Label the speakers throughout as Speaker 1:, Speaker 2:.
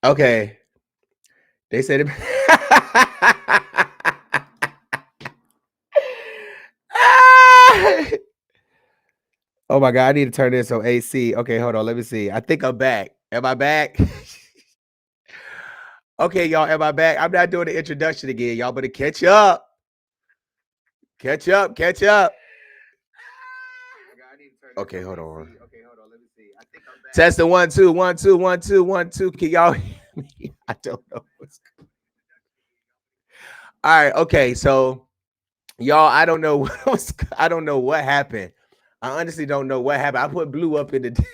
Speaker 1: Okay. They said it. Oh my God, I need to turn this on AC. Okay, hold on. Let me see. I think I'm back. Am I back? Okay, y'all, am I back? I'm not doing the introduction again. Y'all better catch up. Catch up. Catch up. Okay, hold on. Let me see. I think I'm back. Test the 1 2 1 2 1 2 1 2. Can y'all hear me? I don't know what's going on. All right, okay. So y'all, I don't know what I don't know what happened. I honestly don't know what happened. I put blue up in the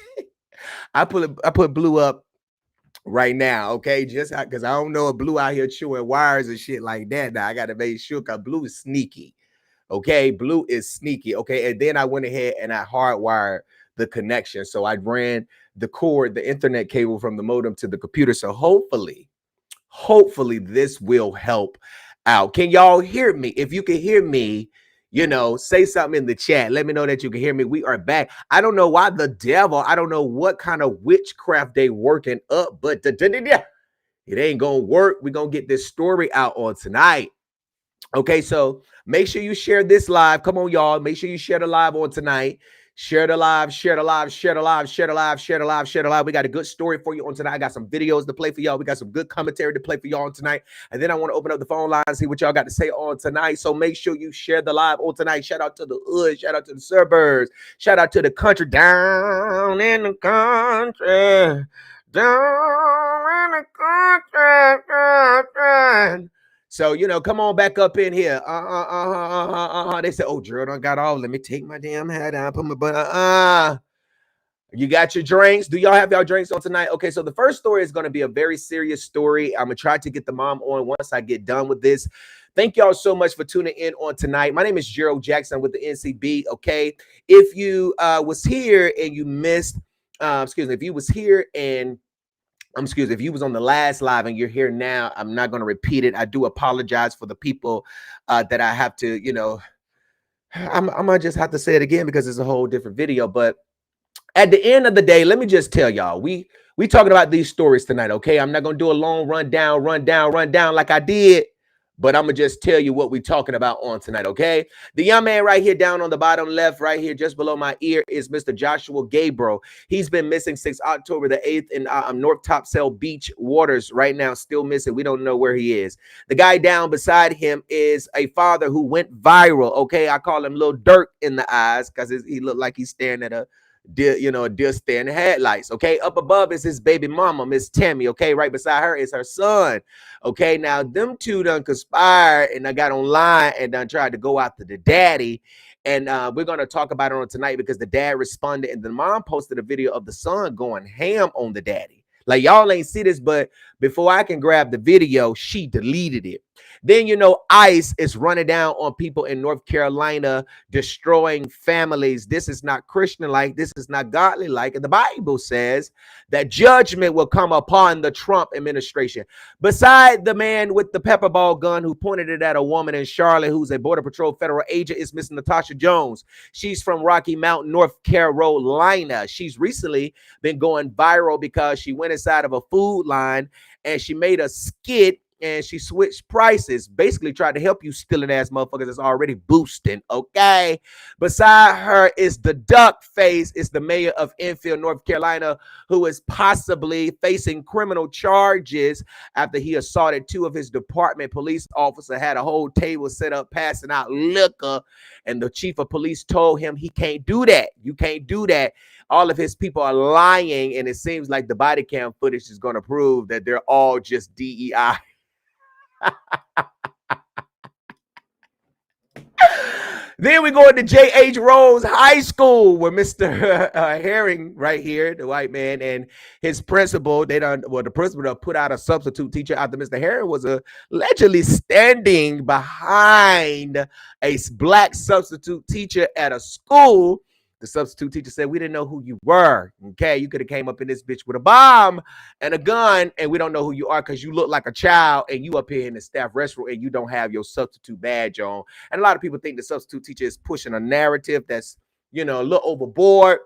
Speaker 1: I put blue up right now, okay? Just because I don't know if blue out here chewing wires and shit like that. Now I gotta make sure because blue is sneaky. Okay, blue is sneaky. Okay, and then I went ahead and I hardwired the connection. So I ran the cord, the internet cable from the modem to the computer. So hopefully this will help out. Can y'all hear me? If you can hear me, say something in the chat. Let me know that you can hear me. We are back. I don't know why the devil, I don't know what kind of witchcraft they working up, but it ain't gonna work. We're gonna get this story out on tonight. Okay, so make sure you share this live. Come on, y'all. Make sure you share the live on tonight. Share the live, share the live, share the live, share the live, share the live, share the live. We got a good story for you on tonight. I got some videos to play for y'all. We got some good commentary to play for y'all on tonight. And then I want to open up the phone line and see what y'all got to say on tonight. So make sure you share the live on tonight. Shout out to the hood. Shout out to the suburbs. Shout out to the country. Down in the country. Down in the country. So, come on back up in here. They said, oh, Gerald, I got off. Let me take my damn hat down, put my butt. You got your drinks. Do y'all have y'all drinks on tonight? Okay, so the first story is going to be a very serious story. I'm going to try to get the mom on once I get done with this. Thank y'all so much for tuning in on tonight. My name is Gerald Jackson with the NCB, okay? If you was here and you missed, if you was here and if you was on the last live and you're here now, I'm not going to repeat it. I do apologize for the people that I have to, I'm going to just have to say it again because it's a whole different video. But at the end of the day, let me just tell y'all, we talking about these stories tonight, okay? I'm not going to do a long rundown like I did. But I'm going to just tell you what we're talking about on tonight, okay? The young man right here down on the bottom left, right here, just below my ear, is Mr. Joshua Gabriel. He's been missing since October the 8th in North Topsail Beach waters right now, still missing. We don't know where he is. The guy down beside him is a father who went viral, okay? I call him Little Dirt in the eyes because he looked like he's staring at a deer stand headlights. Okay, up above is his baby mama, Miss Tammy. Okay, right beside her is her son. Okay, now them two done conspired and I got online and done tried to go after the daddy. And we're going to talk about it on tonight because the dad responded and the mom posted a video of the son going ham on the daddy. Like, y'all ain't see this, but before I can grab the video, she deleted it. Then, ICE is running down on people in North Carolina, destroying families. This is not Christian-like. This is not godly-like. And the Bible says that judgment will come upon the Trump administration. Beside the man with the pepper ball gun who pointed it at a woman in Charlotte who's a Border Patrol federal agent is Miss Natasha Jones. She's from Rocky Mount, North Carolina. She's recently been going viral because she went inside of a food line and she made a skit and she switched prices, basically tried to help you stealing ass motherfuckers that's already boosting, okay? Beside her is the duck face, is the mayor of Enfield, North Carolina, who is possibly facing criminal charges after he assaulted two of his department. Police officer had a whole table set up passing out liquor, and the chief of police told him he can't do that. You can't do that. All of his people are lying, and it seems like the body cam footage is going to prove that they're all just DEI. Then we go into J.H. Rose High School where Mr. Herring right here, the white man, and his principal, the principal put out a substitute teacher after Mr. Herring was allegedly standing behind a black substitute teacher at a school. The substitute teacher said, we didn't know who you were. Okay, you could have came up in this bitch with a bomb and a gun, and we don't know who you are because you look like a child and you up here in the staff restroom and you don't have your substitute badge on. And a lot of people think the substitute teacher is pushing a narrative that's, a little overboard,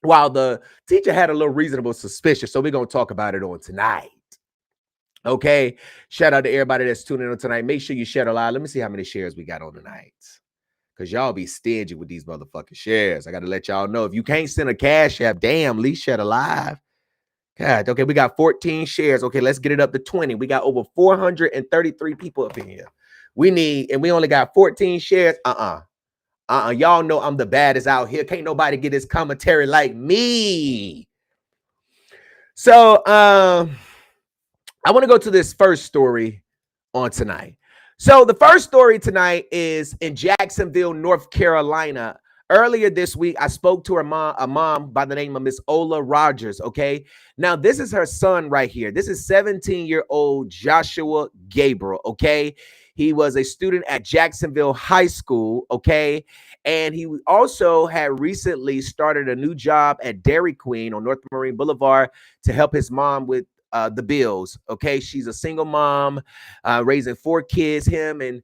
Speaker 1: while the teacher had a little reasonable suspicion. So we're going to talk about it on tonight. Okay. Shout out to everybody that's tuning in tonight. Make sure you share the live. Let me see how many shares we got on tonight. Because y'all be stingy with these motherfucking shares. I got to let y'all know. If you can't send a cash app, damn, at least share the live. God, okay, we got 14 shares. Okay, let's get it up to 20. We got over 433 people up in here. We need, and we only got 14 shares. Y'all know I'm the baddest out here. Can't nobody get this commentary like me. So, I want to go to this first story on tonight. So the first story tonight is in Jacksonville, North Carolina. Earlier this week, I spoke to a mom by the name of Miss Ola Rogers. Okay. Now, this is her son right here. This is 17-year-old Joshua Gabriel. Okay. He was a student at Jacksonville High School. Okay. And he also had recently started a new job at Dairy Queen on North Marine Boulevard to help his mom with the bills. Okay. She's a single mom, raising 4 kids, him and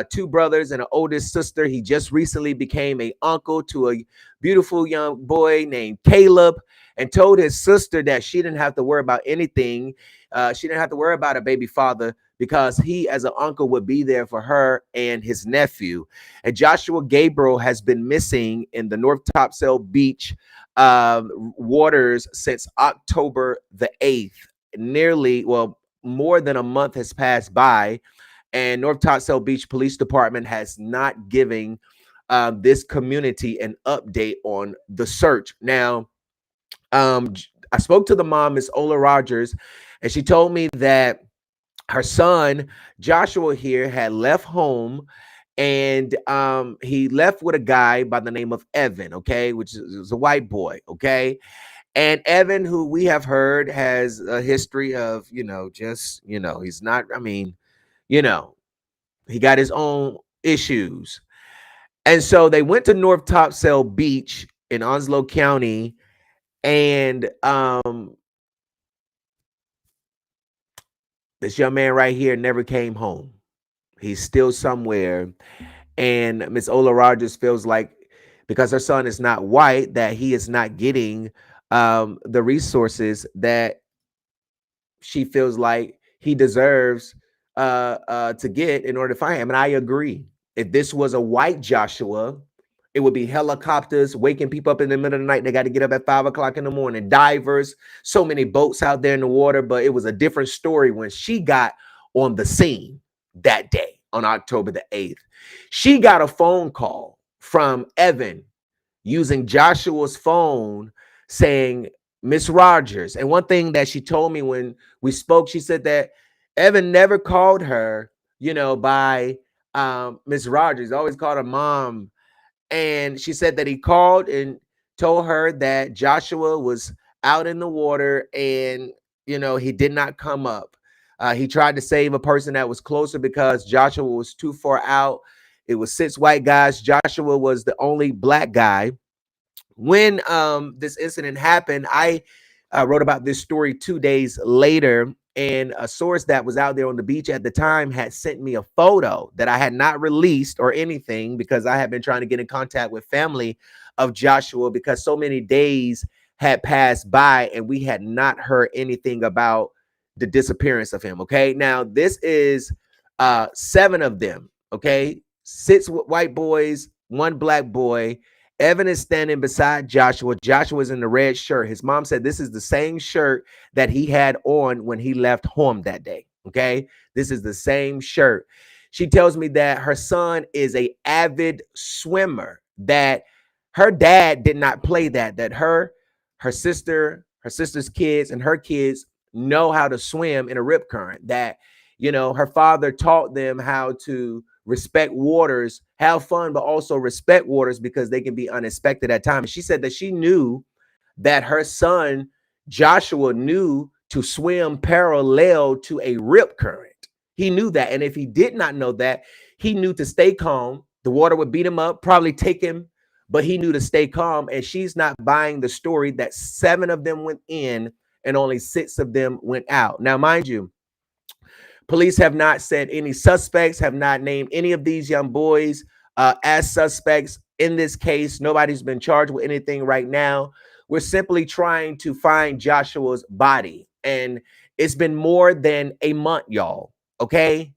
Speaker 1: 2 brothers and an oldest sister. He just recently became an uncle to a beautiful young boy named Caleb, and told his sister that she didn't have to worry about anything. She didn't have to worry about a baby father because he, as an uncle, would be there for her and his nephew. And Joshua Gabriel has been missing in the North Topsail Beach waters since October the 8th. Nearly, well, more than a month has passed by, and North Topsail Beach Police Department has not given this community an update on the search. Now, I spoke to the mom, Miss Ola Rogers, and she told me that her son Joshua here had left home, and he left with a guy by the name of Evan. Okay, which is a white boy. Okay. And Evan, who we have heard has a history of, just, he's not, I mean, you know, he got his own issues. And so they went to North Topsail Beach in Onslow County, and this young man right here never came home. He's still somewhere. And Miss Ola Rogers feels like because her son is not white, that he is not getting the resources that she feels like he deserves to get in order to find him. And I agree. If this was a white Joshua, it would be helicopters waking people up in the middle of the night. They got to get up at 5 o'clock in the morning. Divers, so many boats out there in the water. But it was a different story when she got on the scene that day on October the 8th. She got a phone call from Evan using Joshua's phone saying, Miss Rogers. And one thing that she told me when we spoke, she said that Evan never called her, by Miss Rogers. He always called her mom. And she said that he called and told her that Joshua was out in the water, and, he did not come up. He tried to save a person that was closer because Joshua was too far out. It was 6 white guys. Joshua was the only black guy. When this incident happened, I wrote about this story 2 days later, and a source that was out there on the beach at the time had sent me a photo that I had not released or anything because I had been trying to get in contact with family of Joshua because so many days had passed by and we had not heard anything about the disappearance of him. Okay, now this is 7 of them. Okay, 6 white boys, 1 black boy. Evan is standing beside Joshua. Joshua's in the red shirt. His mom said this is the same shirt that he had on when he left home that day. Okay. This is the same shirt. She tells me that her son is an avid swimmer, that her dad did not play that her sister's kids and her kids know how to swim in a rip current, that, her father taught them how to respect waters, have fun, but also respect waters because they can be unexpected at times. She said that she knew that her son, Joshua, knew to swim parallel to a rip current. He knew that. And if he did not know that, he knew to stay calm. The water would beat him up, probably take him, but he knew to stay calm. And she's not buying the story that 7 of them went in and only 6 of them went out. Now, mind you, police have not said any suspects, have not named any of these young boys as suspects in this case. Nobody's been charged with anything right now. We're simply trying to find Joshua's body. And It's been more than a month, y'all. Okay.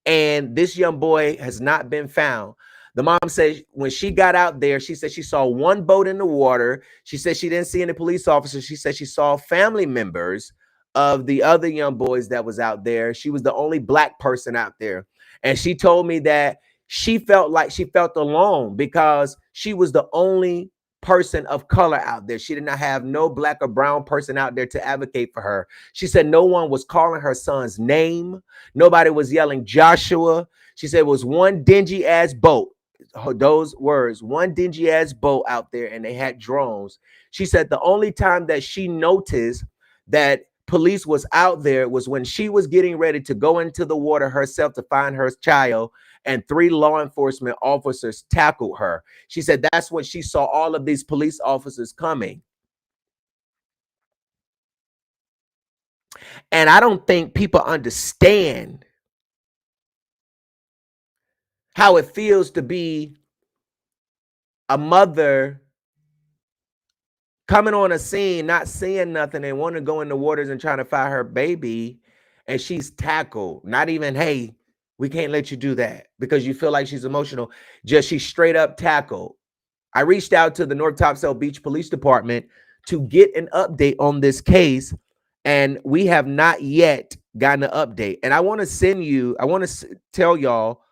Speaker 1: And this young boy has not been found. The mom said when she got out there, she said she saw one boat in the water. She said she didn't see any police officers. She said she saw family members of the other young boys that was out there. She was the only black person out there. And she told me that she felt like she felt alone because she was the only person of color out there. She did not have no black or brown person out there to advocate for her. She said no one was calling her son's name. Nobody was yelling Joshua. She said it was one dingy ass boat. Those words, one dingy ass boat out there, and they had drones. She said the only time that she noticed that police was out there was when she was getting ready to go into the water herself to find her child, and 3 law enforcement officers tackled her. She said that's when she saw all of these police officers coming. And I don't think people understand how it feels to be a mother coming on a scene, not seeing nothing, and want to go in the waters and trying to find her baby, and she's tackled. Not even, hey, we can't let you do that because you feel like she's emotional. Just she's straight up tackled. I reached out to the North Topsail Beach Police Department to get an update on this case, and we have not yet gotten an update. And I want to tell y'all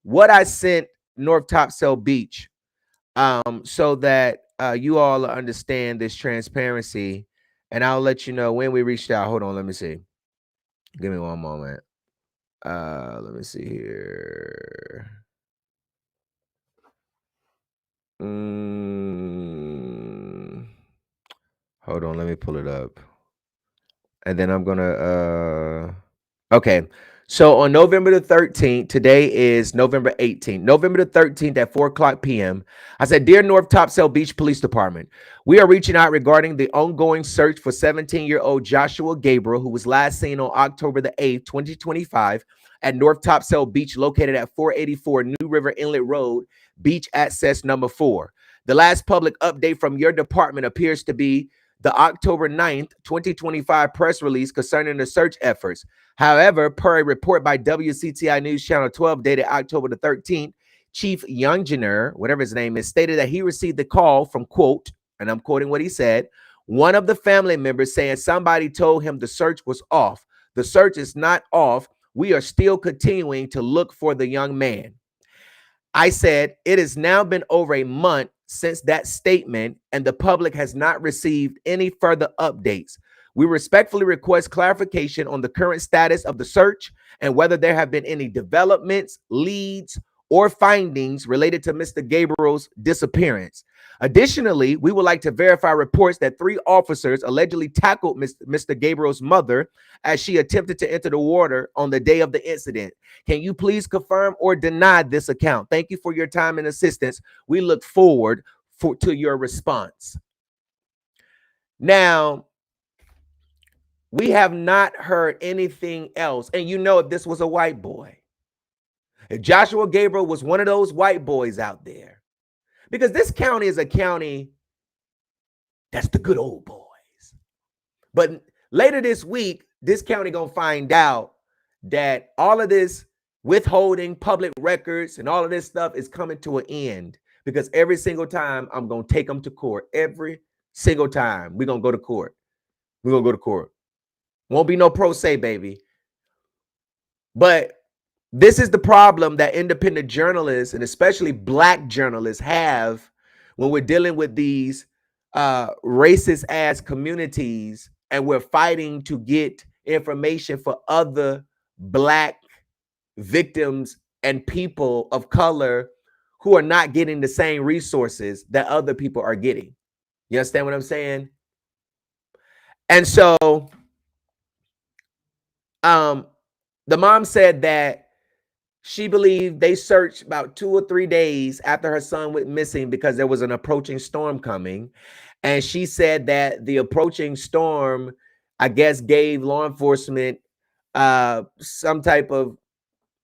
Speaker 1: what I sent North Topsail Beach, so that you all understand this transparency. And I'll let you know when we reached out. Hold on, let me see. Give me one moment. Let me see here. Hold on, let me pull it up. And then I'm gonna okay. So on November the 13th, today is November 18th. November the 13th at 4:00 p.m. I said, Dear North Topsail Beach Police Department, we are reaching out regarding the ongoing search for 17-year-old Joshua Gabriel, who was last seen on October the 8th, 2025, at North Topsail Beach, located at 484 New River Inlet Road, Beach Access number 4. The last public update from your department appears to be the October 9th, 2025 press release concerning the search efforts. However, per a report by WCTI News Channel 12 dated October the 13th, Chief Younginer, whatever his name is, stated that he received the call from, quote, and I'm quoting what he said, one of the family members saying somebody told him the search was off. The search is not off. We are still continuing to look for the young man. I said, it has now been over a month since that statement, and the public has not received any further updates. We respectfully request clarification on the current status of the search and whether there have been any developments, leads, or findings related to Mr. Gabriel's disappearance. Additionally, we would like to verify reports that 3 officers allegedly tackled Mr. Gabriel's mother as she attempted to enter the water on the day of the incident. Can you please confirm or deny this account? Thank you for your time and assistance. We look forward to your response. Now, we have not heard anything else. And you know, if this was a white boy, if Joshua Gabriel was one of those white boys out there, because this county is a county that's the good old boys. But later this week, this county gonna find out that all of this withholding public records and all of this stuff is coming to an end, because every single time I'm gonna take them to court. Every single time we're gonna go to court. We're gonna go to court. Won't be no pro se, baby. But this is the problem that independent journalists, and especially black journalists, have when we're dealing with these racist ass communities, and we're fighting to get information for other black victims and people of color who are not getting the same resources that other people are getting. You understand what I'm saying? And so the mom said that she believed they searched about 2 or 3 days after her son went missing because there was an approaching storm coming. And she said that the approaching storm, I guess, gave law enforcement some type of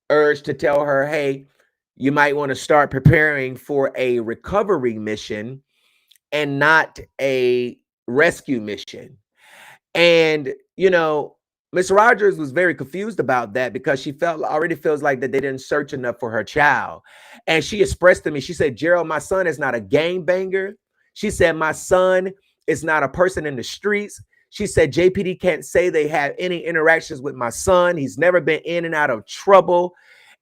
Speaker 1: urge to tell her, hey, you might want to start preparing for a recovery mission and not a rescue mission. And, you know, Miss Rogers was very confused about that because she already feels like that they didn't search enough for her child. And she expressed to me, she said, Gerald, my son is not a gang banger. She said, my son is not a person in the streets. She said, JPD can't say they have any interactions with my son. He's never been in and out of trouble.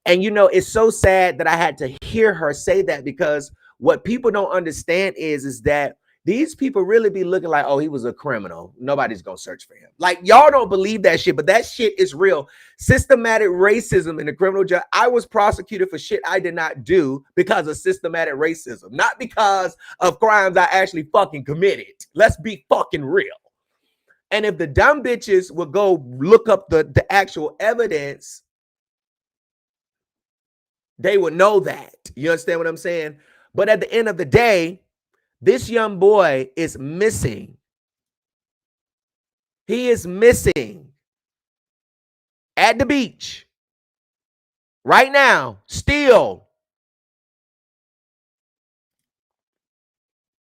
Speaker 1: And it's so sad that I had to hear her say that, because what people don't understand is that these people really be looking like, oh, he was a criminal, nobody's gonna search for him. Like, y'all don't believe that shit, but that shit is real. Systematic racism in the criminal justice. I was prosecuted for shit I did not do because of systematic racism, not because of crimes I actually fucking committed. Let's be fucking real. And if the dumb bitches would go look up the actual evidence, they would know that. You understand what I'm saying? But at the end of the day, this young boy is missing. He is missing at the beach right now, still.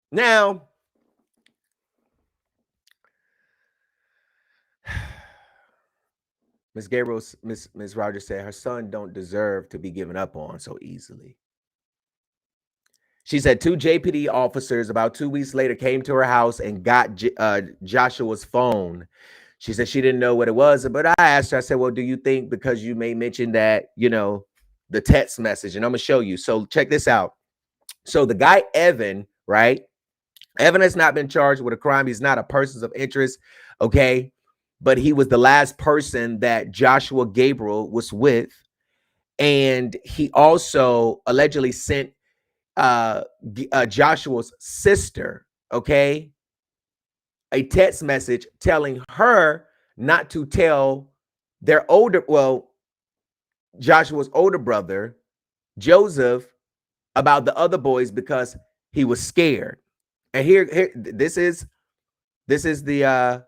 Speaker 1: Now, Miss Gabriel, Miss Rogers said her son don't deserve to be given up on so easily. She said 2 JPD officers about 2 weeks later came to her house and got Joshua's phone. She said she didn't know what it was, but I asked her, I said, well, do you think, because you may mention that, the text message, and I'm going to show you. So check this out. So the guy, Evan, right? Evan has not been charged with a crime. He's not a person of interest, okay? But he was the last person that Joshua Gabriel was with. And he also allegedly sent Joshua's sister, okay, a text message telling her not to tell Joshua's older brother, Joseph, about the other boys because he was scared. And here this is the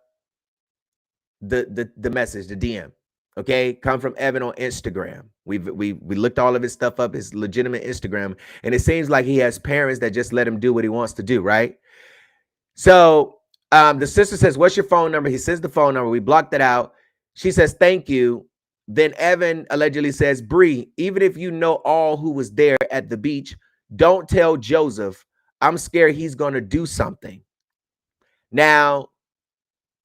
Speaker 1: message, the DM. Okay, come from Evan on Instagram. We looked all of his stuff up, his legitimate Instagram, and it seems like he has parents that just let him do what he wants to do, right? So the sister says, "What's your phone number?" He says the phone number. We blocked it out. She says, "Thank you." Then Evan allegedly says, "Bree, even if you know all who was there at the beach, don't tell Joseph. I'm scared he's gonna do something." Now,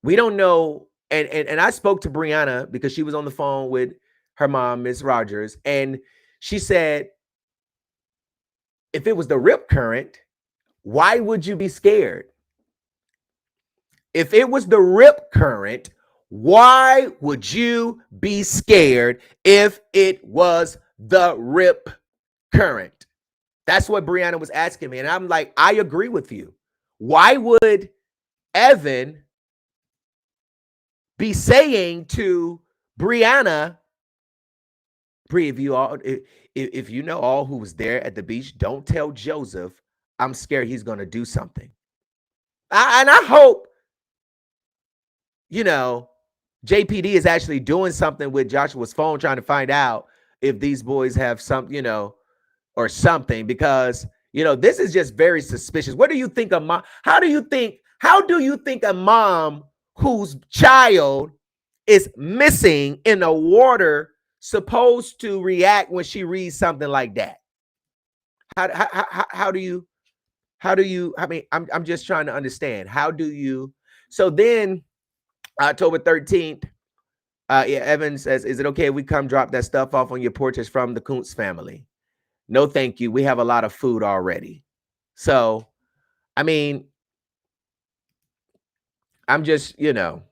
Speaker 1: we don't know, and I spoke to Brianna because she was on the phone with her mom, Miss Rogers, and she said, if it was the rip current, why would you be scared? If it was the rip current, why would you be scared if it was the rip current? That's what Brianna was asking me. And I'm like, I agree with you. Why would Evan be saying to Brianna, Bree, if you know all who was there at the beach, don't tell Joseph. I'm scared he's going to do something. And I hope, JPD is actually doing something with Joshua's phone, trying to find out if these boys have some, or something, because, this is just very suspicious. What do you think of mom? How do you think a mom whose child is missing in the water supposed to react when she reads something like that? How do you, I mean, I'm just trying to understand. How do you, so then October 13th, yeah, Evan says, is it okay if we come drop that stuff off on your porch? It's from the Kuntz family. No, thank you. We have a lot of food already. So, I mean, I'm just, hold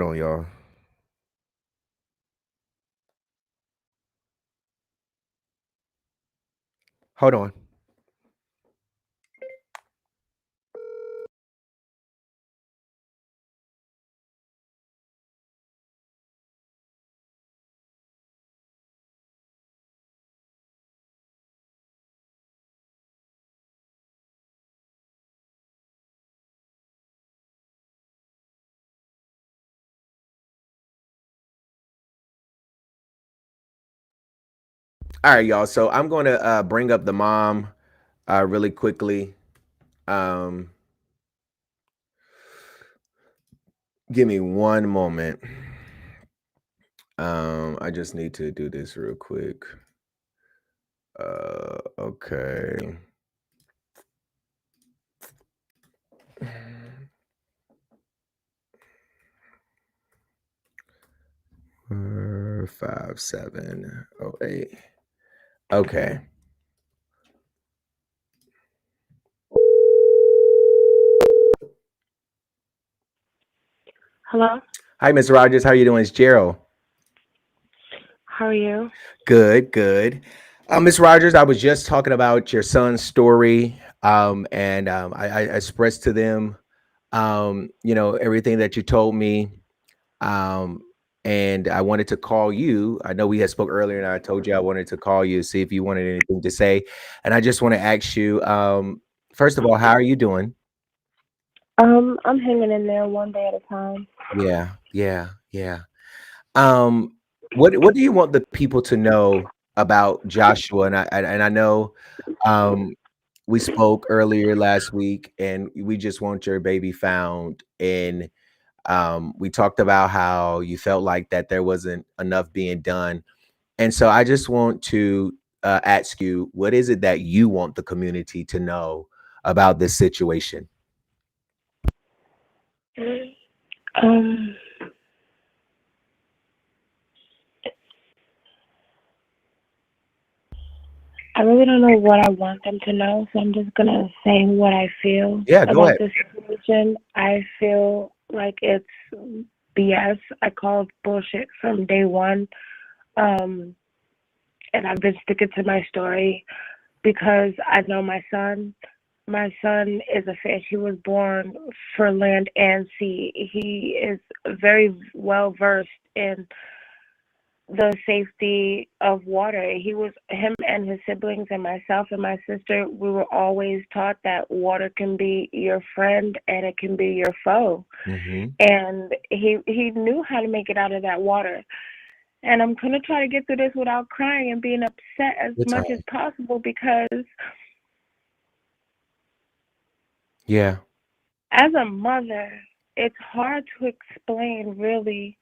Speaker 1: on, y'all. Hold on. All right, y'all. So I'm going to bring up the mom really quickly. Give me one moment. I just need to do this real quick. Okay. 5708. Okay.
Speaker 2: Hello,
Speaker 1: Hi, Miss Rogers. How are you doing? It's Gerald.
Speaker 2: how are you?
Speaker 1: Good, good. Miss Rogers, I was just talking about your son's story, and I expressed to them, everything that you told me, um, and I wanted to call you. I know we had spoke earlier, and I told you I wanted to call you, see if you wanted anything to say, and I just want to ask you, first of all, how are you doing?
Speaker 2: I'm hanging in there one day at a time.
Speaker 1: Yeah, yeah, yeah. Um, what do you want the people to know about Joshua? And I know, um, we spoke earlier last week, and we just want your baby found. And we talked about how you felt like that there wasn't enough being done. And so I just want to ask you, what is it that you want the community to know about this situation?
Speaker 2: Um, I really don't know what I want them to know, so I'm just gonna say what I feel
Speaker 1: Yeah, go
Speaker 2: about
Speaker 1: ahead.
Speaker 2: this situation. I feel like it's BS. I called bullshit from day one. Um, and I've been sticking to my story because I know my son. My son is a fish. He was born for land and sea. He is very well versed in the safety of water. Him and his siblings and myself and my sister, we were always taught that water can be your friend and it can be your foe.
Speaker 1: Hmm.
Speaker 2: And he knew how to make it out of that water. And I'm going to try to get through this without crying and being upset as
Speaker 1: Good
Speaker 2: much as
Speaker 1: time.
Speaker 2: possible because
Speaker 1: Yeah.
Speaker 2: as a mother, it's hard to explain really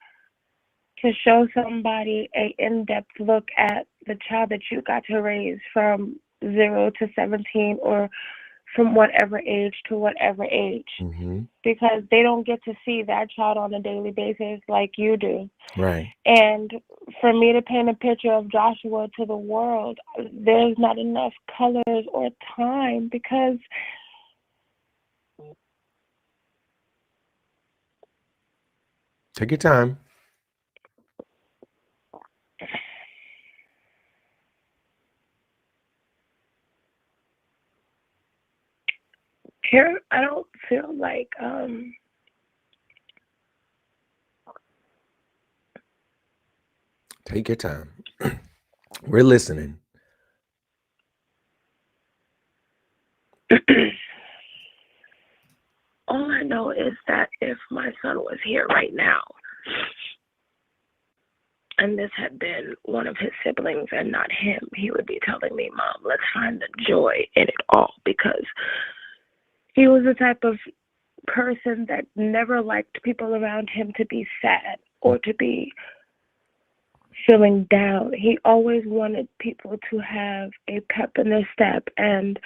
Speaker 2: to show somebody a in-depth look at the child that you got to raise from 0 to 17 or from whatever age to whatever age
Speaker 1: Hmm.
Speaker 2: because they don't get to see that child on a daily basis like you do.
Speaker 1: Right.
Speaker 2: And for me to paint a picture of Joshua to the world, there's not enough colors or time because
Speaker 1: Take your time.
Speaker 2: here I don't feel like
Speaker 1: Take your time. We're listening.
Speaker 2: all I know is that if my son was here right now and this had been one of his siblings and not him, he would be telling me, Mom, let's find the joy in it all because he was the type of person that never liked people around him to be sad or to be feeling down. He always wanted people to have a pep in their step and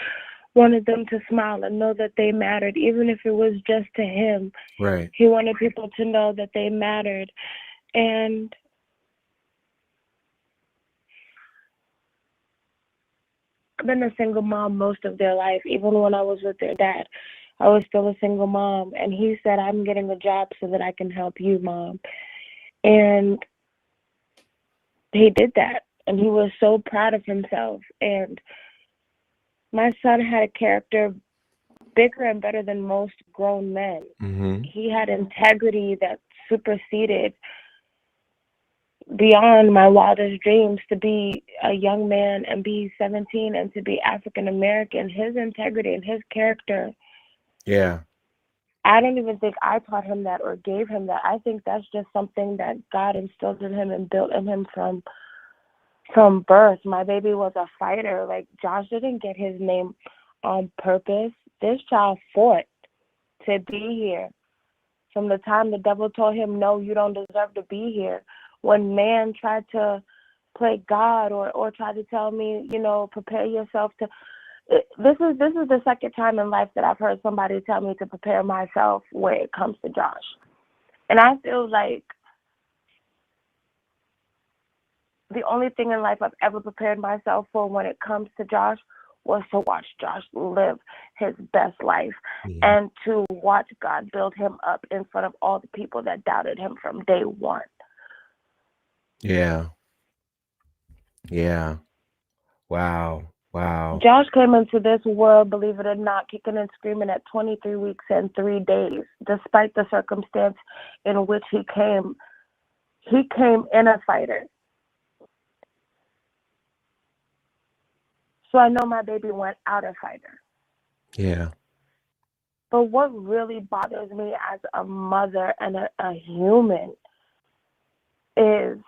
Speaker 2: wanted them to smile and know that they mattered, even if it was just to him.
Speaker 1: Right.
Speaker 2: He wanted people to know that they mattered. And I've been a single mom most of their life. Even when I was with their dad, I was still a single mom. And he said, I'm getting a job so that I can help you, Mom. And he did that. And he was so proud of himself. And my son had a character bigger and better than most grown men.
Speaker 1: Hmm.
Speaker 2: He had integrity that superseded beyond my wildest dreams to be a young man and be 17 and to be African American. His integrity and his character,
Speaker 1: Yeah.
Speaker 2: I don't even think I taught him that or gave him that. I think that's just something that God instilled in him and built in him from birth. My baby was a fighter. Like Josh didn't get his name on purpose. This child fought to be here. From the time the devil told him, no, you don't deserve to be here. When man tried to play God or tried to tell me, prepare yourself to. This is the second time in life that I've heard somebody tell me to prepare myself when it comes to Josh. And I feel like the only thing in life I've ever prepared myself for when it comes to Josh was to watch Josh live his best life and to watch God build him up in front of all the people that doubted him from day one.
Speaker 1: Yeah. Yeah. Wow. Wow.
Speaker 2: Josh came into this world, believe it or not, kicking and screaming at 23 weeks and 3 days, despite the circumstance in which he came. He came in a fighter. So I know my baby went out a fighter.
Speaker 1: Yeah.
Speaker 2: But what really bothers me as a mother and a human is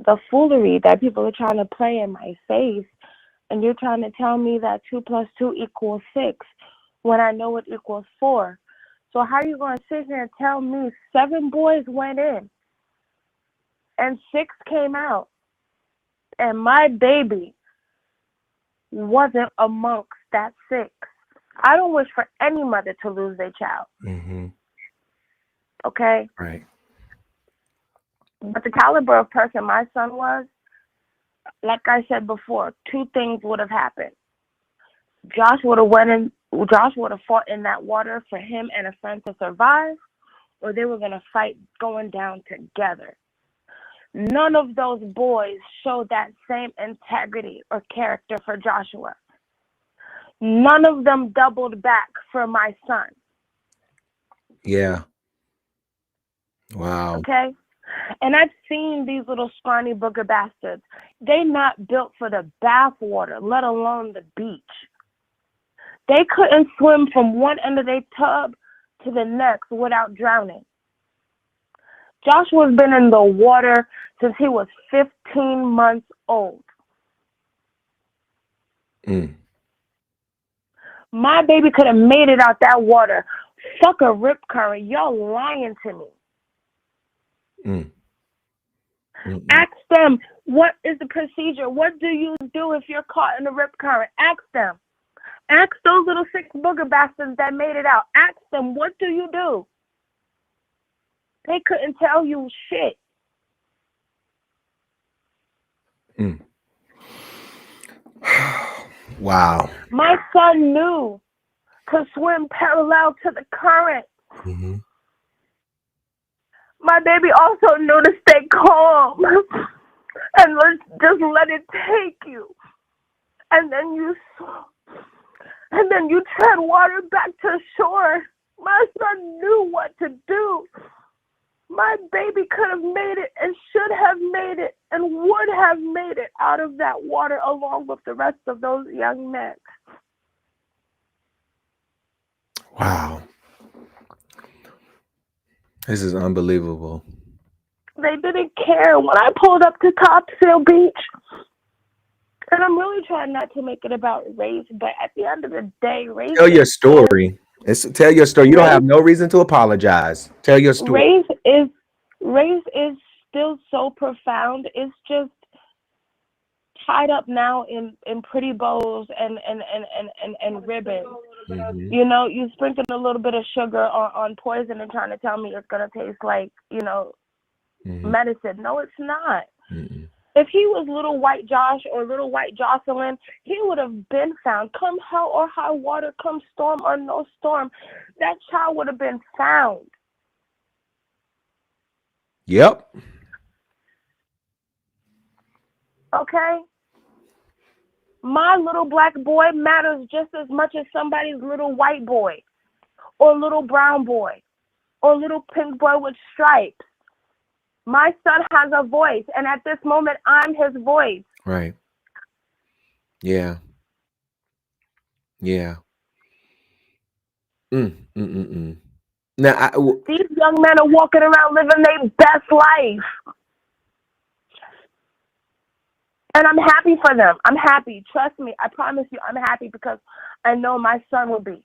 Speaker 2: the foolery that people are trying to play in my face. And you're trying to tell me that 2 + 2 = 6 when I know it equals 4. So how are you going to sit here and tell me 7 boys went in and 6 came out and my baby wasn't amongst that 6? I don't wish for any mother to lose their child.
Speaker 1: Mm-hmm.
Speaker 2: Okay?
Speaker 1: Right.
Speaker 2: But the caliber of person my son was, like I said before, 2 things would have happened. Josh would have fought in that water for him and a friend to survive, or they were going to fight going down together. None of those boys showed that same integrity or character for Joshua. None of them doubled back for my son.
Speaker 1: Yeah. Wow.
Speaker 2: Okay? And I've seen these little scrawny booger bastards. They not built for the bath water, let alone the beach. They couldn't swim from one end of their tub to the next without drowning. Joshua's been in the water since he was 15 months old. My baby could have made it out that water. Fuck a rip current. Y'all lying to me. Ask them, what is the procedure? What do you do if you're caught in a rip current? Ask them. Ask those little 6 booger bastards that made it out. Ask them, what do you do? They couldn't tell you shit.
Speaker 1: Wow.
Speaker 2: My son knew to swim parallel to the current.
Speaker 1: Mm-hmm.
Speaker 2: My baby also knew to stay calm and just let it take you. And then you tread water back to shore. My son knew what to do. My baby could have made it and should have made it and would have made it out of that water along with the rest of those young men.
Speaker 1: Wow. This is unbelievable.
Speaker 2: They didn't care when I pulled up to Topsail Beach. And I'm really trying not to make it about race, but at the end of the day, race.
Speaker 1: Tell your story. Tell your story. You don't have no reason to apologize. Tell your story.
Speaker 2: Race is still so profound. It's just tied up now in pretty bows and ribbons.
Speaker 1: Mm-hmm.
Speaker 2: You know, you sprinkle a little bit of sugar on poison and trying to tell me it's gonna taste like, medicine. No, it's not.
Speaker 1: Mm-hmm.
Speaker 2: If he was little white Josh or little white Jocelyn, he would have been found. Come hell or high water, come storm or no storm, that child would have been found.
Speaker 1: Yep.
Speaker 2: Okay? My little black boy matters just as much as somebody's little white boy or little brown boy or little pink boy with stripes. My son has a voice, and at this moment, I'm his voice.
Speaker 1: Right. Yeah. Yeah. Now,
Speaker 2: these young men are walking around living their best life. And I'm happy for them. I'm happy. Trust me. I promise you, I'm happy because I know my son will be.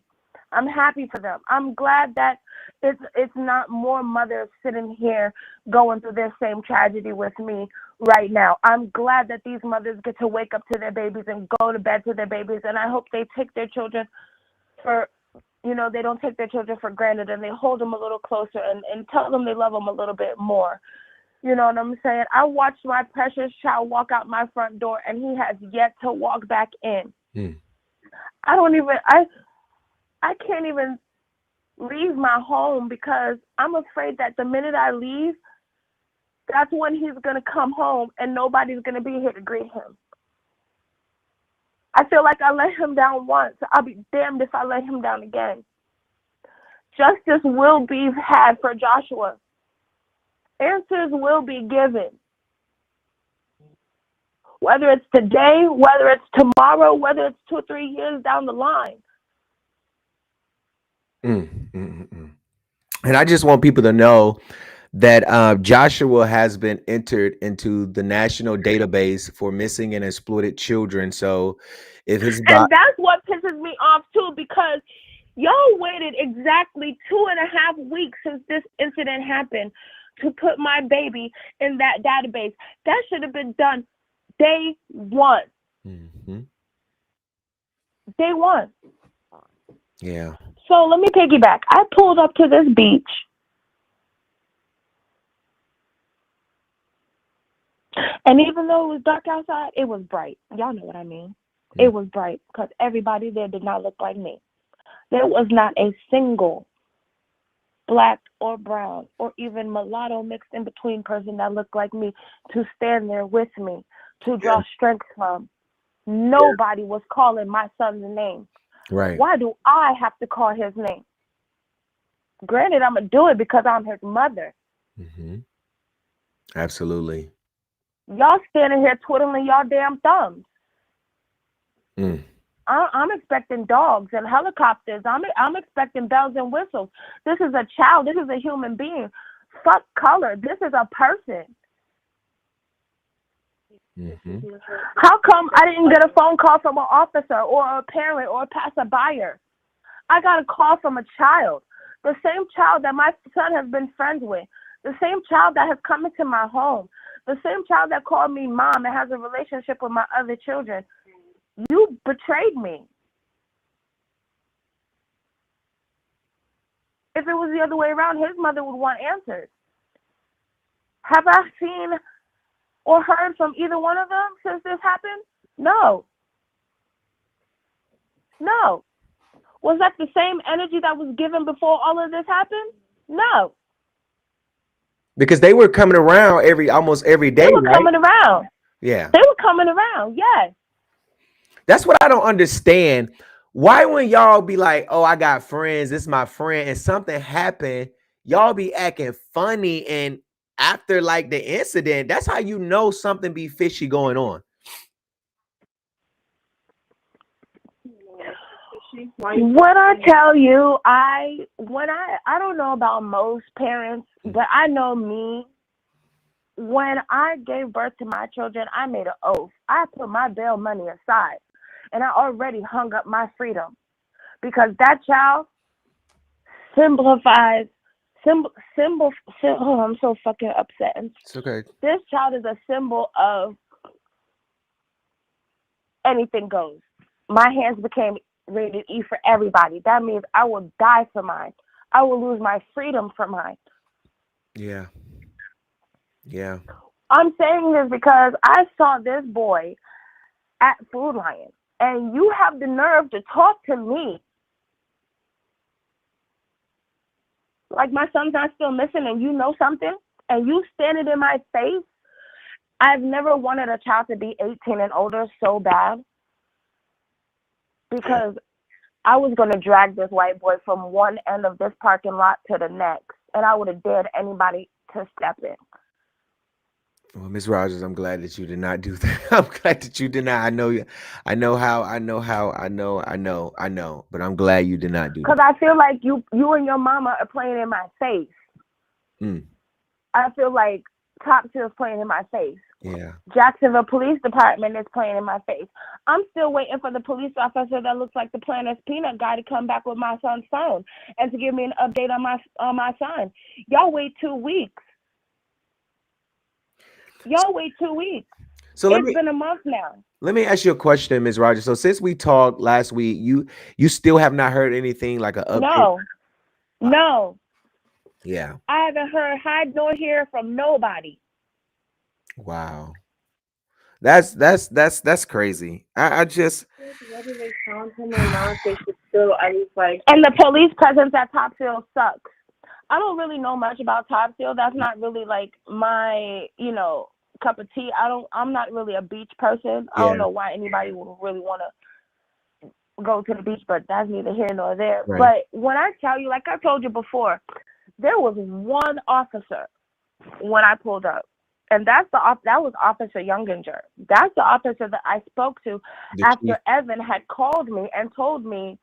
Speaker 2: I'm happy for them. I'm glad that It's not more mothers sitting here going through their same tragedy with me right now. I'm glad that these mothers get to wake up to their babies and go to bed to their babies, and I hope they take their children for, they don't take their children for granted, and they hold them a little closer and tell them they love them a little bit more. You know what I'm saying? I watched my precious child walk out my front door, and he has yet to walk back in. I can't even leave my home because I'm afraid that the minute I leave, that's when he's going to come home and nobody's going to be here to greet him. I feel like I let him down once. I'll be damned if I let him down again. Justice will be had for Joshua. Answers will be given. Whether it's today, whether it's tomorrow, whether it's 2 or 3 years down the line.
Speaker 1: And I just want people to know that Joshua has been entered into the national database for missing and exploited children. So if his
Speaker 2: and that's what pisses me off too, because y'all waited exactly 2.5 weeks since this incident happened to put my baby in that database. That should have been done day one. Day one.
Speaker 1: Yeah.
Speaker 2: So let me piggyback. I pulled up to this beach. And even though it was dark outside, it was bright. Y'all know what I mean. It was bright because everybody there did not look like me. There was not a single black or brown or even mulatto mixed in between person that looked like me to stand there with me, to draw strength from. Nobody was calling my son's name.
Speaker 1: Right.
Speaker 2: Why do I have to call his name? Granted, I'm going to do it because I'm his mother.
Speaker 1: Absolutely.
Speaker 2: Y'all standing here twiddling y'all damn thumbs. I'm expecting dogs and helicopters. I'm expecting bells and whistles. This is a child. This is a human being. Fuck color. This is a person. How come I didn't get a phone call from an officer or a parent or a passerby? I got a call from a child. The same child that my son has been friends with. The same child that has come into my home. The same child that called me mom and has a relationship with my other children. You betrayed me. If it was the other way around, his mother would want answers. Have I seen or heard from either one of them since this happened? No. No. Was that the same energy that was given before all of this happened? No.
Speaker 1: Because they were coming around almost every day.
Speaker 2: They were coming around.
Speaker 1: Yeah.
Speaker 2: They were coming around, yes.
Speaker 1: That's what I don't understand. Why when y'all be like, oh, I got friends, this is my friend, and something happened, y'all be acting funny, and after like the incident, that's how you know something be fishy going on.
Speaker 2: When I tell you, I don't know about most parents, but I know me. When I gave birth to my children, I made an oath. I put my bail money aside, and I already hung up my freedom because that child symbolize. Oh, I'm so fucking upset.
Speaker 1: It's okay.
Speaker 2: This child is a symbol of anything goes. My hands became rated E for everybody. That means I will die for mine. I will lose my freedom for mine.
Speaker 1: Yeah. Yeah.
Speaker 2: I'm saying this because I saw this boy at Food Lion, and you have the nerve to talk to me like my son's not still missing, and you know something, and you standing in my face. I've never wanted a child to be 18 and older so bad because I was going to drag this white boy from one end of this parking lot to the next, and I would have dared anybody to step in.
Speaker 1: Well, Ms. Rogers, I'm glad that you did not do that. I'm glad that you did not. I know, but I'm glad you did not do that.
Speaker 2: Because I feel like you and your mama are playing in my face. I feel like Top Tier is playing in my face.
Speaker 1: Yeah.
Speaker 2: Jacksonville Police Department is playing in my face. I'm still waiting for the police officer that looks like the Planters Peanut guy to come back with my son's phone and to give me an update on my son. Y'all wait 2 weeks. Y'all wait 2 weeks.
Speaker 1: So
Speaker 2: It's been a month now.
Speaker 1: let me ask you a question, Ms. Rogers. So since we talked last week, you still have not heard anything like an update?
Speaker 2: No, no.
Speaker 1: Yeah.
Speaker 2: I haven't heard hide nor hear from nobody.
Speaker 1: Wow. That's crazy. I just
Speaker 2: Whether they found him or not, they should still. I was like, and the police presence at Topsail sucks. I don't really know much about Topsail. That's not really like my, cup of tea. I'm not really a beach person. I
Speaker 1: yeah,
Speaker 2: don't know why anybody would really want to go to the beach, but that's neither here nor there.
Speaker 1: right.
Speaker 2: But when I tell you, like I told you before, there was one officer when I pulled up. And that was Officer Younginger. That's the officer that I spoke to
Speaker 1: The chief.
Speaker 2: after Evan had called me and told me,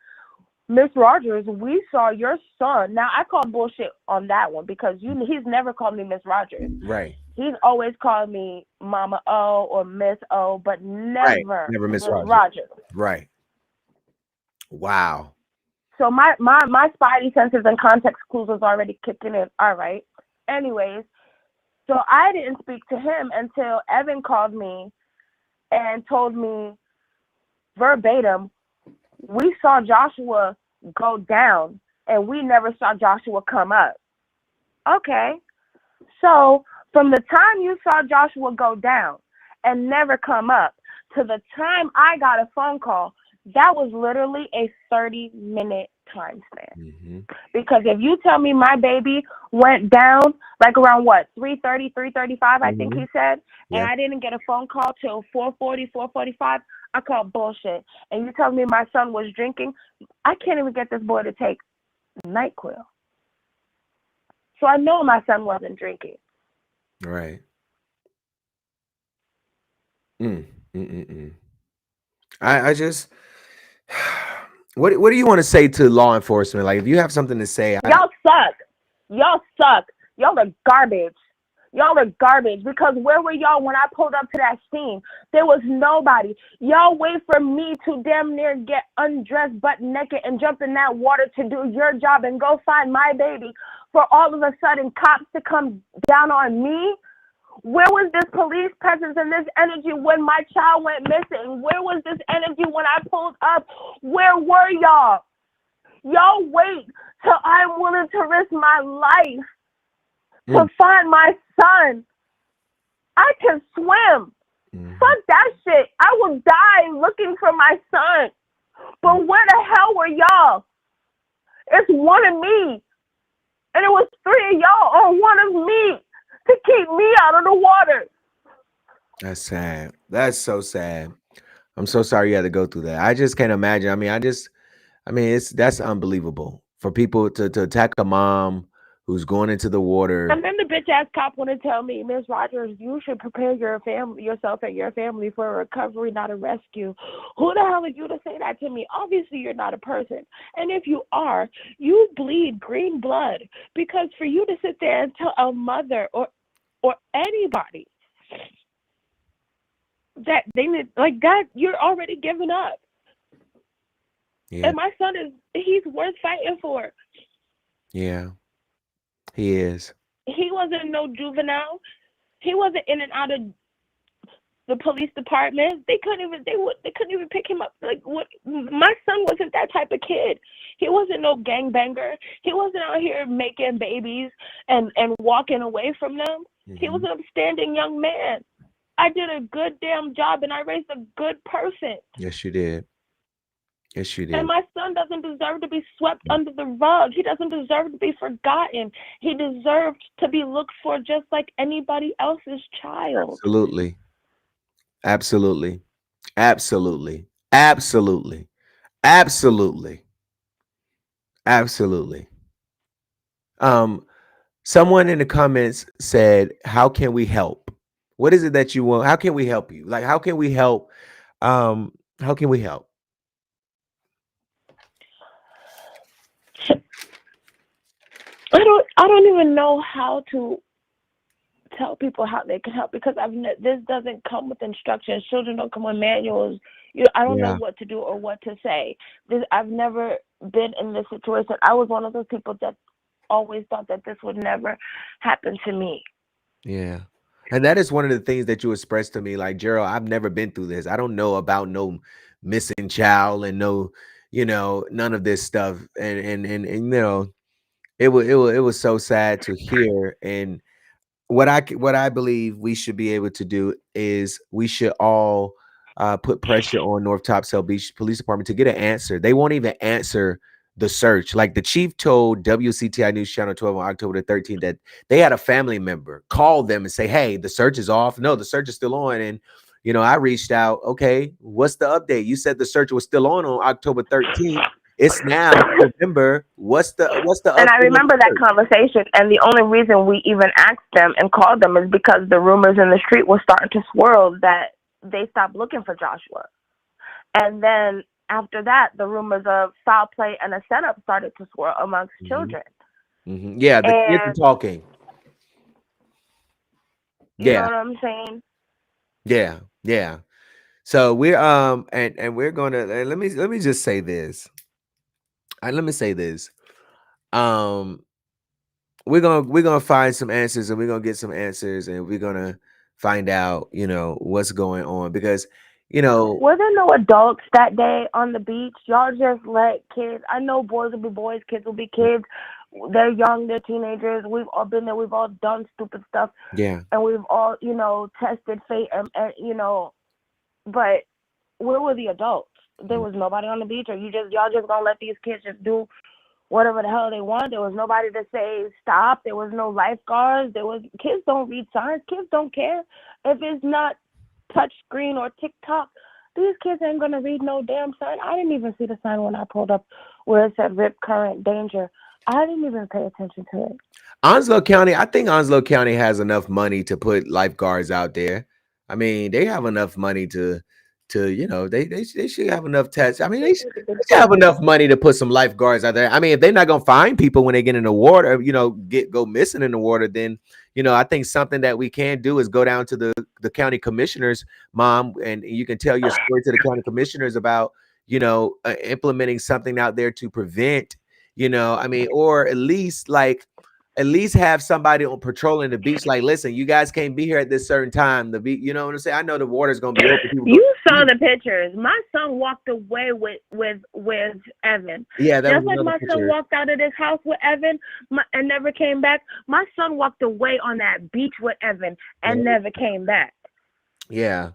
Speaker 2: Miss Rogers, we saw your son. Now I call bullshit on that one because he's never called me Miss Rogers.
Speaker 1: Right.
Speaker 2: He's always called me Mama O or Miss O, but
Speaker 1: Right.
Speaker 2: never
Speaker 1: Never Miss
Speaker 2: Miss
Speaker 1: Rogers.
Speaker 2: Rogers.
Speaker 1: Right. Wow.
Speaker 2: So my spidey senses and context clues was already kicking in. All right. Anyways, so I didn't speak to him until Evan called me and told me verbatim, we saw Joshua go down and we never saw Joshua come up. Okay. So from the time you saw Joshua go down and never come up to the time I got a phone call, that was literally a 30-minute time span.
Speaker 1: Mm-hmm.
Speaker 2: Because if you tell me my baby went down like around what, 3:30, 3:35, I think he said,
Speaker 1: Yeah.
Speaker 2: and I didn't get a phone call till 4:40, 4:45, I call bullshit. And you tell me my son was drinking, I can't even get this boy to take NyQuil. So I know my son wasn't drinking.
Speaker 1: Right. Mm. Mm-mm-mm. I just what do you want to say to law enforcement? Like if you have something to say,
Speaker 2: Y'all suck. Y'all suck. Y'all are garbage. Y'all are garbage because where were y'all when I pulled up to that scene? There was nobody. Y'all wait for me to damn near get undressed butt naked and jump in that water to do your job and go find my baby for all of a sudden cops to come down on me? Where was this police presence and this energy when my child went missing? Where was this energy when I pulled up? Where were y'all? Y'all wait till I'm willing to risk my life to find my son. I can swim. Fuck that shit. I will die looking for my son. But where the hell were y'all? It's one of me. And it was 3 of y'all on one of me to keep me out of the water.
Speaker 1: That's sad. That's so sad. I'm so sorry you had to go through that. I just can't imagine. That's unbelievable for people to attack a mom who's going into the water.
Speaker 2: And then the bitch ass cop want to tell me, Miss Rogers, you should prepare yourself and your family for a recovery, not a rescue. Who the hell are you to say that to me? Obviously, you're not a person. And if you are, you bleed green blood. Because for you to sit there and tell a mother or anybody that they need, like that, you're already giving up.
Speaker 1: Yeah.
Speaker 2: And my son he's worth fighting for.
Speaker 1: Yeah. He is.
Speaker 2: He wasn't no juvenile. He wasn't in and out of the police department. They couldn't even pick him up. Like what? My son wasn't that type of kid. He wasn't no gangbanger. He wasn't out here making babies and walking away from them. He was an upstanding young man. I did a good damn job and I raised a good person.
Speaker 1: Yes, you did. Yes, you did.
Speaker 2: And my son doesn't deserve to be swept under the rug. He doesn't deserve to be forgotten. He deserved to be looked for just like anybody else's child.
Speaker 1: Absolutely. Absolutely. Absolutely. Absolutely. Absolutely. Absolutely. Someone in the comments said, "How can we help? What is it that you want? How can we help you? Like, how can we help? How can we help?"
Speaker 2: I don't even know how to tell people how they can help because this doesn't come with instructions. Children don't come with manuals. I don't know
Speaker 1: Yeah.
Speaker 2: what to do or what to say. I've never been in this situation. I was one of those people that always thought that this would never happen to me.
Speaker 1: Yeah. And that is one of the things that you expressed to me, like, Gerald, I've never been through this. I don't know about no missing child and no, none of this stuff. And it was so sad to hear. And what I believe we should be able to do is we should all put pressure on North Topsail Beach Police Department to get an answer. They won't even answer the search. Like the chief told WCTI News Channel 12 on October the 13th that they had a family member call them and say, "Hey, the search is off." No, the search is still on. And I reached out. Okay, what's the update? You said the search was still on October 13th. It's now November. What's the
Speaker 2: And I
Speaker 1: update on
Speaker 2: remember
Speaker 1: the
Speaker 2: that
Speaker 1: search?
Speaker 2: conversation, and the only reason we even asked them and called them is because the rumors in the street were starting to swirl that they stopped looking for Joshua. And then after that, the rumors of foul play and a setup started to swirl amongst
Speaker 1: Mhm.
Speaker 2: children.
Speaker 1: Yeah, the kids are
Speaker 2: And
Speaker 1: talking.
Speaker 2: you know
Speaker 1: Yeah,
Speaker 2: what I'm saying?
Speaker 1: yeah, yeah. So we're and we're gonna and let me just say this. Let me say this. Um, we're gonna find some answers, and we're gonna get some answers, and we're gonna find out, what's going on because, you know,
Speaker 2: Were there no adults that day on the beach? Y'all just let kids. I know boys will be boys, kids will be kids. They're young, they're teenagers. We've all been there. We've all done stupid stuff,
Speaker 1: yeah.
Speaker 2: and we've all, tested fate, and. But where were the adults? There
Speaker 1: Mm.
Speaker 2: was nobody on the beach, or y'all just gonna let these kids just do whatever the hell they want. There was nobody to say stop. There was no lifeguards. Kids don't read signs. Kids don't care if it's not touch screen or TikTok. These kids ain't gonna read no damn sign. I didn't even see the sign when I pulled up where it said rip current danger. I didn't even pay attention to it.
Speaker 1: Onslow County, I think Onslow County has enough money to put lifeguards out there. I mean, they have enough money to they should have enough tests. I mean, they should have enough money to put some lifeguards out there. I mean, if they're not gonna find people when they get in the water, go missing in the water, then I think something that we can do is go down to the county commissioners, mom, and you can tell your story to the county commissioners about implementing something out there to prevent. I mean, or at least have somebody on patrolling the beach. Like, listen, you guys can't be here at this certain time. The beach, you know what I'm saying? I know the water's gonna be open. People go to
Speaker 2: You
Speaker 1: the
Speaker 2: saw
Speaker 1: beach.
Speaker 2: the pictures. My son walked away with Evan.
Speaker 1: Yeah, that was
Speaker 2: Just like
Speaker 1: another
Speaker 2: my son
Speaker 1: picture.
Speaker 2: walked out of this house with Evan and never came back. My son walked away on that beach with Evan
Speaker 1: Yeah,
Speaker 2: and never came back.
Speaker 1: yeah.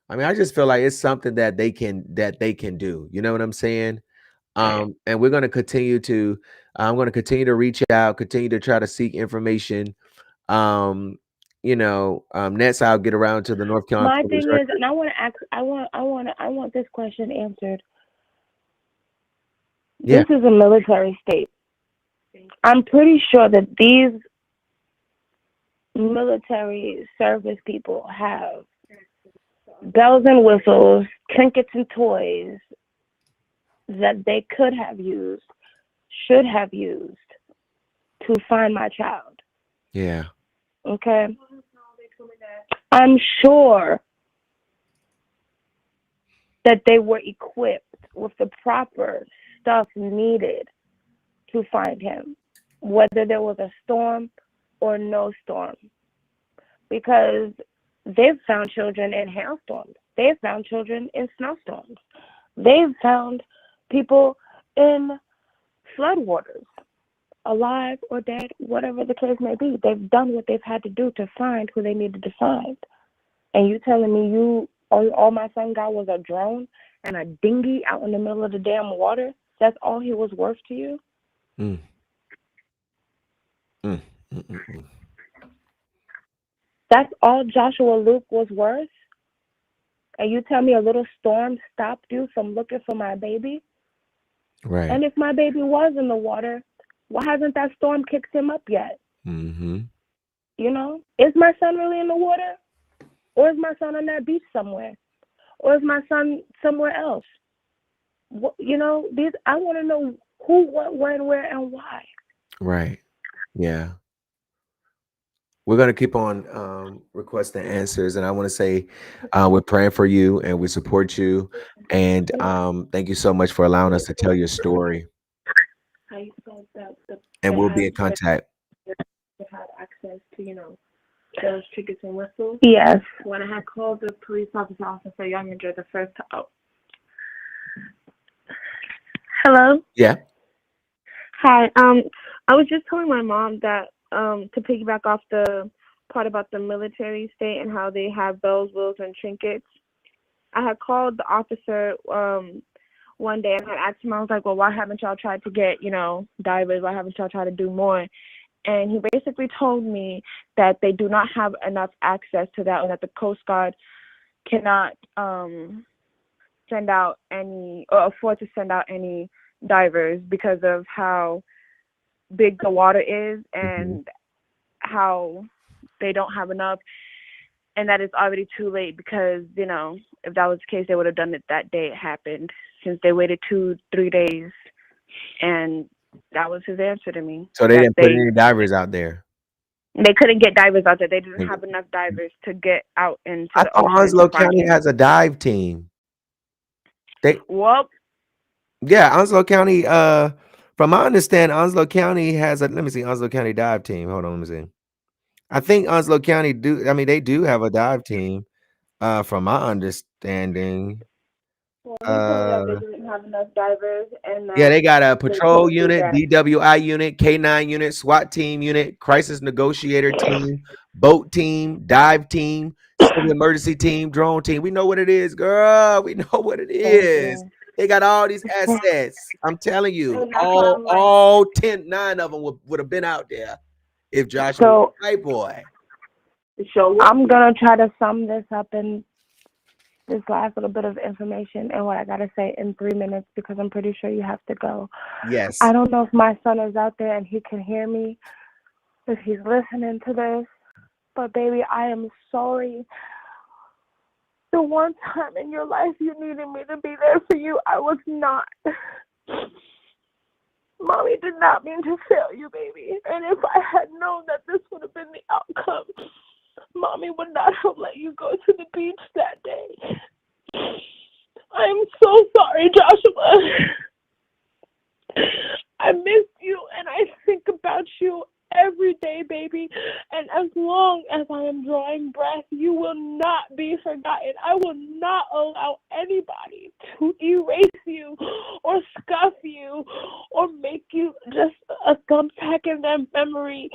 Speaker 1: I mean, I just feel like it's something that they can do. You know what I'm saying? And we're gonna continue to. I'm gonna continue to reach out, continue to try to seek information. Next I'll get around to the North Carolina
Speaker 2: My
Speaker 1: Police
Speaker 2: thing is,
Speaker 1: Record.
Speaker 2: and I want to ask, I want this question answered.
Speaker 1: Yeah,
Speaker 2: This is a military state. I'm pretty sure that these military service people have bells and whistles, trinkets and toys that they could have used, should have used to find my child.
Speaker 1: yeah,
Speaker 2: Okay? I'm sure that they were equipped with the proper stuff needed to find him, whether there was a storm or no storm. Because they've found children in hailstorms, they've found children in snowstorms, they've found people in floodwaters, alive or dead, whatever the case may be. They've done what they've had to do to find who they needed to find. And you telling me all my son got was a drone and a dinghy out in the middle of the damn water? That's all he was worth to you?
Speaker 1: mm, mm, mm, mm, mm.
Speaker 2: That's all Joshua Luke was worth? And you tell me a little storm stopped you from looking for my baby?
Speaker 1: Right.
Speaker 2: And if my baby was in the water, why hasn't that storm kicked him up yet?
Speaker 1: Mm-hmm.
Speaker 2: Is my son really in the water? Or is my son on that beach somewhere? Or is my son somewhere else? I want to know who, what, when, where, and why.
Speaker 1: Right. Yeah. We're gonna keep on requesting answers, and I want to say we're praying for you and we support you. And thank you so much for allowing us to tell your story.
Speaker 2: I said that
Speaker 1: And
Speaker 2: they
Speaker 1: we'll be
Speaker 2: had
Speaker 1: in contact.
Speaker 2: access to, those tickets and whistles. Yes. When I had called the police officer Younginger the first time. Oh. Hello.
Speaker 1: Yeah.
Speaker 2: Hi. I was just telling my mom that to piggyback off the part about the military state and how they have bells, wheels, and trinkets. I had called the officer one day and I asked him. I was like, "Well, why haven't y'all tried to get divers? Why haven't y'all tried to do more?" And he basically told me that they do not have enough access to that, and that the Coast Guard cannot send out any or afford to send out any divers because of how big the water is and how they don't have enough, and that it's already too late because if that was the case, they would have done it that day it happened. Since they waited 2-3 days, and that was his answer to me.
Speaker 1: So they
Speaker 2: That
Speaker 1: didn't put any divers out there.
Speaker 2: they couldn't get divers out there. They didn't have enough divers to get out into
Speaker 1: I
Speaker 2: the
Speaker 1: thought
Speaker 2: ocean to
Speaker 1: Onslow
Speaker 2: find
Speaker 1: County
Speaker 2: them.
Speaker 1: has a dive team. They
Speaker 2: Well,
Speaker 1: Yeah, Onslow County. From my understanding, Onslow County has a. Let me see, Onslow County dive team. Hold on, let me see. I think Onslow County do. I mean, they do have a dive team. From my understanding.
Speaker 2: he told me that they
Speaker 1: Uh,
Speaker 2: didn't have enough divers and
Speaker 1: yeah,
Speaker 2: that
Speaker 1: they got a
Speaker 2: they
Speaker 1: patrol
Speaker 2: couldn't do
Speaker 1: unit,
Speaker 2: that.
Speaker 1: DWI unit, K9 unit, SWAT team unit, crisis negotiator team, boat team, dive team, civil emergency team, drone team. We know what it is, girl. We know what it
Speaker 2: Thank
Speaker 1: is.
Speaker 2: you.
Speaker 1: They got all these assets. I'm telling you,
Speaker 2: And that's why I'm like,
Speaker 1: all 9 of them would have been out there if Joshua was
Speaker 2: so
Speaker 1: a white boy.
Speaker 2: I'm gonna try to sum this up in this last little bit of information and what I gotta say in 3 minutes because I'm pretty sure you have to go.
Speaker 1: Yes.
Speaker 2: I don't know if my son is out there and he can hear me, if he's listening to this, but baby, I am sorry. The one time in your life you needed me to be there for you, I was not. Mommy did not mean to fail you, baby. And if I had known that this would have been the outcome, Mommy would not have let you go to the beach that day. I'm so sorry, Joshua. I miss you and I think about you every day, baby. And as long as I am drawing breath, you will not be forgotten. I will not allow anybody to erase you or scuff you or make you just a thumbtack in their memory.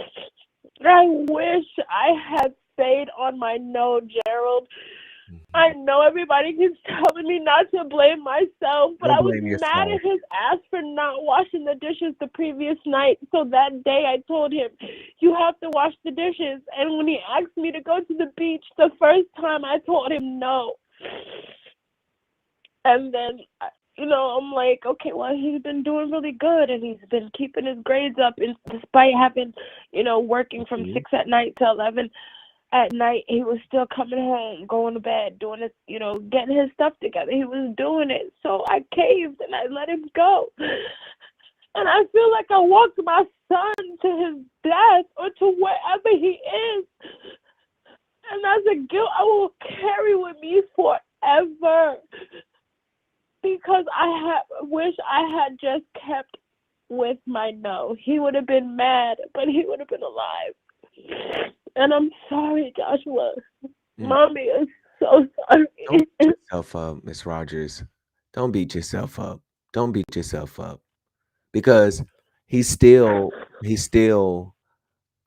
Speaker 2: I wish I had stayed on my no, Gerald. I know everybody keeps telling me not to blame myself, but I
Speaker 1: Don't
Speaker 2: was
Speaker 1: blame
Speaker 2: mad
Speaker 1: yourself.
Speaker 2: at his ass for not washing the dishes the previous night. So that day I told him, you have to wash the dishes. And when he asked me to go to the beach the first time, I told him no. And then, I'm like, okay, well, he's been doing really good and he's been keeping his grades up and despite having, working from 6 at night to 11 at night, he was still coming home, going to bed, doing it, getting his stuff together. He was doing it. So I caved and I let him go. And I feel like I walked my son to his death or to wherever he is. And that's a guilt I will carry with me forever. Because I wish I had just kept with my no. He would have been mad, but he would have been alive. And I'm sorry, Joshua. Mommy is so sorry.
Speaker 1: Don't beat yourself up, Miss Rogers. Don't beat yourself up. Don't beat yourself up. Because he's still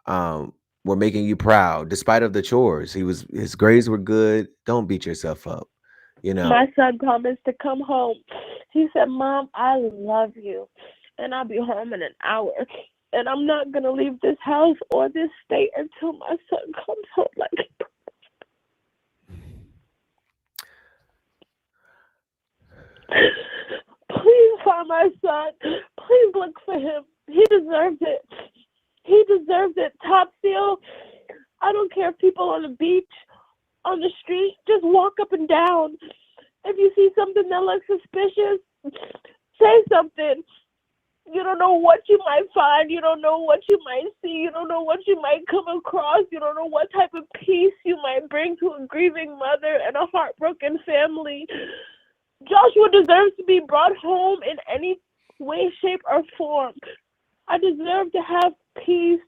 Speaker 1: were making you proud despite of the chores. His grades were good. Don't beat yourself up.
Speaker 2: My son promised to come home. He said, Mom, I love you. And I'll be home in an hour. And I'm not going to leave this house or this state until my son comes home. Please find my son. Please look for him. He deserves it. He deserves it. Top seal. I don't care if people on the beach, on the street, just walk up and down. If you see something that looks suspicious, say something. You don't know what you might find. You don't know what you might see. You don't know what you might come across. You don't know what type of peace you might bring to a grieving mother and a heartbroken family. Joshua deserves to be brought home in any way, shape, or form. I deserve to have peace.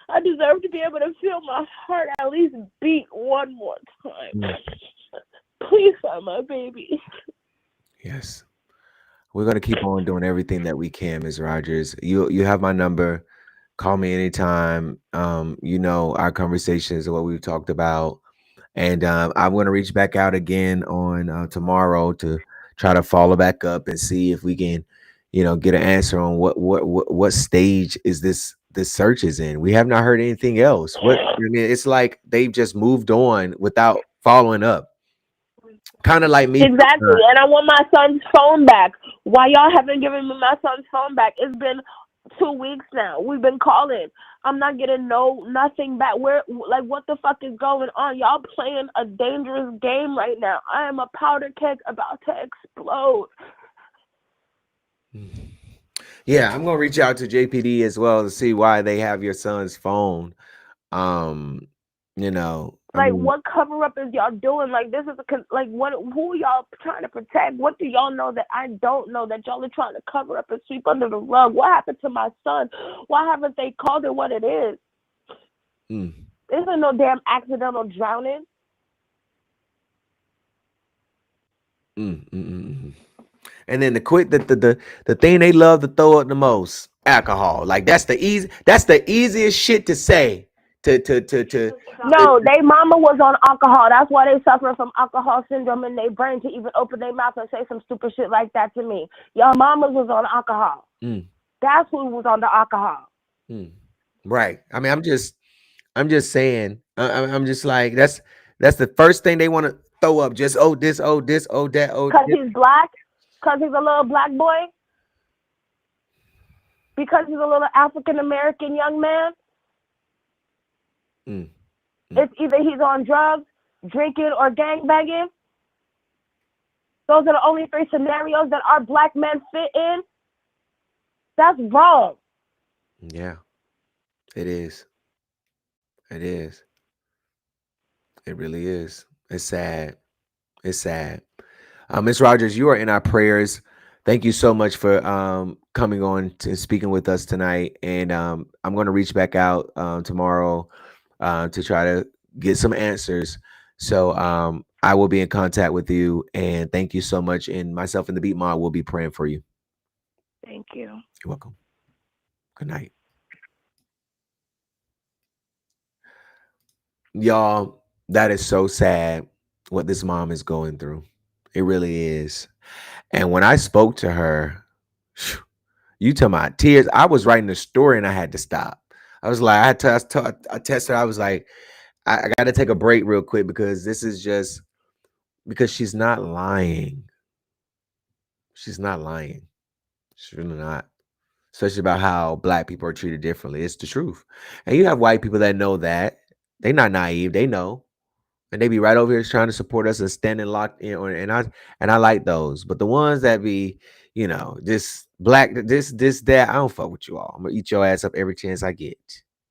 Speaker 2: I deserve to be able to feel my heart at least beat one more time. Please find my baby.
Speaker 1: Yes. We're gonna keep on doing everything that we can, Ms. Rogers. You have my number. Call me anytime. You know our conversations and what we've talked about. And I'm gonna reach back out again on tomorrow to try to follow back up and see if we can, get an answer on what stage is this search is in. We have not heard anything else. I mean, it's like they've just moved on without following up. Kind of like me.
Speaker 2: Exactly. And I want my son's phone back. Why y'all haven't given me my son's phone back? It's been 2 weeks now. We've been calling. I'm not getting nothing back. Where, like, what the fuck is going on? Y'all playing a dangerous game right now. I am a powder keg about to explode.
Speaker 1: Yeah, I'm gonna reach out to JPD as well to see why they have your son's phone. Um, I
Speaker 2: Like,
Speaker 1: mean,
Speaker 2: what cover up is y'all doing? Like, this is like, what? Who y'all trying to protect? What do y'all know that I don't know that y'all are trying to cover up and sweep under the rug? What happened to my son? Why haven't they called it what it is?
Speaker 1: mm,
Speaker 2: This isn't no damn accidental drowning.
Speaker 1: mm, mm, mm, mm. And then the thing they love to throw up the most, alcohol. Like that's the easiest shit to say.
Speaker 2: No, they mama was on alcohol. That's why they suffering from alcohol syndrome in their brain to even open their mouth and say some stupid shit like that to me. Y'all mamas was on alcohol.
Speaker 1: Mm,
Speaker 2: That's who was on the alcohol.
Speaker 1: mm. Right. I mean, I'm just saying. I'm just like that's the first thing they want to throw up. Just this, this, that,
Speaker 2: Cause
Speaker 1: this.
Speaker 2: he's black. Cause he's a little black boy. Because he's a little African American young man.
Speaker 1: Mm, mm.
Speaker 2: It's either he's on drugs, drinking, or gangbanging. Those are the only three scenarios that our black men fit in. That's wrong.
Speaker 1: Yeah, it is. It is. It really is. It's sad. It's sad. Miss Rogers, you are in our prayers. Thank you so much for coming on to speaking with us tonight. And I'm going to reach back out tomorrow to try to get some answers. So I will be in contact with you. And thank you so much. And myself and the Beat Mod will be praying for you.
Speaker 2: Thank you.
Speaker 1: You're welcome. Good night. Y'all, that is so sad what this mom is going through. It really is. And when I spoke to her, you talking about tears. I was writing the story and I had to stop. I was like, I texted her. I was like, I got to take a break real quick because this is just because she's not lying. She's not lying. She's really not. Especially about how black people are treated differently. It's the truth. And you have white people that know that. They're not naive. They know. And they be right over here trying to support us and standing locked in. And I like those. But the ones that be, this black, this, that, I don't fuck with you all. I'm gonna eat your ass up every chance I get.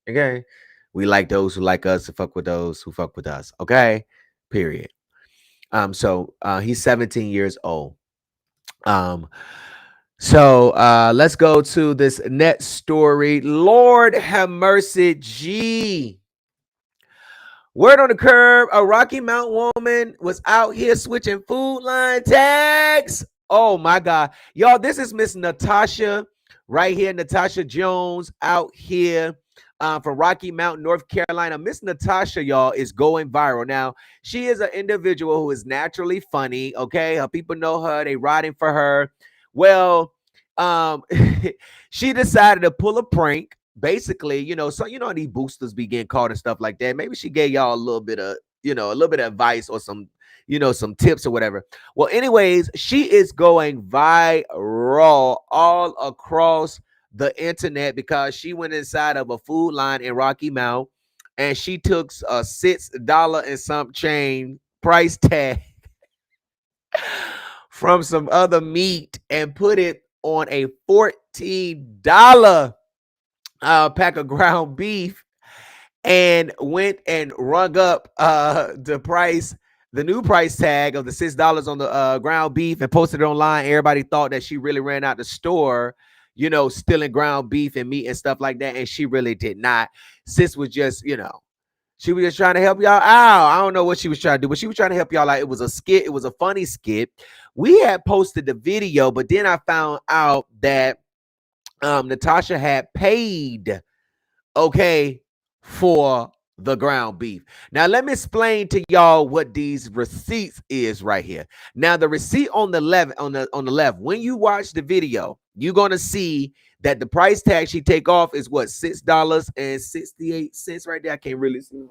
Speaker 1: Okay. We like those who like us to fuck with those who fuck with us. Okay. Period. So he's 17 years old. Um, so let's go to this next story. Lord have mercy, G. Word on the curb, a Rocky Mount woman was out here switching food line tags. Oh my God. Y'all, this is Miss Natasha right here. Natasha Jones out here from Rocky Mount, North Carolina. Miss Natasha, y'all, is going viral. Now, she is an individual who is naturally funny, okay? Her people know her. They riding for her. Well, um, she decided to pull a prank basically, so these boosters be getting caught and stuff like that. Maybe she gave y'all a little bit of, a little bit of advice or some, some tips or whatever. Well, anyways, she is going viral all across the internet because she went inside of a food line in Rocky Mount and she took a $6 and some change price tag from some other meat and put it on a $15 pack of ground beef and went and rung up the new price tag of the $6 on the ground beef and posted it online. Everybody thought that she really ran out the store, stealing ground beef and meat and stuff like that. And she really did not. Sis was just, she was just trying to help y'all out. I don't know what she was trying to do, but she was trying to help y'all out. It was a skit. It was a funny skit. We had posted the video, but then I found out that Natasha had paid, for the ground beef. Now, let me explain to y'all what these receipts is right here. Now, the receipt on the left, when you watch the video, you're gonna see that the price tag she take off is what, $6.68 right there. I can't really see.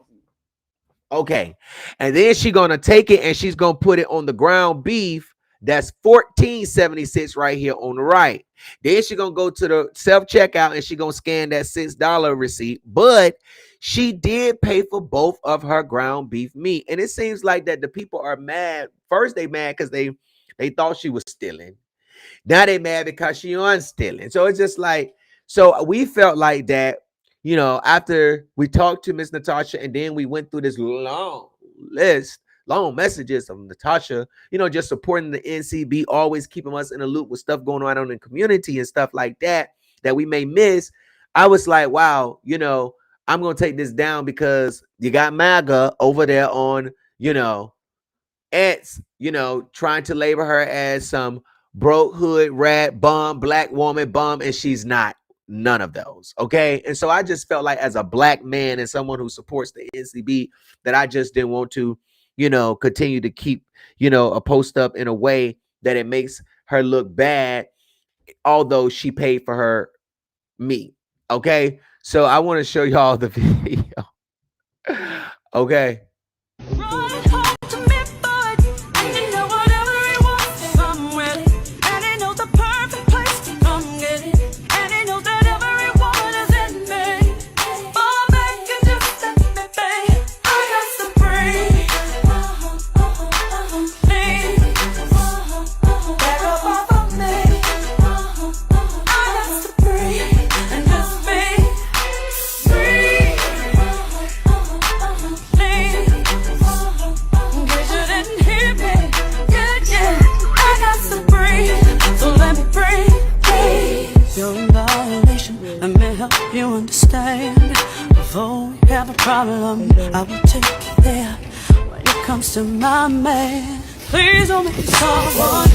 Speaker 1: Okay, and then she's gonna take it and she's gonna put it on the ground beef. That's $14.76 right here on the right. Then she's gonna go to the self-checkout and she's gonna scan that $6 receipt. But she did pay for both of her ground beef meat. And it seems like that the people are mad. First, they mad because they thought she was stealing. Now they mad because she on stealing. So it's just like, so we felt like that, after we talked to Miss Natasha and then we went through this long messages of Natasha, just supporting the NCB, always keeping us in the loop with stuff going on in the community and stuff like that we may miss. I was like, wow, I'm going to take this down because you got MAGA over there on, X, trying to label her as some broke hood rat bum, black woman bum, and she's not. None of those. Okay. And so I just felt like as a black man and someone who supports the NCB that I just didn't want to, continue to keep, a post up in a way that it makes her look bad, although she paid for her meat. Okay. So I want to show y'all the video. Okay.
Speaker 3: You understand? Before we have a problem, I will take you there. When it comes to my man, please don't make me someone.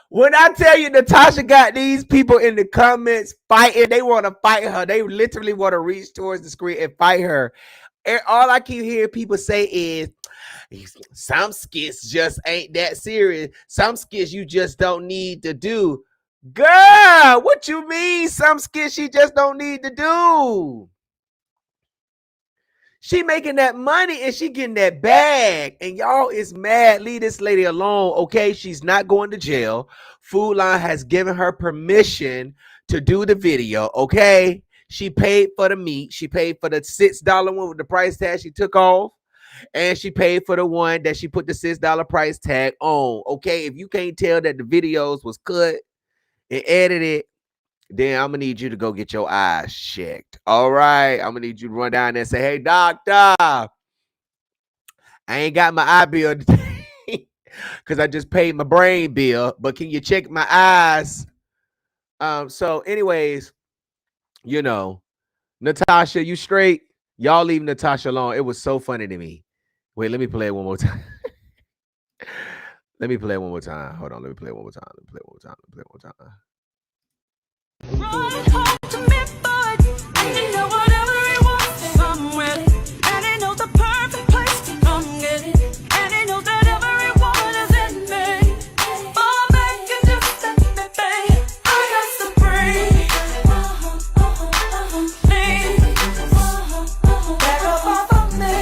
Speaker 1: When I tell you Natasha got these people in the comments fighting, they want to fight her. They literally want to reach towards the screen and fight her. And all I keep hearing people say is, some skits just ain't that serious. Some skits you just don't need to do. Girl, what you mean some skits she just don't need to do? She making that money and she getting that bag. And y'all is mad. Leave this lady alone, okay? She's not going to jail. Food Line has given her permission to do the video, okay? She paid for the meat. She paid for the $6 one with the price tag she took off. And she paid for the one that she put the $6 price tag on. Okay, if you can't tell that the videos was cut and edited, then I'm gonna need you to go get your eyes checked. All right, I'm gonna need you to run down there and say, "Hey, doctor, I ain't got my eye bill because I just paid my brain bill, but can you check my eyes?" So, anyways, Natasha, you straight? Y'all leave Natasha alone. It was so funny to me. Wait, let me play it one more time. Let me play it one more time. Hold on, let me play it one more time. Let me play it one more time. Let me play it one more time.
Speaker 3: Run home to me, boy. And you know whatever he wants, I'm with it. And he knows the perfect place to come get it. And he knows that every woman is in me. Oh, man, you just let me be. I got to breathe. Please, back up off of me.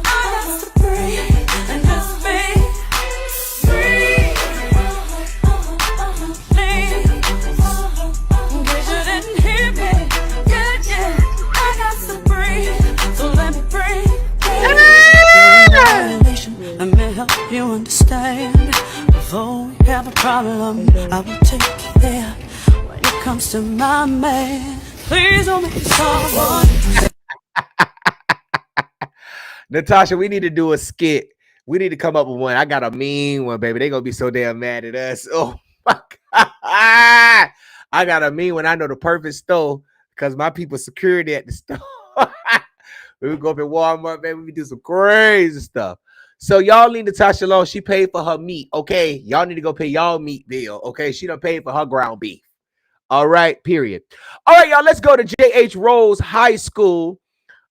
Speaker 3: I got to breathe and just be free. Please. problem. I will take care when it comes to my man. Please don't make me someone.
Speaker 1: Natasha, we need to do a skit. We need to come up with one. I got a mean one, baby. They gonna be so damn mad at us. Oh my god. I got a mean one. I know the perfect store because my people security at the store. We go up in Walmart, baby. We do some crazy stuff. So y'all leave Natasha alone. She paid for her meat. Okay. Y'all need to go pay y'all meat bill. Okay. She done paid for her ground beef. All right. Period. All right, y'all. Let's go to J.H. Rose High School.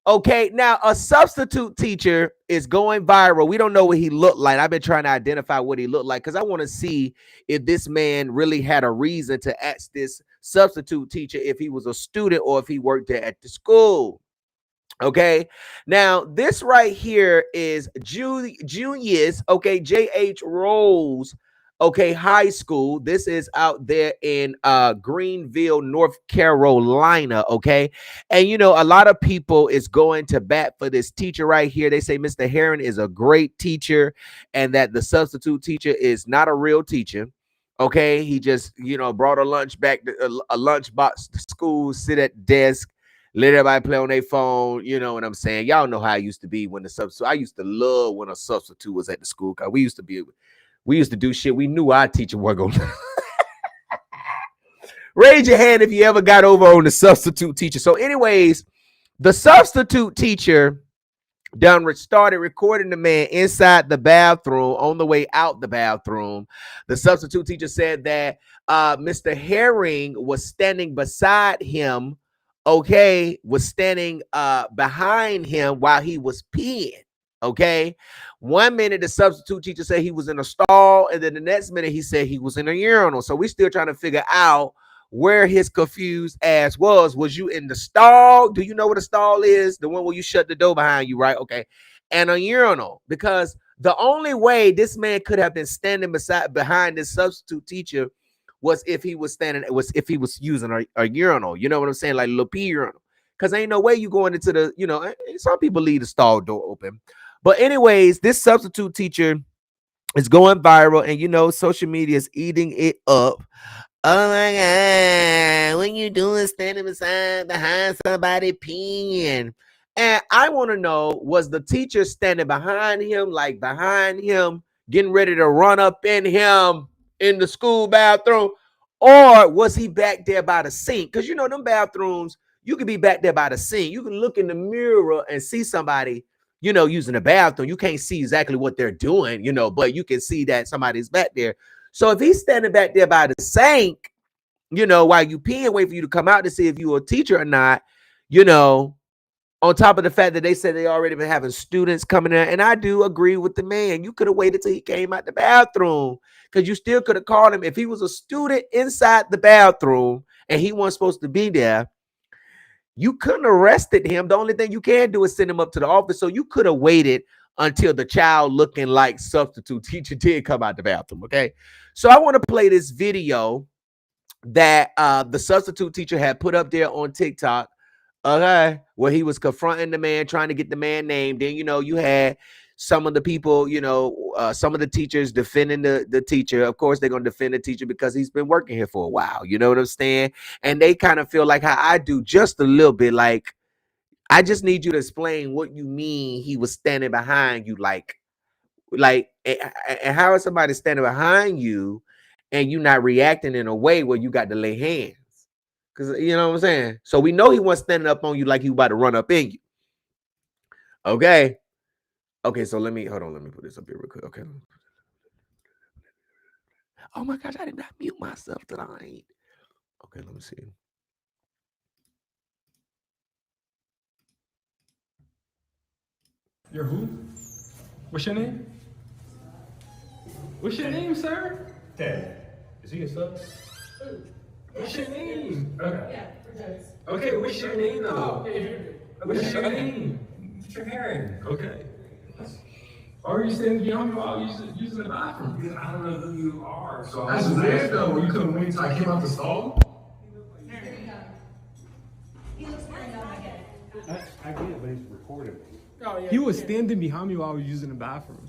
Speaker 1: Okay, now a substitute teacher is going viral. We don't know what he looked like. I've been trying to identify what he looked like because I want to see if this man really had a reason to ask this substitute teacher if he was a student or if he worked there at the school. Okay, now this right here is Junius, okay, J.H. Rose, okay, high school. This is out there in Greenville, North Carolina, okay. And you know, a lot of people is going to bat for this teacher right here. They say Mr. Heron is a great teacher and that the substitute teacher is not a real teacher. Okay, he just, you know, brought a lunch back, a lunch box to school, sit at the desk, let everybody play on their phone. You know what I'm saying? Y'all know how I used to be when the substitute. I used to love when a substitute was at the school because we used to do shit. We knew our teacher wasn't gonna. Raise your hand if you ever got over on the substitute teacher. So, anyways, the substitute teacher started recording the man inside the bathroom on the way out the bathroom. The substitute teacher said that Mr. Herring was standing beside him, okay, was standing behind him while he was peeing, okay. 1 minute the substitute teacher said he was in a stall, and then the next minute he said he was in a urinal. So we still trying to figure out where his confused ass was. Was you in the stall? Do you know what a stall is? The one where you shut the door behind you, right? Okay. And a urinal, because the only way this man could have been standing behind this substitute teacher was if he was using a urinal. You know what I'm saying? Like a little pee urinal. Because ain't no way you going into the, you know, some people leave the stall door open. But anyways, this substitute teacher is going viral, and you know, social media is eating it up. Oh my God, what you doing standing behind somebody peeing? And I want to know, was the teacher standing behind him, like behind him, getting ready to run up in him in the school bathroom? Or was he back there by the sink? Because you know, them bathrooms, you could be back there by the sink. You can look in the mirror and see somebody, you know, using the bathroom. You can't see exactly what they're doing, you know, but you can see that somebody's back there. So if he's standing back there by the sink, you know, while you peeing, wait for you to come out to see if you're a teacher or not, you know, on top of the fact that they said they already been having students coming in. And I do agree with the man. You could have waited till he came out the bathroom, because you still could have called him. If he was a student inside the bathroom and he wasn't supposed to be there, you couldn't have arrested him. The only thing you can do is send him up to the office. So you could have waited until the child looking like substitute teacher did come out the bathroom. Okay. So I want to play this video that the substitute teacher had put up there on TikTok. Okay. Where he was confronting the man, trying to get the man named. Then, you know, you had some of the people, you know, some of the teachers defending the teacher. Of course, they're going to defend the teacher because he's been working here for a while. You know what I'm saying? And they kind of feel like how I do, just a little bit. Like, I just need you to explain what you mean he was standing behind you. Like, and how is somebody standing behind you and you not reacting in a way where you got to lay hands? Because, you know what I'm saying? So we know he wasn't standing up on you like he was about to run up in you. Okay. Okay, so let me put this up here real quick. Okay. Oh my gosh, I did not mute myself tonight. Okay, let me see.
Speaker 4: You're who? What's your name? What's your name, sir?
Speaker 5: Ted. Is he a sub?
Speaker 4: What's your name?
Speaker 5: Okay.
Speaker 4: Okay, what's your name though? What's your name?
Speaker 5: Mr. Herring.
Speaker 4: Okay. Why are you standing behind me while I was using the bathroom?
Speaker 5: Because I don't know who you are. So
Speaker 4: That's weird though. You couldn't wait till I came out the stall?
Speaker 6: He looks very young again.
Speaker 5: I get it, but he's recording.
Speaker 4: He was standing behind me while I was using the bathroom.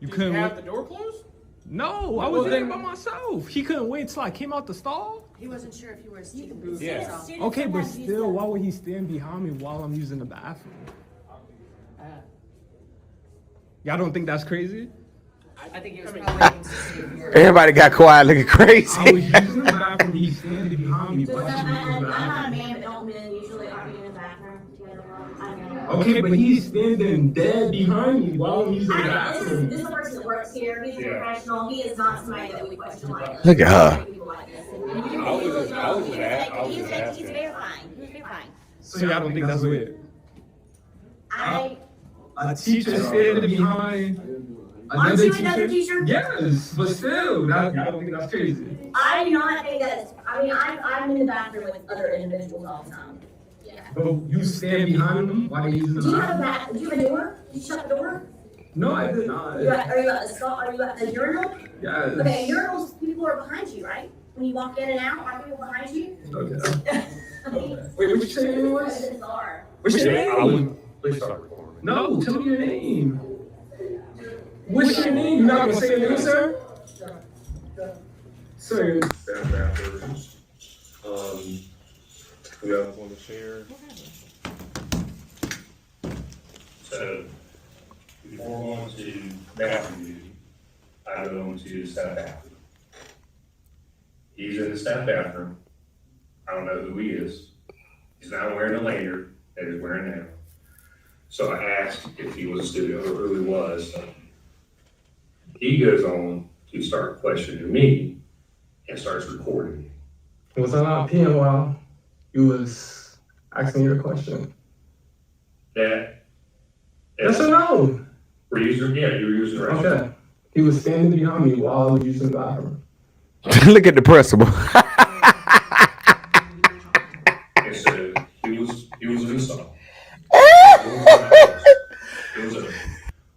Speaker 4: You couldn't
Speaker 7: have
Speaker 4: wait.
Speaker 7: the door closed?
Speaker 4: No, I was there by myself. He couldn't wait till I came out the stall.
Speaker 7: He wasn't sure if you were a student.
Speaker 5: Yeah.
Speaker 4: Okay, but still, why would he stand behind me while I'm using the bathroom? Y'all don't think that's crazy?
Speaker 7: I think he was probably waiting to see if you were.
Speaker 1: Everybody got quiet looking
Speaker 4: I was
Speaker 1: crazy.
Speaker 4: using the bathroom, he's standing behind me while I'm using the
Speaker 6: I'm not a
Speaker 4: bathroom.
Speaker 6: man, but don't men usually argue in the bathroom together? I don't know.
Speaker 4: Okay, but he's standing dead behind me while I'm using the
Speaker 6: This
Speaker 4: bathroom.
Speaker 6: is a person that works here. He's a professional. He is not somebody that we question like this.
Speaker 1: Look at her.
Speaker 6: People like this.
Speaker 5: I was
Speaker 6: He's
Speaker 5: asking.
Speaker 6: verifying. He's verifying.
Speaker 4: So y'all don't think that's weird?
Speaker 6: I
Speaker 4: A teacher standing behind
Speaker 6: Aren't
Speaker 4: another
Speaker 6: you another teacher?
Speaker 4: Yes, but still, y'all don't think that's crazy.
Speaker 6: I do not think that. I mean, I'm in the bathroom with other individuals all the time. Yeah.
Speaker 4: But you stand behind them while they're using the
Speaker 6: Do you have a
Speaker 4: bathroom?
Speaker 6: Do you have a door? Did you shut the door?
Speaker 4: No, I did not.
Speaker 6: Are you at the stall? Are you at the urinal?
Speaker 4: Yes.
Speaker 6: Okay, urinals. People are behind you, right? When you walk in and out, are people behind you?
Speaker 4: Okay.
Speaker 6: I mean,
Speaker 4: Wait, what you say your name was?
Speaker 6: it's bizarre.
Speaker 4: What's your name?
Speaker 5: Please start recording.
Speaker 4: No, tell me your name. What's your name? You're not gonna say your name, sir? Sir.
Speaker 5: Staff bathrooms. We have one to share. So, before going to bathroom duty, I go into the staff bathroom. He's in the staff bathroom. I don't know who he is. He's not wearing a lanyard that he's wearing now. So I asked if he was a student or who he was. He goes on to start questioning me and starts recording me.
Speaker 4: It was not peeing while you was asking your question.
Speaker 5: That.
Speaker 4: Yes or no?
Speaker 5: We're using, yeah, you were using the restroom.
Speaker 4: Okay. He was standing behind me while I was using the bathroom.
Speaker 1: Look at the principal.
Speaker 5: And so he was in the stall.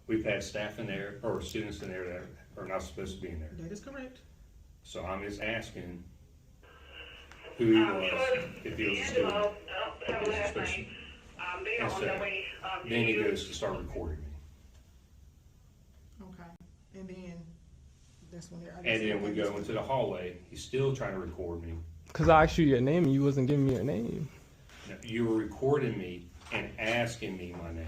Speaker 5: We've had staff in there or students in there that are not supposed to be in there.
Speaker 7: That is correct.
Speaker 5: So I'm just asking who he was, if he was a student. if he was suspicious. And so then he goes to start recording me.
Speaker 7: Okay. And then that's when
Speaker 5: And then we go into the hallway. He's still trying to record me.
Speaker 4: Cause I asked you your name and you wasn't giving me your name.
Speaker 5: Now, you were recording me and asking me my name.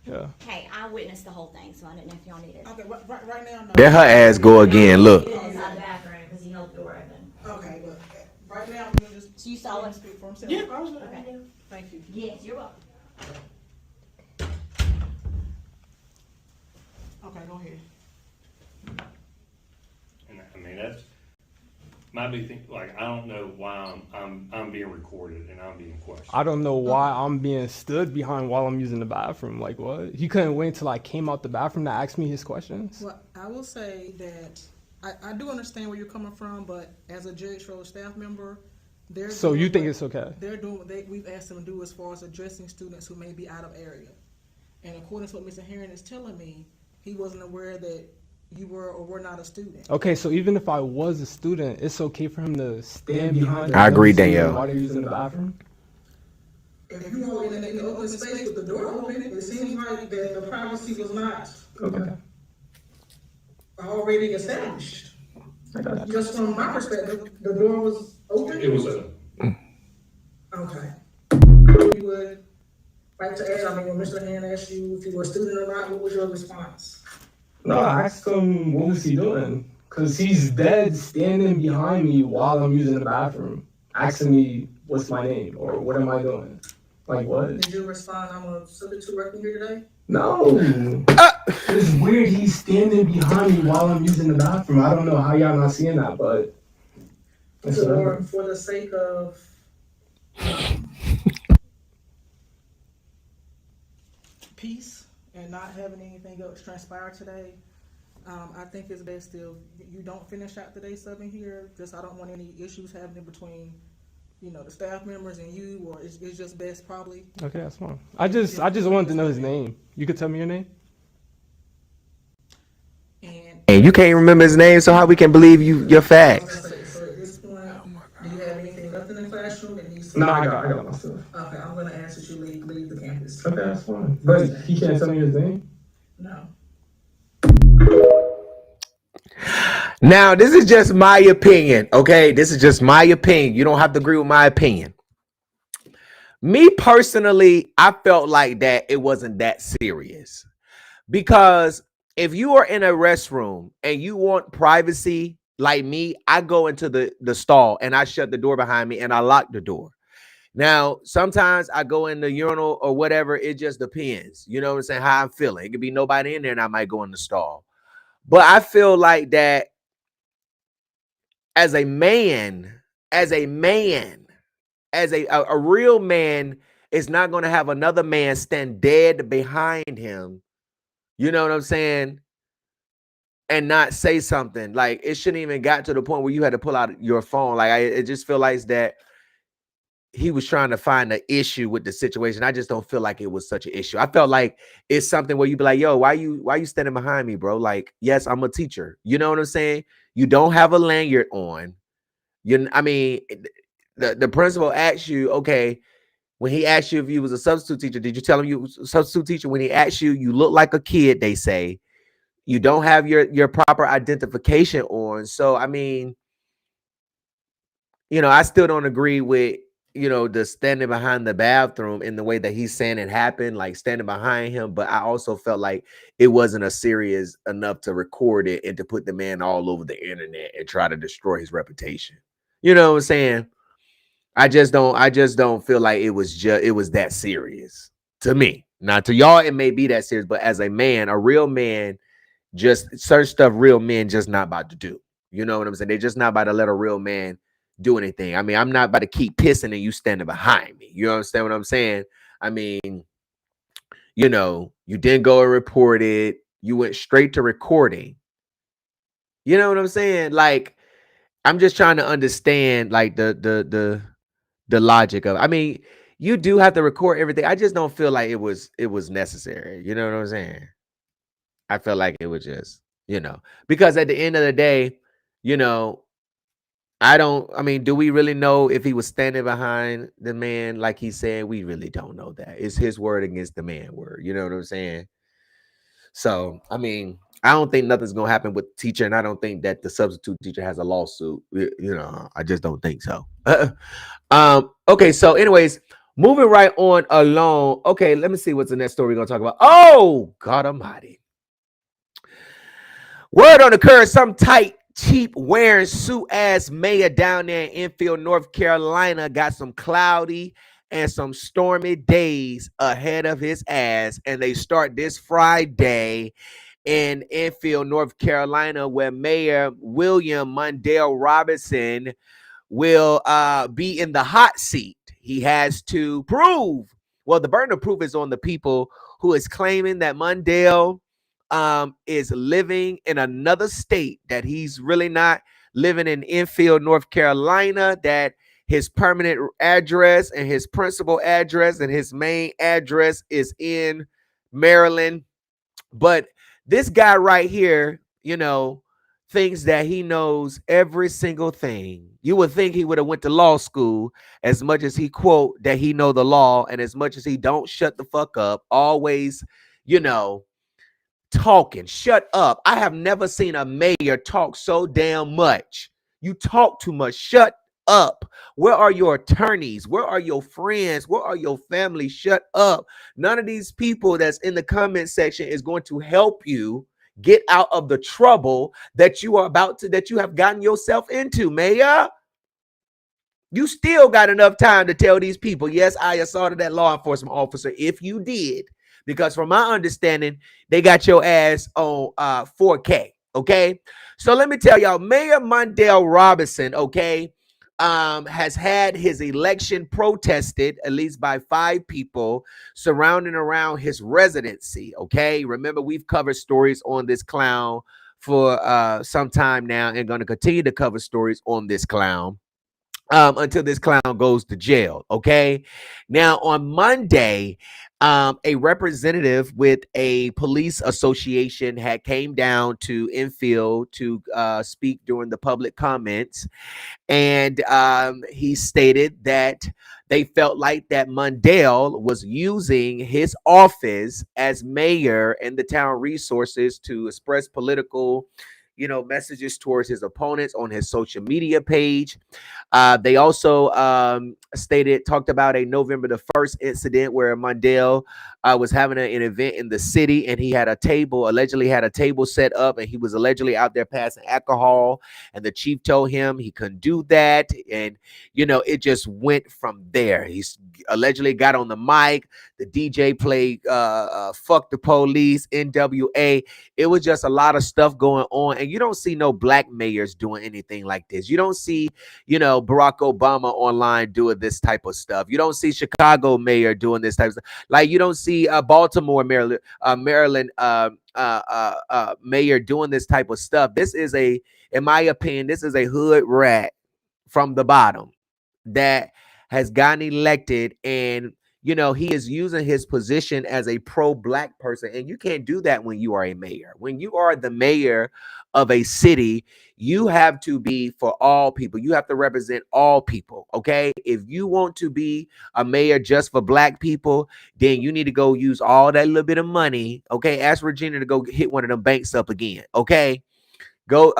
Speaker 4: Yeah.
Speaker 6: Hey, I witnessed the whole thing, so I didn't know if y'all needed.
Speaker 7: Okay, right now, no.
Speaker 1: There her ass go again. Look.
Speaker 6: He was inside the bathroom because he held the door open.
Speaker 7: Okay, but right now, we'll just.
Speaker 6: So you saw
Speaker 7: let him
Speaker 6: it?
Speaker 7: speak for himself.
Speaker 5: Yeah.
Speaker 7: I was
Speaker 6: Okay.
Speaker 7: Thank you.
Speaker 6: Yes, you're welcome.
Speaker 7: Okay, go ahead.
Speaker 5: And I mean, that's my big thing. Like, I don't know why I'm being recorded and I'm being questioned.
Speaker 4: I don't know why I'm being stood behind while I'm using the bathroom. Like what? He couldn't wait until I came out the bathroom to ask me his questions.
Speaker 7: Well, I will say that I do understand where you're coming from, but as a Judge Road staff member, they're
Speaker 4: So
Speaker 7: doing
Speaker 4: you think
Speaker 7: what-
Speaker 4: it's okay?
Speaker 7: They're doing what we've asked them to do as far as addressing students who may be out of area. And according to what Mr. Herring is telling me, he wasn't aware that you were or were not a student.
Speaker 4: Okay, so even if I was a student, it's okay for him to stand behind.
Speaker 1: I agree,
Speaker 4: another student
Speaker 1: Danielle.
Speaker 4: While they're using the bathroom.
Speaker 7: If you go in the open space with the door open, it seems like that the privacy was not
Speaker 4: Okay.
Speaker 7: already established.
Speaker 4: I got you.
Speaker 7: Just from my perspective, the door was open.
Speaker 5: It was a,
Speaker 7: Okay. You would like to ask, I mean, when Mr. Hand asked you if you were a student or not, what was your response?
Speaker 4: No, I asked him what was he doing, cause he's dead standing behind me while I'm using the bathroom, asking me what's my name or what am I doing. Like what?
Speaker 7: Did you respond, I'm a subject to working here today?
Speaker 4: No. It's weird he's standing behind me while I'm using the bathroom. I don't know how y'all not seeing that, but it's
Speaker 7: For the sake of peace and not having anything else transpire today, I think it's best if you don't finish out today's subbing here. Just I don't want any issues happening between, the staff members and you, or it's just best probably.
Speaker 4: Okay, that's fine. I just wanted to know his name. You could tell me your name?
Speaker 1: And you can't remember his name, so how we can believe your facts?
Speaker 7: So at this point, do you have anything left in the classroom that needs to?
Speaker 4: No, I got my stuff.
Speaker 7: Okay, I'm gonna ask that you leave the campus.
Speaker 4: Okay, that's fine. But he can't tell me his name?
Speaker 7: No.
Speaker 1: Now, this is just my opinion, okay? This is just my opinion. You don't have to agree with my opinion. Me personally, I felt like that it wasn't that serious. Because if you are in a restroom and you want privacy, like me, I go into the stall and I shut the door behind me and I lock the door. Now, sometimes I go in the urinal or whatever. It just depends. You know what I'm saying? How I'm feeling. It could be nobody in there and I might go in the stall. But I feel like that as a man, as a man, as a real man is not going to have another man stand dead behind him. You know what I'm saying? And not say something. Like it shouldn't even got to the point where you had to pull out your phone. Like it just feel like that he was trying to find an issue with the situation. I just don't feel like it was such an issue. I felt like it's something where you be like, yo, why you standing behind me, bro? Like, yes, I'm a teacher. You know what I'm saying? You don't have a lanyard on. I mean, the principal asks you, okay, when he asked you if you was a substitute teacher, did you tell him you was a substitute teacher? When he asked you, you look like a kid, they say. You don't have your proper identification on. So, I mean, I still don't agree with, the standing behind the bathroom in the way that he's saying it happened, like standing behind him. But I also felt like it wasn't a serious enough to record it and to put the man all over the internet and try to destroy his reputation. You know what I'm saying? I just don't feel like it was that serious to me. Now to y'all, it may be that serious, but as a man, a real man, just certain stuff real men just not about to do. You know what I'm saying? They're just not about to let a real man do anything. I mean, I'm not about to keep pissing and you standing behind me. You understand what I'm saying? I mean, you didn't go and report it. You went straight to recording. You know what I'm saying? Like, I'm just trying to understand like the logic of. I mean, you do have to record everything. I just don't feel like it was necessary. You know what I'm saying? I felt like it was just, because at the end of the day, you know, I mean, do we really know if he was standing behind the man like he said? We really don't know that. It's his word against the man word. You know what I'm saying? So, I mean, I don't think nothing's going to happen with the teacher, and I don't think that the substitute teacher has a lawsuit. I just don't think so. Okay, so anyways, moving right on along. Okay, let me see what's the next story we're going to talk about. Oh, God almighty. Word on the curve, some tight, cheap wearing suit ass mayor down there in Enfield, North Carolina got some cloudy and some stormy days ahead of his ass. And they start this Friday in Enfield, North Carolina, where Mayor William Mondale Robinson will be in the hot seat. He has to prove, well, the burden of proof is on the people who is claiming that Mondale is living in another state, that he's really not living in Enfield, North Carolina, that his permanent address and his principal address and his main address is in Maryland. But this guy right here, thinks that he knows every single thing. You would think he would have went to law school, as much as he quote that he know the law, and as much as he don't shut the fuck up, always, talking. Shut up. I have never seen a mayor talk so damn much. You talk too much. Shut up. Where are your attorneys? Where are your friends? Where are your family? Shut up. None of these people that's in the comment section is going to help you get out of the trouble that you have gotten yourself into, Mayor. You still got enough time to tell these people, yes, I assaulted that law enforcement officer, if you did. Because from my understanding, they got your ass on 4K, okay? So let me tell y'all, Mayor Mondale Robinson, okay, has had his election protested, at least by 5 people, surrounding around his residency, okay? Remember, we've covered stories on this clown for some time now and going to continue to cover stories on this clown until this clown goes to jail. Okay. Now on Monday, a representative with a police association had came down to Enfield to speak during the public comments, and he stated that they felt like that Mondale was using his office as mayor and the town resources to express political messages towards his opponents on his social media page. They also talked about a November the 1st incident where Mondale was having an event in the city, and he allegedly had a table set up, and he was allegedly out there passing alcohol, and the chief told him he couldn't do that. And, it just went from there. He's allegedly got on the mic. The DJ played Fuck the Police, NWA. It was just a lot of stuff going on. And you don't see no black mayors doing anything like this. You don't see, Barack Obama online doing this type of stuff. You don't see Chicago mayor doing this type of stuff. Like, you don't see Baltimore, Maryland mayor doing this type of stuff. In my opinion, this is a hood rat from the bottom that has gotten elected, and he is using his position as a pro-black person. And you can't do that when you are a mayor. When you are the mayor of a city, you have to be for all people. You have to represent all people. Okay, if you want to be a mayor just for black people, then you need to go use all that little bit of money. Okay, ask Regina to go hit one of them banks up again. Okay, go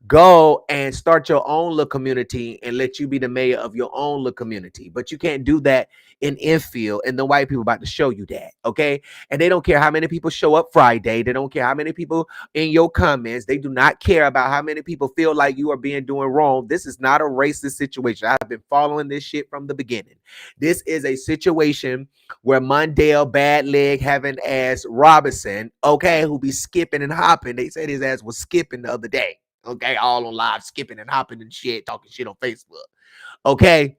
Speaker 1: go and start your own little community and let you be the mayor of your own little community. But you can't do that in Enfield, and the white people about to show you that. Okay, and they don't care how many people show up Friday. They don't care how many people in your comments. They do not care about how many people feel like you are doing wrong. This is not a racist situation. I've been following this shit from the beginning. This is a situation where Mondale bad leg having ass Robinson, okay, who be skipping and hopping. They said his ass was skipping the other day. Okay, all on live, skipping and hopping and shit, talking shit on Facebook. Okay,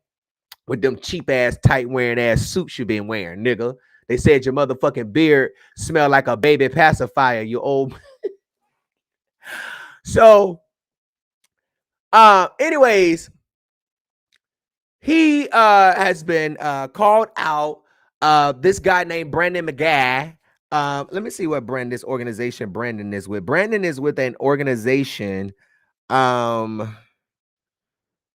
Speaker 1: with them cheap ass, tight wearing ass suits you been wearing, nigga. They said your motherfucking beard smell like a baby pacifier, you old. So, anyways, he has been called out. This guy named Brandon McGuy. Let me see what this organization Brandon is with. Brandon is with an organization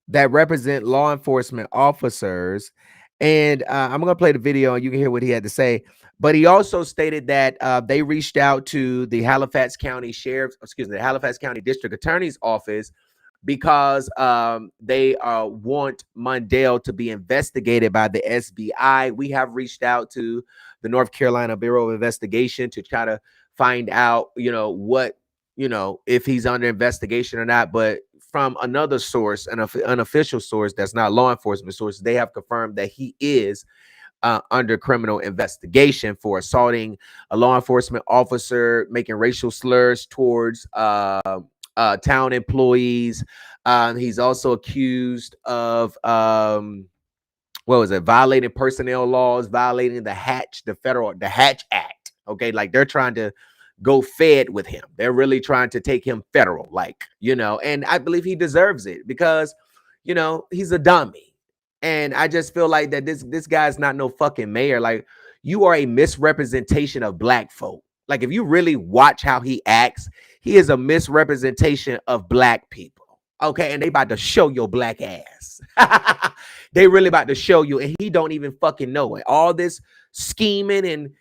Speaker 1: that represent law enforcement officers. And I'm going to play the video and you can hear what he had to say. But he also stated that they reached out to the Halifax County District Attorney's Office because they want Mondale to be investigated by the SBI. We have reached out to the North Carolina Bureau of Investigation to try to find out, if he's under investigation or not. But from another source, an unofficial source that's not law enforcement source, they have confirmed that he is under criminal investigation for assaulting a law enforcement officer, making racial slurs towards town employees. He's also accused of violating personnel laws, violating the Hatch Act. Okay, like they're trying to go fed with him. They're really trying to take him federal, and I believe he deserves it because, he's a dummy. And I just feel like that this guy's not no fucking mayor. Like, you are a misrepresentation of black folk. Like, if you really watch how he acts, he is a misrepresentation of black people. Okay, and they about to show your black ass. They really about to show you, and he don't even fucking know it. All this scheming and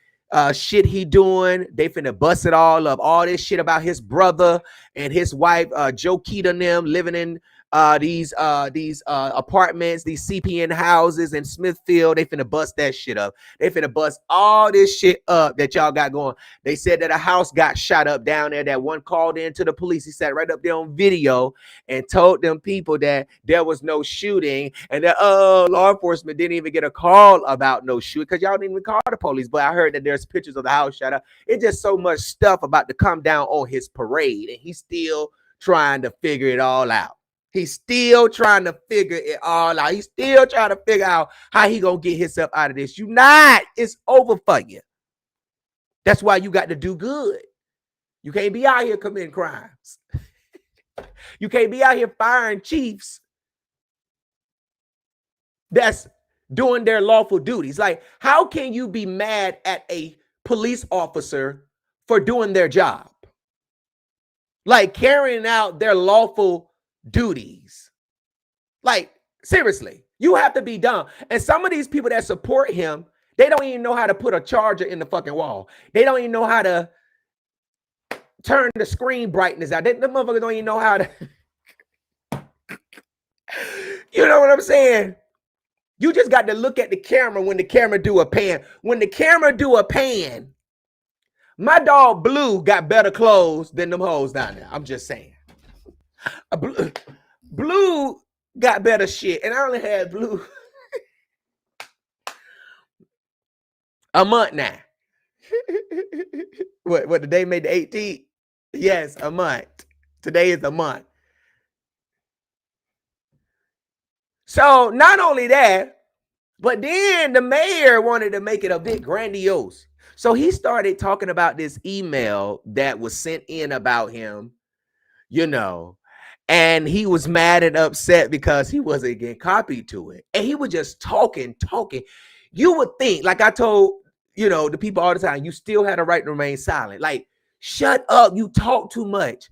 Speaker 1: shit he doing, they finna bust it all up. All this shit about his brother and his wife, Joe Keita and them living in these apartments, these CPN houses in Smithfield. They finna bust that shit up. They finna bust all this shit up that y'all got going. They said that a house got shot up down there. That one called in to the police. He sat right up there on video and told them people that there was no shooting and that law enforcement didn't even get a call about no shooting because y'all didn't even call the police. But I heard that there's pictures of the house shot up. It's just so much stuff about to come down on his parade, and he's still trying to figure it all out. He's still trying to figure it all out. He's still trying to figure out how he gonna get himself out of this. You not. It's over for you. That's why you got to do good. You can't be out here committing crimes. You can't be out here firing chiefs that's doing their lawful duties. Like, how can you be mad at a police officer for doing their job? Like, carrying out their lawful duties. Like, seriously, you have to be dumb. And some of these people that support him, they don't even know how to put a charger in the fucking wall. They don't even know how to turn the screen brightness out. The motherfuckers don't even know how to. You know what I'm saying? You just got to look at the camera when the camera do a pan. When the camera do a pan, my dog Blue got better clothes than them hoes down there. I'm just saying. Blue got better shit, and I only had Blue a month now. What the day made the 18th? Yes, a month. Today is a month. So not only that, but then the mayor wanted to make it a bit grandiose. So he started talking about this email that was sent in about him, you know, and he was mad and upset because he wasn't getting copied to it. And he was just talking. You would think, like I told, you know, the people all the time, you still had a right to remain silent. Like, shut up. You talk too much.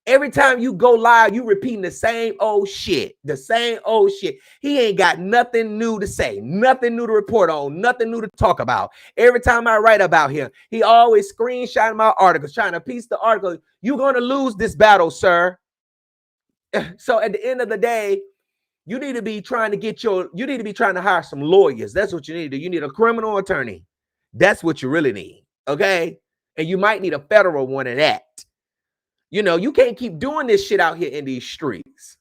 Speaker 1: Every time you go live, you repeating the same old shit. The same old shit. He ain't got nothing new to say, nothing new to report on, nothing new to talk about. Every time I write about him, he always screenshotting my articles, trying to piece the article. You're going to lose this battle, sir. So at the end of the day, you need to be trying to hire some lawyers. That's what you need to do. You need a criminal attorney. That's what you really need. Okay. And you might need a federal one of that. You know, you can't keep doing this shit out here in these streets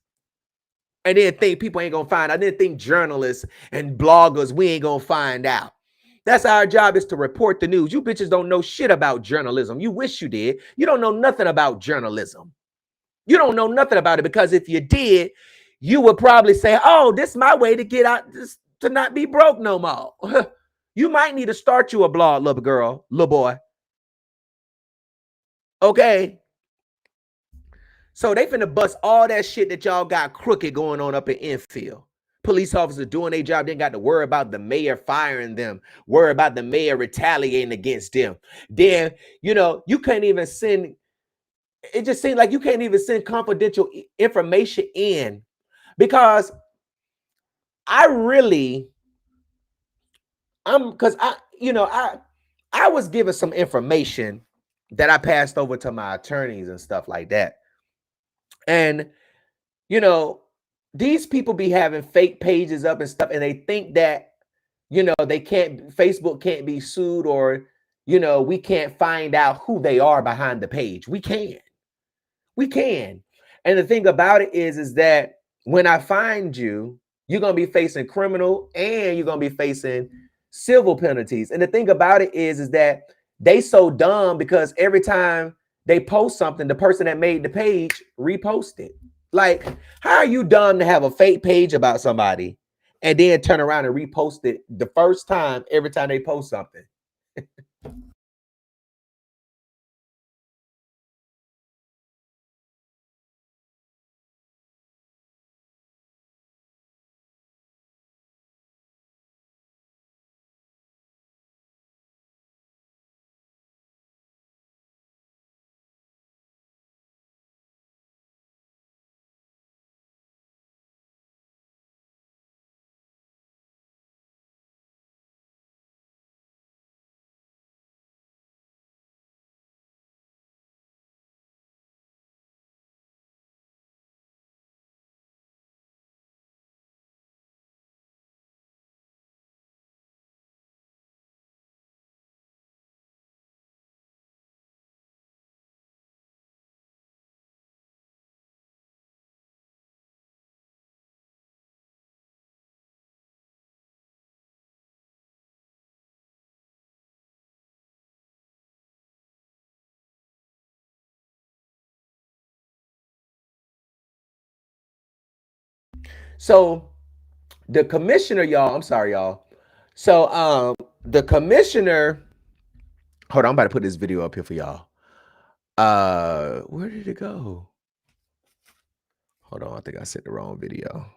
Speaker 1: and then think people ain't gonna find out. I didn't think journalists and bloggers, we ain't gonna find out. That's our job, is to report the news. You bitches don't know shit about journalism. You wish you did. You don't know nothing about journalism. You don't know nothing about it, because if you did, you would probably say, oh, this is my way to get out, to not be broke no more. You might need to start you a blog, little girl, little boy. Okay. So they finna bust all that shit that y'all got crooked going on up in Enfield. Police officers doing their job. They got to worry about the mayor firing them, worry about the mayor retaliating against them. Then, you know, you can't even send, it just seems like you can't even send confidential information in, because I was given some information that I passed over to my attorneys and stuff like that. And, you know, these people be having fake pages up and stuff, and they think that, you know, Facebook can't be sued, or, you know, we can't find out who they are behind the page. We can. And the thing about it is that when I find you, you're going to be facing criminal and you're going to be facing civil penalties. And the thing about it is that they so dumb, because every time they post something, the person that made the page repost it. Like, how are you dumb to have a fake page about somebody and then turn around and repost it the first time every time they post something? So the commissioner, y'all, I'm sorry, y'all. So the commissioner, hold on, I'm about to put this video up here for y'all. Where did it go? Hold on, I think I sent the wrong video.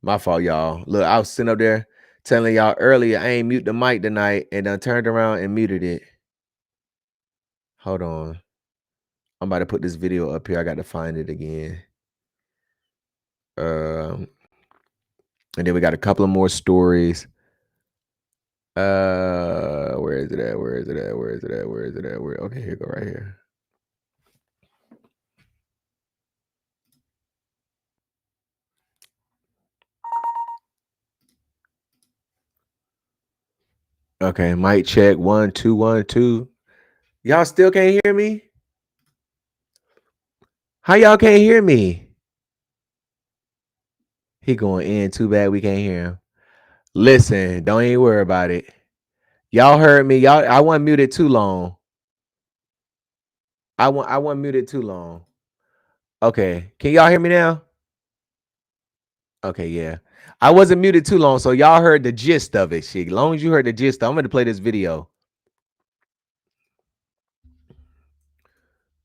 Speaker 1: My fault, y'all. Look, I was sitting up there telling y'all earlier I ain't mute the mic tonight, and then turned around and muted it. Hold on. I'm about to put this video up here. I got to find it again. And then we got a couple of more stories. Where is it at? Okay, here you go, right here. Okay, mic check 1 2 1 2. Y'all still can't hear me? How y'all can't hear me? He going in too bad we can't hear him. Listen, don't even worry about it. Y'all heard me. Y'all, I wasn't muted too long. I wasn't muted too long. Okay, can y'all hear me now? Okay, yeah. I wasn't muted too long, so y'all heard the gist of it. Shit, as long as you heard the gist, I'm gonna play this video.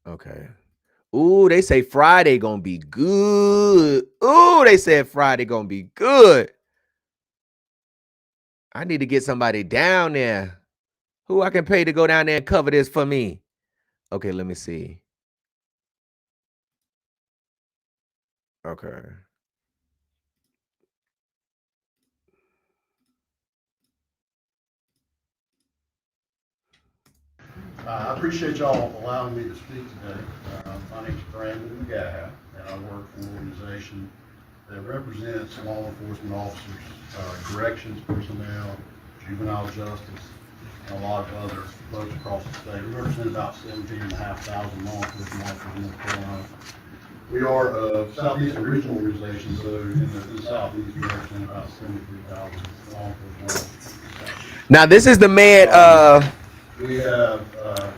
Speaker 1: Okay. Ooh, they say Friday gonna be good. Ooh, they said Friday gonna be good. I need to get somebody down there. Who I can pay to go down there and cover this for me? Okay, let me see. Okay.
Speaker 8: I appreciate y'all allowing me to speak today. My name is Brandon McGaha, and I work for an organization that represents law enforcement officers, corrections personnel, juvenile justice, and a lot of other folks across the state. We represent about 17,500 law enforcement officers in North Carolina. We are a Southeastern regional organization, so in the Southeast, we represent about 73,000 law enforcement officers.
Speaker 1: Now this is the man.
Speaker 8: We have,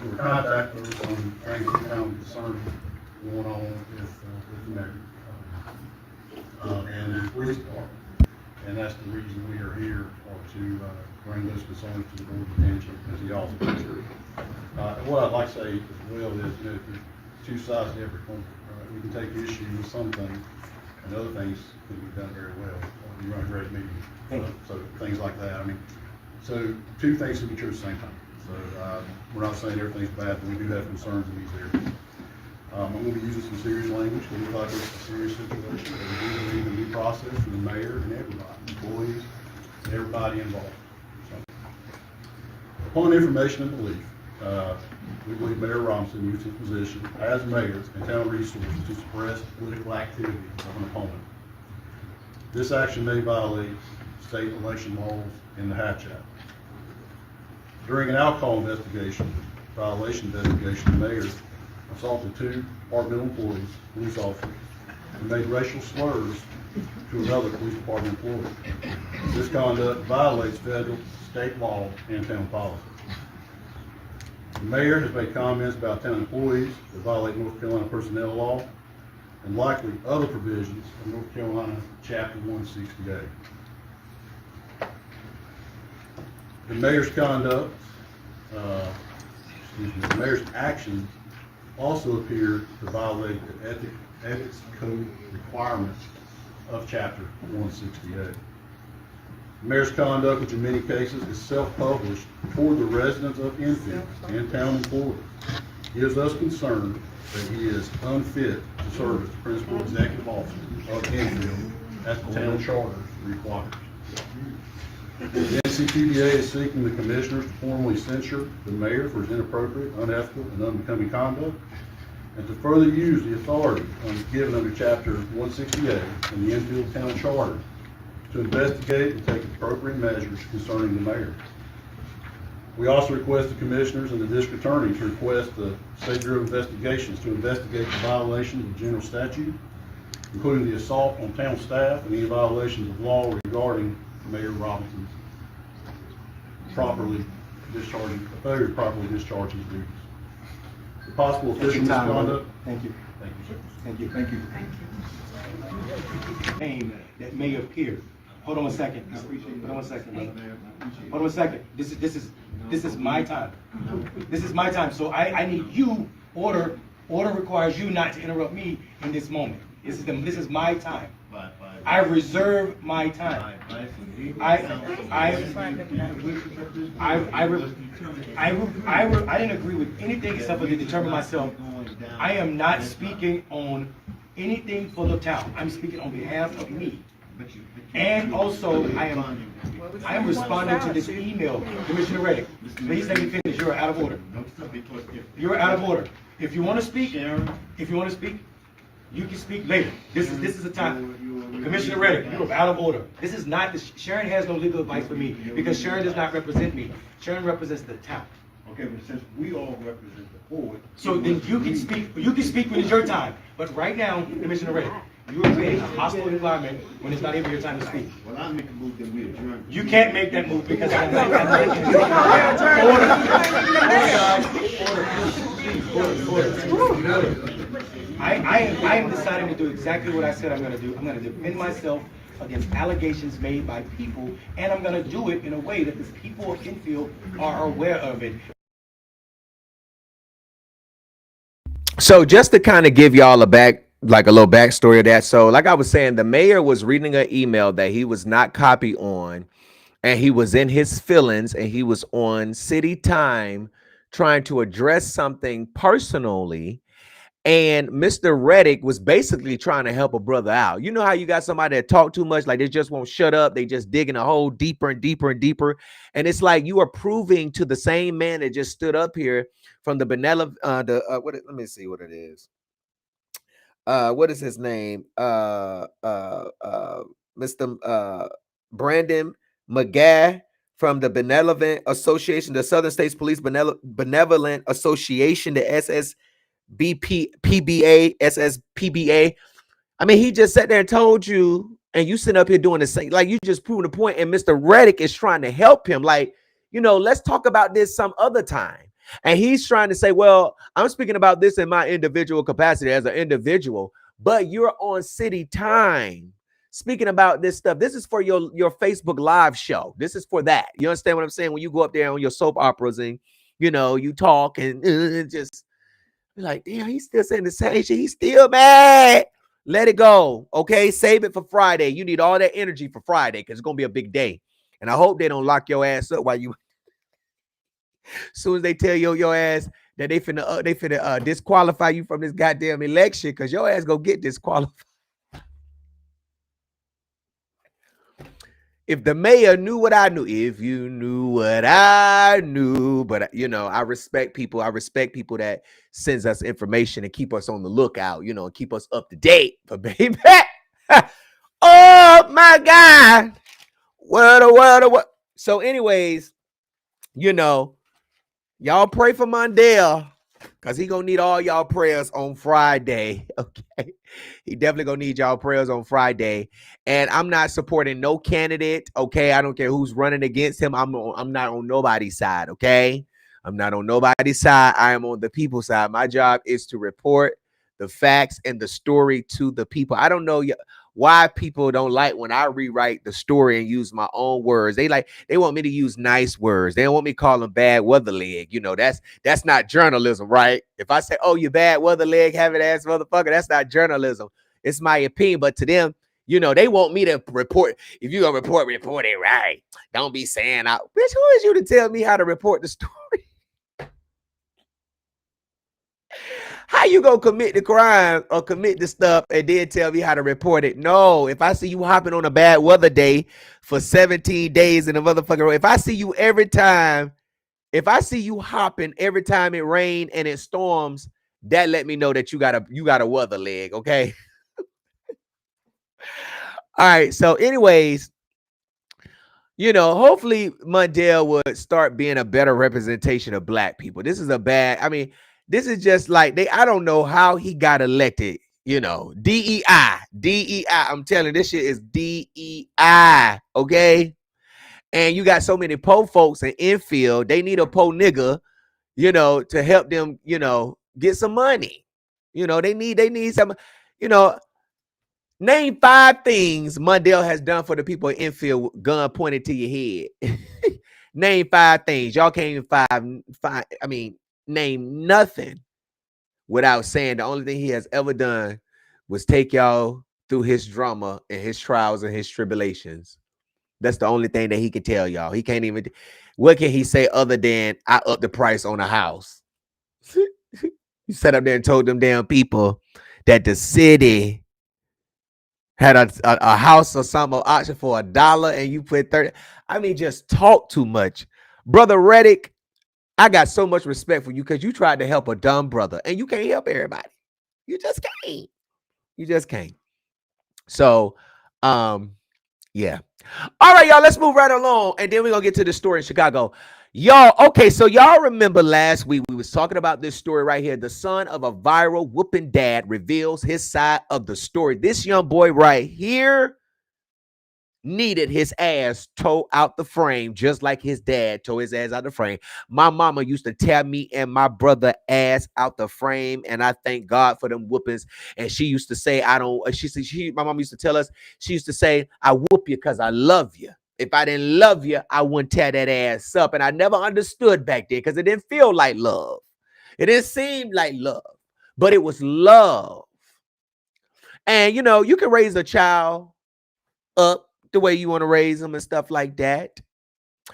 Speaker 8: we're contacting on things that found concerning going on with the mayor, and the police department. And that's the reason we are here, to bring those concerns to the board's attention, as he also mentioned. And what I'd like to say as well is, you know, there's two sides to every coin. We can take issue with some things, and other things can be done very well. You run a great meeting, so things like that. I mean, so two things can be true at the same time. So we're not saying everything's bad, but we do have concerns in these areas. I'm going to be using some serious language because we thought this was a serious situation. But we do believe in due process for the mayor and everybody, employees, and everybody involved. So, upon information and belief, we believe Mayor Robinson used his position as mayor and town resources to suppress political activity of an opponent. This action may violate state election laws in the Hatch Act. During an alcohol investigation, violation investigation, the mayor assaulted two departmental employees, police officers, and made racial slurs to another police department employee. This conduct violates federal, state law, and town policy. The mayor has made comments about town employees that violate North Carolina personnel law and likely other provisions of North Carolina Chapter 168. The mayor's conduct, the mayor's actions also appear to violate the ethics code requirements of Chapter 168. The mayor's conduct, which in many cases is self-published toward the residents of Enfield and town employees, gives us concern that he is unfit to serve as the principal executive officer of Enfield as the town charter requires. The NCPDA is seeking the commissioners to formally censure the mayor for his inappropriate, unethical, and unbecoming conduct, and to further use the authority given under Chapter 168 in the Enfield Town Charter to investigate and take appropriate measures concerning the mayor. We also request the commissioners and the district attorney to request the State Bureau of Investigations to investigate the violations of general statute, including the assault on town staff and any violations of law regarding Mayor Robinson's failure to properly discharge his duties. The possible official misconduct.
Speaker 9: Thank you.
Speaker 8: Thank you, sir.
Speaker 9: Thank you. Thank you. Name that may appear. Hold on a second. Hold on a second. Hold on a second. This is my time. This is my time. So I need you. Order requires you not to interrupt me in this moment. This is my time. I reserve my time. I didn't agree with anything except for to determine myself. I am not speaking on anything for the town. I'm speaking on behalf of me. And also, I am responding to this email. Commissioner Reddick, please let me finish. You're out of order. You're out of order. If you want to speak, you can speak later. This is a time. Commissioner Reddick, you are out of order. This is not, Sharon has no legal advice for me because Sharon does not represent me. Sharon represents the town.
Speaker 8: Okay, but since we all represent the board.
Speaker 9: So then you can speak when it's your time. But right now, Commissioner Reddick, you are creating a hostile environment when it's not even your time to speak.
Speaker 8: Well, I make a move that we adjourn.
Speaker 9: You can't make that move because I'm not Order. I am deciding to do exactly what I said I'm going to do. I'm going to defend myself against allegations made by people, and I'm going to do it in a way that the people of Enfield are aware of it.
Speaker 1: So just to kind of give y'all a little backstory of that. So like I was saying, the mayor was reading an email that he was not copied on, and he was in his feelings, and he was on city time trying to address something personally. And Mr. Reddick was basically trying to help a brother out. You know how you got somebody that talk too much, like they just won't shut up. They just digging a hole deeper and deeper and deeper. And it's like you are proving to the same man that just stood up here from the benevolent, let me see what it is. What is his name? Mr. Brandon McGath from the Benevolent Association, the Southern States Police Benevolent Association, the SSPBA. I mean, he just sat there and told you, and you sit up here doing the same, like you just proving the point. And Mr. Reddick is trying to help him, like, let's talk about this some other time. And he's trying to say, well, I'm speaking about this in my individual capacity as an individual, but you're on city time speaking about this stuff. This is for your Facebook live show. This is for that. You understand what I'm saying? When you go up there on your soap operas and, you talk and just like, damn, he's still saying the same shit. He's still mad. Let it go. Okay. Save it for Friday. You need all that energy for Friday because it's going to be a big day. And I hope they don't lock your ass up while you, as soon as they tell your ass that they finna disqualify you from this goddamn election because your ass go get disqualified. If the mayor knew what I knew, if you knew what I knew, but I respect people. I respect people that sends us information and keep us on the lookout, and keep us up to date. But baby, oh my God, what? So, anyways, y'all pray for Mondale because he gonna need all y'all prayers on Friday. Okay. He definitely gonna need y'all prayers on Friday. And I'm not supporting no candidate. Okay. I don't care who's running against him. I'm not on nobody's side. Okay. I'm not on nobody's side. I am on the people's side. My job is to report the facts and the story to the people. I don't know why people don't like when I rewrite the story and use my own words. They want me to use nice words. They don't want me to call them bad weather leg. That's not journalism, right? If I say, oh, you bad weather leg, having ass motherfucker, that's not journalism. It's my opinion. But to them, they want me to report. If you're gonna report it right. Don't be saying, bitch, who is you to tell me how to report the story? How you gonna commit the crime or commit the stuff and then tell me how to report it? No, if I see you hopping on a bad weather day for 17 days in a motherfucking row, if I see you hopping every time it rains and it storms, that let me know that you got a weather leg, okay? All right, so anyways, hopefully Mondale would start being a better representation of black people. This is this is just like I don't know how he got elected, DEI. I'm telling you, this shit is DEI, okay? And you got so many po folks in Enfield, they need a po nigga, to help them, get some money. They need some, name 5 things Mondale has done for the people in Enfield, gun pointed to your head. Name 5 things. Y'all can't even name nothing without saying the only thing he has ever done was take y'all through his drama and his trials and his tribulations. That's the only thing that he can tell y'all. He can't even, what can he say other than I upped the price on a house? You sat up there and told them damn people that the city had a house or something auction for $1 and you put 30. Just talk too much. Brother Reddick, I got so much respect for you because you tried to help a dumb brother and you can't help everybody. You just can't. So Yeah. All right, y'all, let's move right along, and then we're gonna get to the story in Chicago. Y'all, okay, so y'all remember last week we was talking about this story right here. The son of a viral whooping dad reveals his side of the story. This young boy right here needed his ass towed out the frame, just like his dad towed his ass out the frame. My mama used to tear me and my brother ass out the frame, and I thank God for them whoopings. And she used to say, I don't, my mama used to tell us, she used to say, I whoop you because I love you. If I didn't love you, I wouldn't tear that ass up. And I never understood back then because it didn't feel like love. It didn't seem like love, but it was love. And you know, you can raise a child up the way you want to raise them and stuff like that.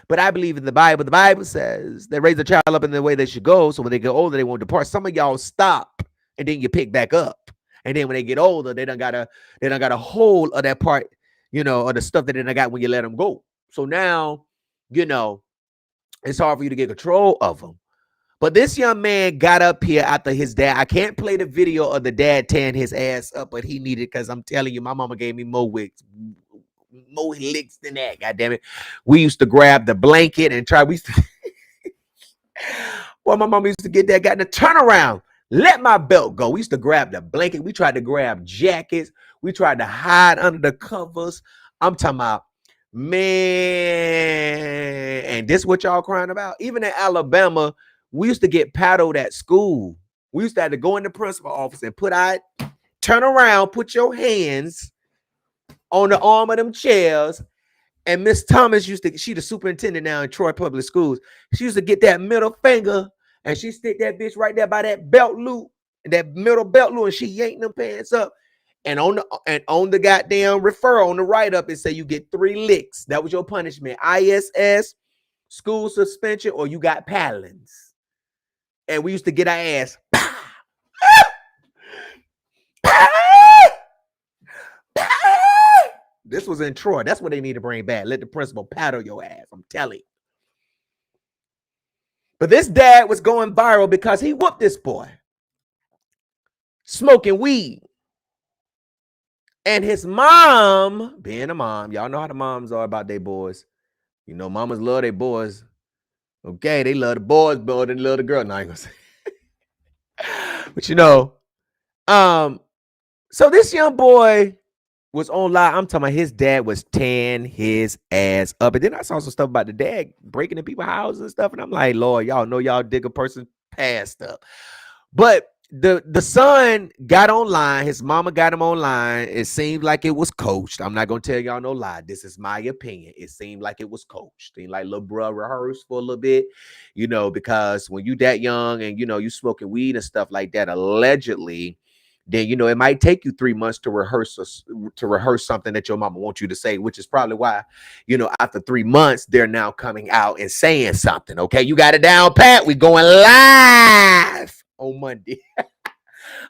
Speaker 1: But I believe in the Bible. The Bible says they raise a child up in the way they should go, so when they get older, they won't depart. Some of y'all stop and then you pick back up. And then when they get older, they don't got a hold of that part, you know, or the stuff that they done got when you let them go. So now, you know, it's hard for you to get control of them. But this young man got up here after his dad. I can't play the video of the dad tearing his ass up, but he needed, because I'm telling you, my mama gave me more licks than that. God damn it. We used to grab the blanket and try. We used to, well, my mama used to get that guy to turn around, let my belt go. We used to grab the blanket. We tried to grab jackets. We tried to hide under the covers. I'm talking about, man. And this what y'all crying about? Even in Alabama, we used to get paddled at school. We used to have to go in the principal office and turn around, put your hands on the arm of them chairs. And Miss Thomas she the superintendent now in Troy Public Schools. She used to get that middle finger and she stick that bitch right there by that belt loop, that middle belt loop, and she yanked them pants up. And on the goddamn referral on the write-up, it say you get 3 licks. That was your punishment. ISS, school suspension, or you got paddlings. And we used to get our ass. This was in Troy. That's what they need to bring back. Let the principal paddle your ass. I'm telling you. But this dad was going viral because he whooped this boy. Smoking weed. And his mom, being a mom, y'all know how the moms are about their boys. You know, mamas love their boys. Okay, they love the boys more than they love the girl. No, I ain't gonna say. But you know, so this young boy was on live. I'm talking about his dad was tearing his ass up. And then I saw some stuff about the dad breaking in people's houses and stuff. And I'm like, Lord, y'all know y'all dig a person past stuff. But the son got online. His mama got him online. It seemed like it was coached. I'm not going to tell y'all no lie. This is my opinion. It seemed like it was coached. Seemed like little bro rehearsed for a little bit, you know, because when you that young and, you know, you smoking weed and stuff like that, allegedly, then, you know, it might take you 3 months to rehearse something that your mama wants you to say, which is probably why, you know, after 3 months, they're now coming out and saying something. Okay, you got it down, Pat. We going live on Monday.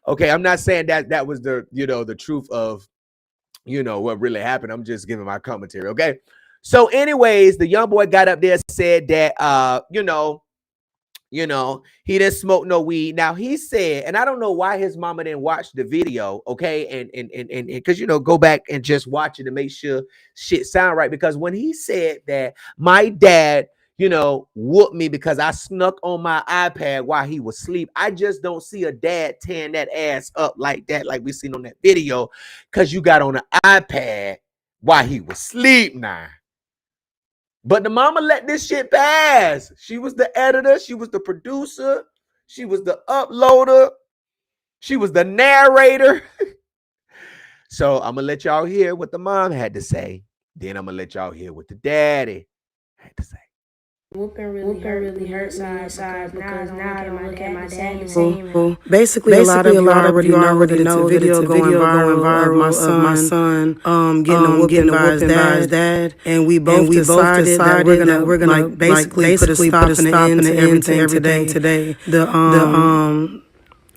Speaker 1: Okay, I'm not saying that was the, you know, the truth of, you know, what really happened. I'm just giving my commentary. Okay, so anyways, the young boy got up there, said that, you know, he didn't smoke no weed. Now he said, and I don't know why his mama didn't watch the video, okay, and because, you know, go back and just watch it to make sure shit sound right. Because when he said that my dad, you know, whooped me because I snuck on my iPad while he was asleep, I just don't see a dad tearing that ass up like that, like we seen on that video, because you got on an iPad while he was asleep now. But the mama let this shit pass. She was the editor. She was the producer. She was the uploader. She was the narrator. So I'm going to let y'all hear what the mom had to say. Then I'm going to let y'all hear what the daddy had to say.
Speaker 10: Whooping really hurt my side because now I don't look at my dad the same.
Speaker 11: Well, basically, a lot of you already know that it's a video going viral of my son getting a whooping by his dad, and we both decided that we're gonna basically put a stop and an end to everything today. The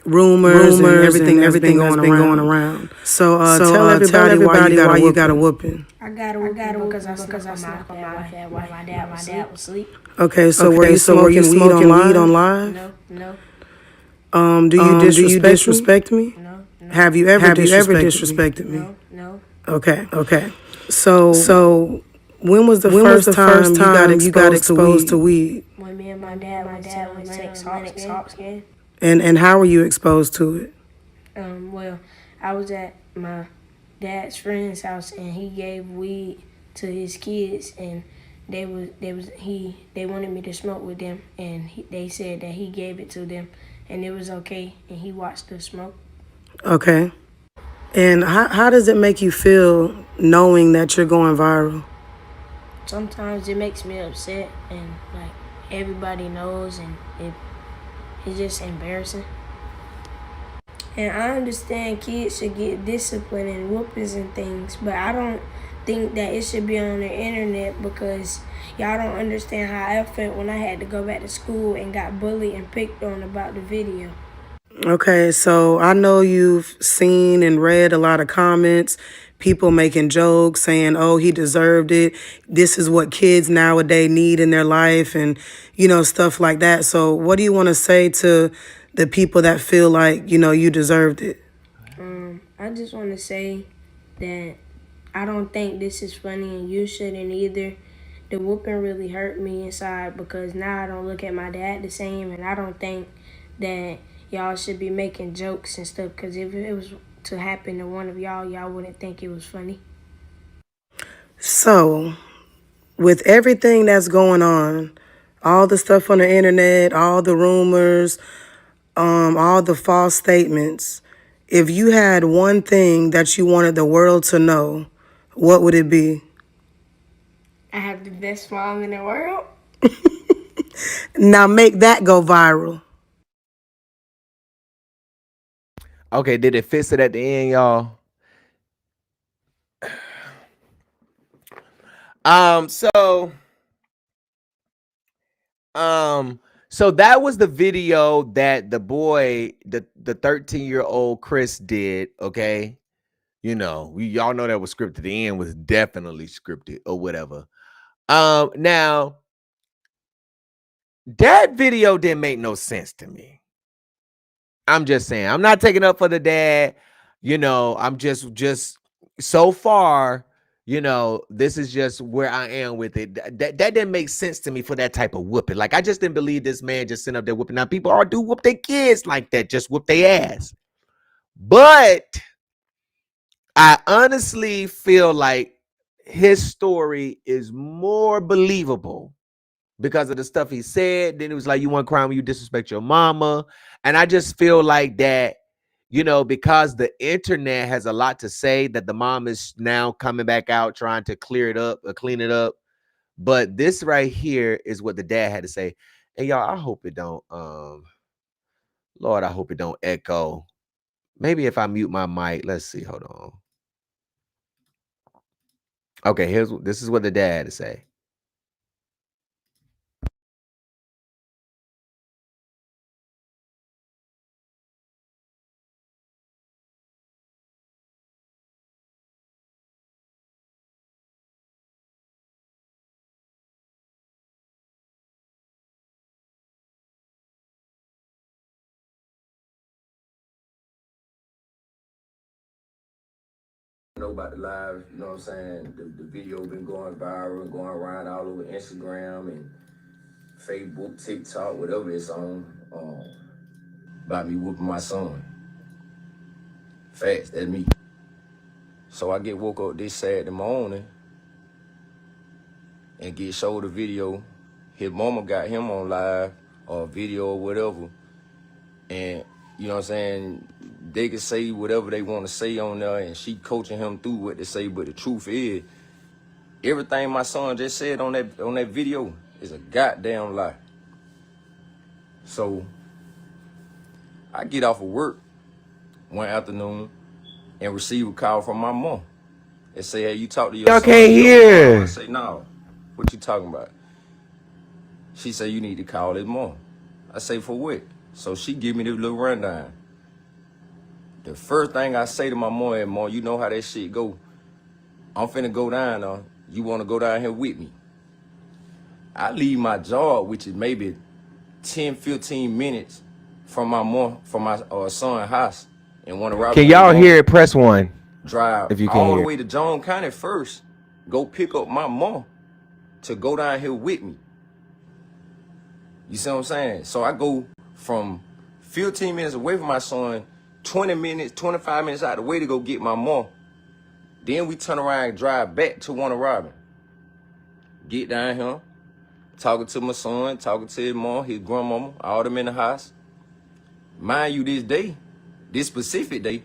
Speaker 11: rumors and everything that's been going around. So tell everybody why you got a whooping.
Speaker 10: I got a whooping because I snuck on my iPad while my dad was asleep.
Speaker 11: Okay, so were you smoking weed on live?
Speaker 10: No.
Speaker 11: Do you disrespect me?
Speaker 10: No.
Speaker 11: Have you ever disrespected me?
Speaker 10: No.
Speaker 11: Okay. So when was the first time you got exposed to weed?
Speaker 10: When me and my dad went to Lennox Hawks game.
Speaker 11: And how were you exposed to it?
Speaker 10: Well, I was at my dad's friend's house and he gave weed to his kids and they wanted me to smoke with them and they said that he gave it to them and it was okay and he watched us smoke.
Speaker 11: Okay. And how does it make you feel knowing that you're going viral?
Speaker 10: Sometimes it makes me upset and like everybody knows and it's just embarrassing. And I understand kids should get discipline and whoopings and things, but I don't think that it should be on the internet because y'all don't understand how I felt when I had to go back to school and got bullied and picked on about the video.
Speaker 11: Okay, so I know you've seen and read a lot of comments, people making jokes saying, oh, he deserved it. This is what kids nowadays need in their life and, stuff like that. So what do you want to say to the people that feel like, you deserved it?
Speaker 10: I just want to say that I don't think this is funny and you shouldn't either. The whooping really hurt me inside because now I don't look at my dad the same and I don't think that y'all should be making jokes and stuff because if it was to happen to one of y'all wouldn't think it was funny.
Speaker 11: So, with everything that's going on, all the stuff on the internet, all the rumors, all the false statements, if you had one thing that you wanted the world to know, what would it be?
Speaker 10: I have the best mom in the world.
Speaker 11: Now make that go viral.
Speaker 1: Okay, did it fix it at the end, y'all? So that was the video that the boy, the 13-year-old Chris did, okay? Y'all know that was scripted. The end was definitely scripted or whatever. Now that video didn't make no sense to me. I'm just saying. I'm not taking up for the dad. I'm just so far, this is just where I am with it. That didn't make sense to me for that type of whooping. Like, I just didn't believe this man just sitting up there whooping. Now, people all do whoop their kids like that, just whoop their ass. But I honestly feel like his story is more believable because of the stuff he said. Then it was like, you want crime when you disrespect your mama. And I just feel like that, because the internet has a lot to say, that the mom is now coming back out trying to clear it up or clean it up. But this right here is what the dad had to say. And y'all, I hope it don't, Lord, I hope it don't echo. Maybe if I mute my mic, let's see, hold on. Okay, this is what the dad had to say.
Speaker 12: Know about the live, you know what I'm saying? The video been going viral and going around all over Instagram and Facebook, TikTok, whatever it's on, about me whooping my son. Facts, that's me. So I get woke up this Saturday morning and get showed a video. His mama got him on live or video or whatever. And, you know what I'm saying, they can say whatever they want to say on there and she coaching him through what to say, but the truth is, everything my son just said on that video is a goddamn lie. So I get off of work one afternoon and receive a call from my mom and say, hey, you talk to your
Speaker 1: Y'all
Speaker 12: son.
Speaker 1: can't hear.
Speaker 12: I say, no, what you talking about? She say, you need to call his mom. I say, for what? So she give me this little rundown. The first thing I say to my mom is, Mom, you know how that shit go. I'm finna go down now. You wanna go down here with me? I leave my job, which is maybe 10, 15 minutes from my mom, from my son's house, and want to rob.
Speaker 1: Can y'all hear it? Press 1.
Speaker 12: drive
Speaker 1: If you can't
Speaker 12: all the
Speaker 1: hear.
Speaker 12: way to Jones County first, go pick up my mom to go down here with me. You see what I'm saying? So I go from 15 minutes away from my son, 20 minutes, 25 minutes out the way to go get my mom. Then we turn around and drive back to Warner Robin. Get down here, talking to my son, talking to his mom, his grandmama, all them in the house. Mind you, this day, this specific day,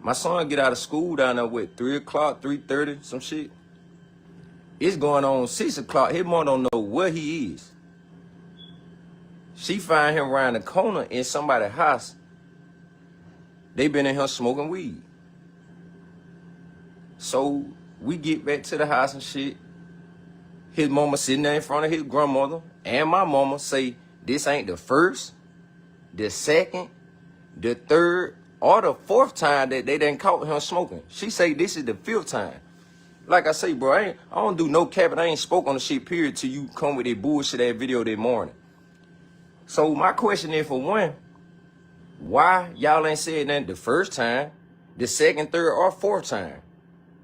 Speaker 12: my son get out of school down there with 3 o'clock, 3:30, some shit. It's going on 6 o'clock. His mom don't know where he is. She find him around the corner in somebody's house. They been in here smoking weed. So we get back to the house and shit. His mama sitting there in front of his grandmother and my mama say, this ain't the first, the second, the third, or the fourth time that they done caught him smoking. She say this is the 5th time. Like I say, bro, I don't do no capping. I ain't spoke on the shit, period, till you come with that bullshit that video that morning. So my question is, for one, why y'all ain't said nothing the first time, the second, third, or fourth time?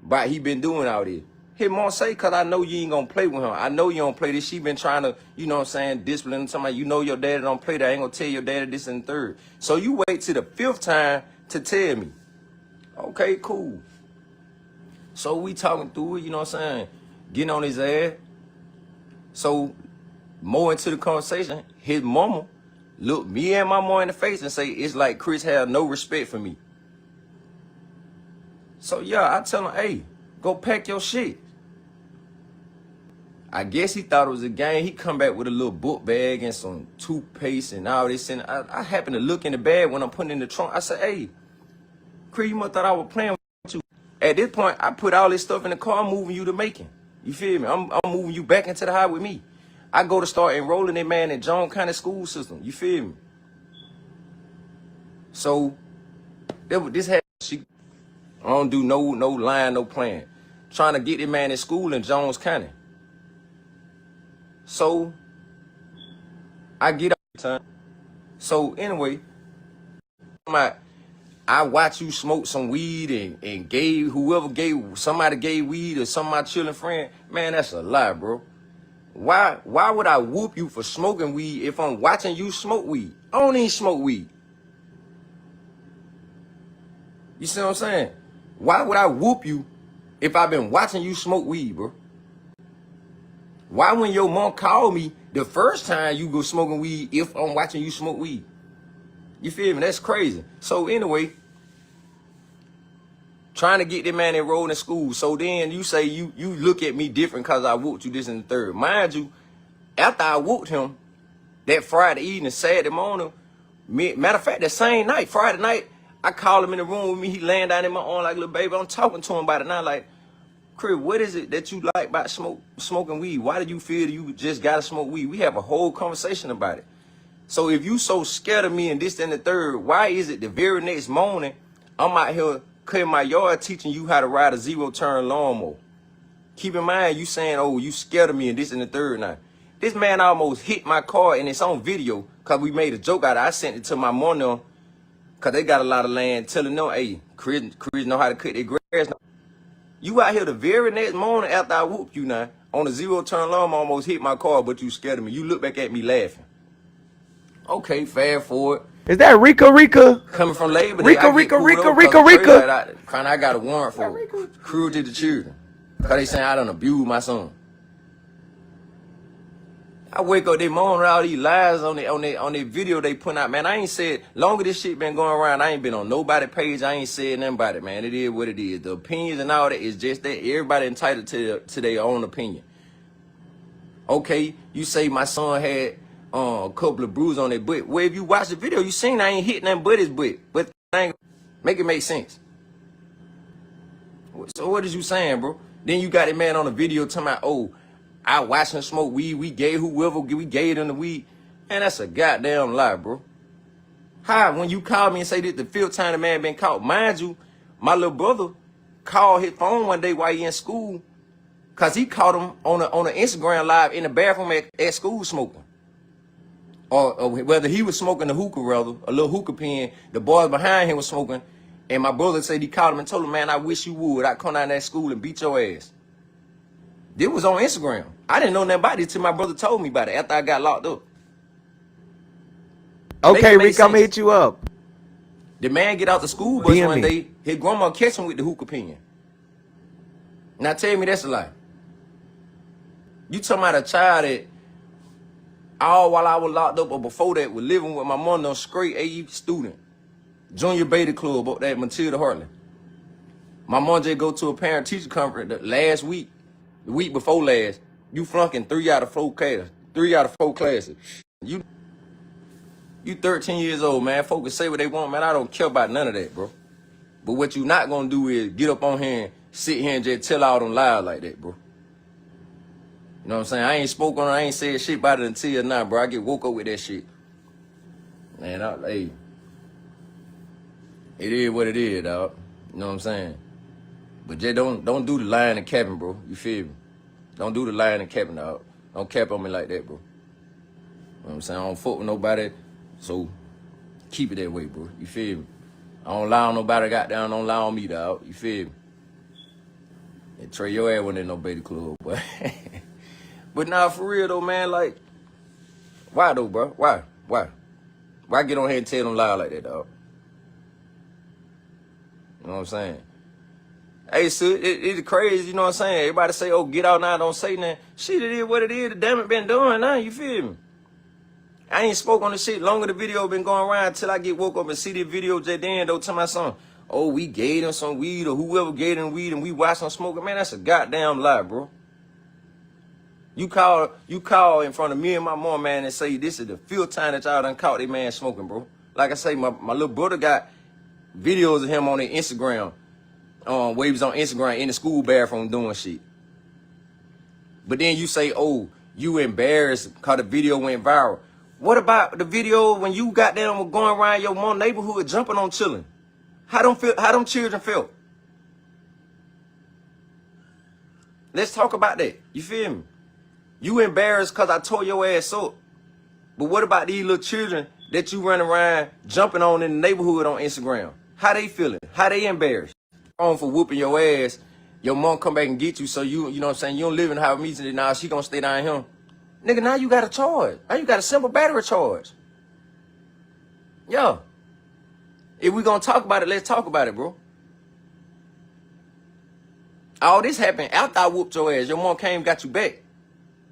Speaker 12: But he been doing all this. His mom say, cause I know you ain't gonna play with him. I know you don't play this. She been trying to, you know what I'm saying, discipline him. Somebody, you know your daddy don't play that. I ain't gonna tell your daddy this and the third. So you wait till the 5th time to tell me. Okay, cool. So we talking through it, you know what I'm saying? Getting on his ass. So more into the conversation, his mama looked me and my mom in the face and say, it's like Chris had no respect for me. So yeah, I tell him, hey, go pack your shit. I guess he thought it was a game. He come back with a little book bag and some toothpaste and all this. And I happened to look in the bag when I'm putting it in the trunk. I said, hey, Chris, you must thought I was playing with you. At this point, I put all this stuff in the car. I'm moving you to Macon. You feel me? I'm moving you back into the house with me. I go to start enrolling that man in Jones County school system. You feel me? So this had I don't do no line, no plan. Trying to get that man in school in Jones County. So I get out time. So anyway, I watch you smoke some weed and somebody gave weed or some of my children friend. Man, that's a lie, bro. Why would I whoop you for smoking weed if I'm watching you smoke weed? I don't even smoke weed. You see what I'm saying? Why would I whoop you if I've been watching you smoke weed, bro? Why when your mom called me the first time you go smoking weed if I'm watching you smoke weed? You feel me? That's crazy. So anyway, trying to get that man enrolled in school. So then you say you look at me different because I whooped you this and the third. Mind you, after I whooped him that Friday evening, Saturday morning, matter of fact, that same night, Friday night, I called him in the room with me. He laying down in my arm like a little baby. I'm talking to him about it now like, Chris, what is it that you like about smoking weed? Why did you feel you just got to smoke weed? We have a whole conversation about it. So if you so scared of me and this and the third, why is it the very next morning I'm out here cutting my yard teaching you how to ride a 0-turn lawnmower? Keep in mind, you saying, oh, you scared of me and this and the third now. This man almost hit my car and it's on video because we made a joke out of it. I sent it to my mom now because they got a lot of land telling them, hey, Chris know how to cut their grass. You out here the very next morning after I whooped you now on a 0-turn lawnmower, almost hit my car, but you scared of me. You look back at me laughing. Okay, fast forward.
Speaker 1: Is that Rika?
Speaker 12: Coming from Labor Day,
Speaker 1: Rika.
Speaker 12: I got a warrant for cruelty to children. Because they saying I done abused my son. I wake up that morning with all these lies on the video they put out. Man, I ain't said, longer this shit been going around, I ain't been on nobody's page. I ain't said nothing about it, man. It is what it is. The opinions and all that is just that. Everybody entitled to their own opinion. Okay, you say my son had a couple of bruises on his butt. Well, if you watch the video, you seen I ain't hit nothing but his butt. But make it make sense. So what is you saying, bro? Then you got a man on the video talking about, oh, I watched him smoke weed. We gave whoever we gave him the weed. Man, that's a goddamn lie, bro. How, when you call me and say this the 5th time the man been caught, mind you, my little brother called his phone one day while he in school because he caught him on an Instagram live in the bathroom at school smoking. Or whether he was smoking a hookah, rather, a little hookah pen, the boys behind him was smoking, And my brother said he called him and told him, man, I wish you would. I'd come down that school and beat your ass. This was on Instagram. I didn't know nothing about it till my brother told me about it after I got locked up.
Speaker 1: Okay, Rick, I'm gonna hit you up.
Speaker 12: The man get out the school bus
Speaker 1: DM
Speaker 12: one
Speaker 1: me.
Speaker 12: day, his grandma catch him with the hookah pen. Now tell me that's a lie. You talking about a child that all while I was locked up or before that was living with my mom on straight AE student. Junior Beta Club up there at Matilda Hartley. My mom just go to a parent teacher conference last week, the week before last. You flunking 3 out of 4 classes. 3 out of 4 classes. You 13 years old, man. Folks say what they want, man. I don't care about none of that, bro. But what you not gonna do is get up on here and sit here and just tell all them lies like that, bro. You know what I'm saying? I ain't spoke on it, I ain't said shit about it until now, bro. I get woke up with that shit. Man, hey. It is what it is, dog. You know what I'm saying? But just don't do the lying and capping, bro. You feel me? Don't do the lying and capping, dog. Don't cap on me like that, bro. You know what I'm saying? I don't fuck with nobody, so keep it that way, bro. You feel me? I don't lie on nobody, goddamn, don't lie on me, dog. You feel me? And Trey, your ass went in no baby club, but but nah, for real though, man, like, why though, bro? Why? Why get on here and tell them lie like that, dog? You know what I'm saying? Hey, so it's crazy, you know what I'm saying? Everybody say, oh, get out now, don't say nothing. Shit, it is what it is. The damn it been doing now, you feel me? I ain't spoke on the shit longer the video been going around till I get woke up and see the video just then, though, to my son. Oh, we gave him some weed or whoever gave him weed and we watched him smoking. Man, that's a goddamn lie, bro. You call in front of me and my mom, man, and say this is the 5th time that y'all done caught that man smoking, bro. Like I say, my little brother got videos of him on his Instagram. Where he was on Instagram in the school bathroom doing shit. But then you say, oh, you embarrassed because the video went viral. What about the video when you got them going around your mom neighborhood jumping on children? How them children felt? Let's talk about that. You feel me? You embarrassed because I tore your ass up. But what about these little children that you run around jumping on in the neighborhood on Instagram? How they feeling? How they embarrassed? On for whooping your ass, your mom come back and get you, so you know what I'm saying, you don't live in how meeting now, she gonna stay down here. Nigga, now you got a charge. Now you got a simple battery charge. Yeah. If we gonna talk about it, let's talk about it, bro. All this happened after I whooped your ass. Your mom came got you back.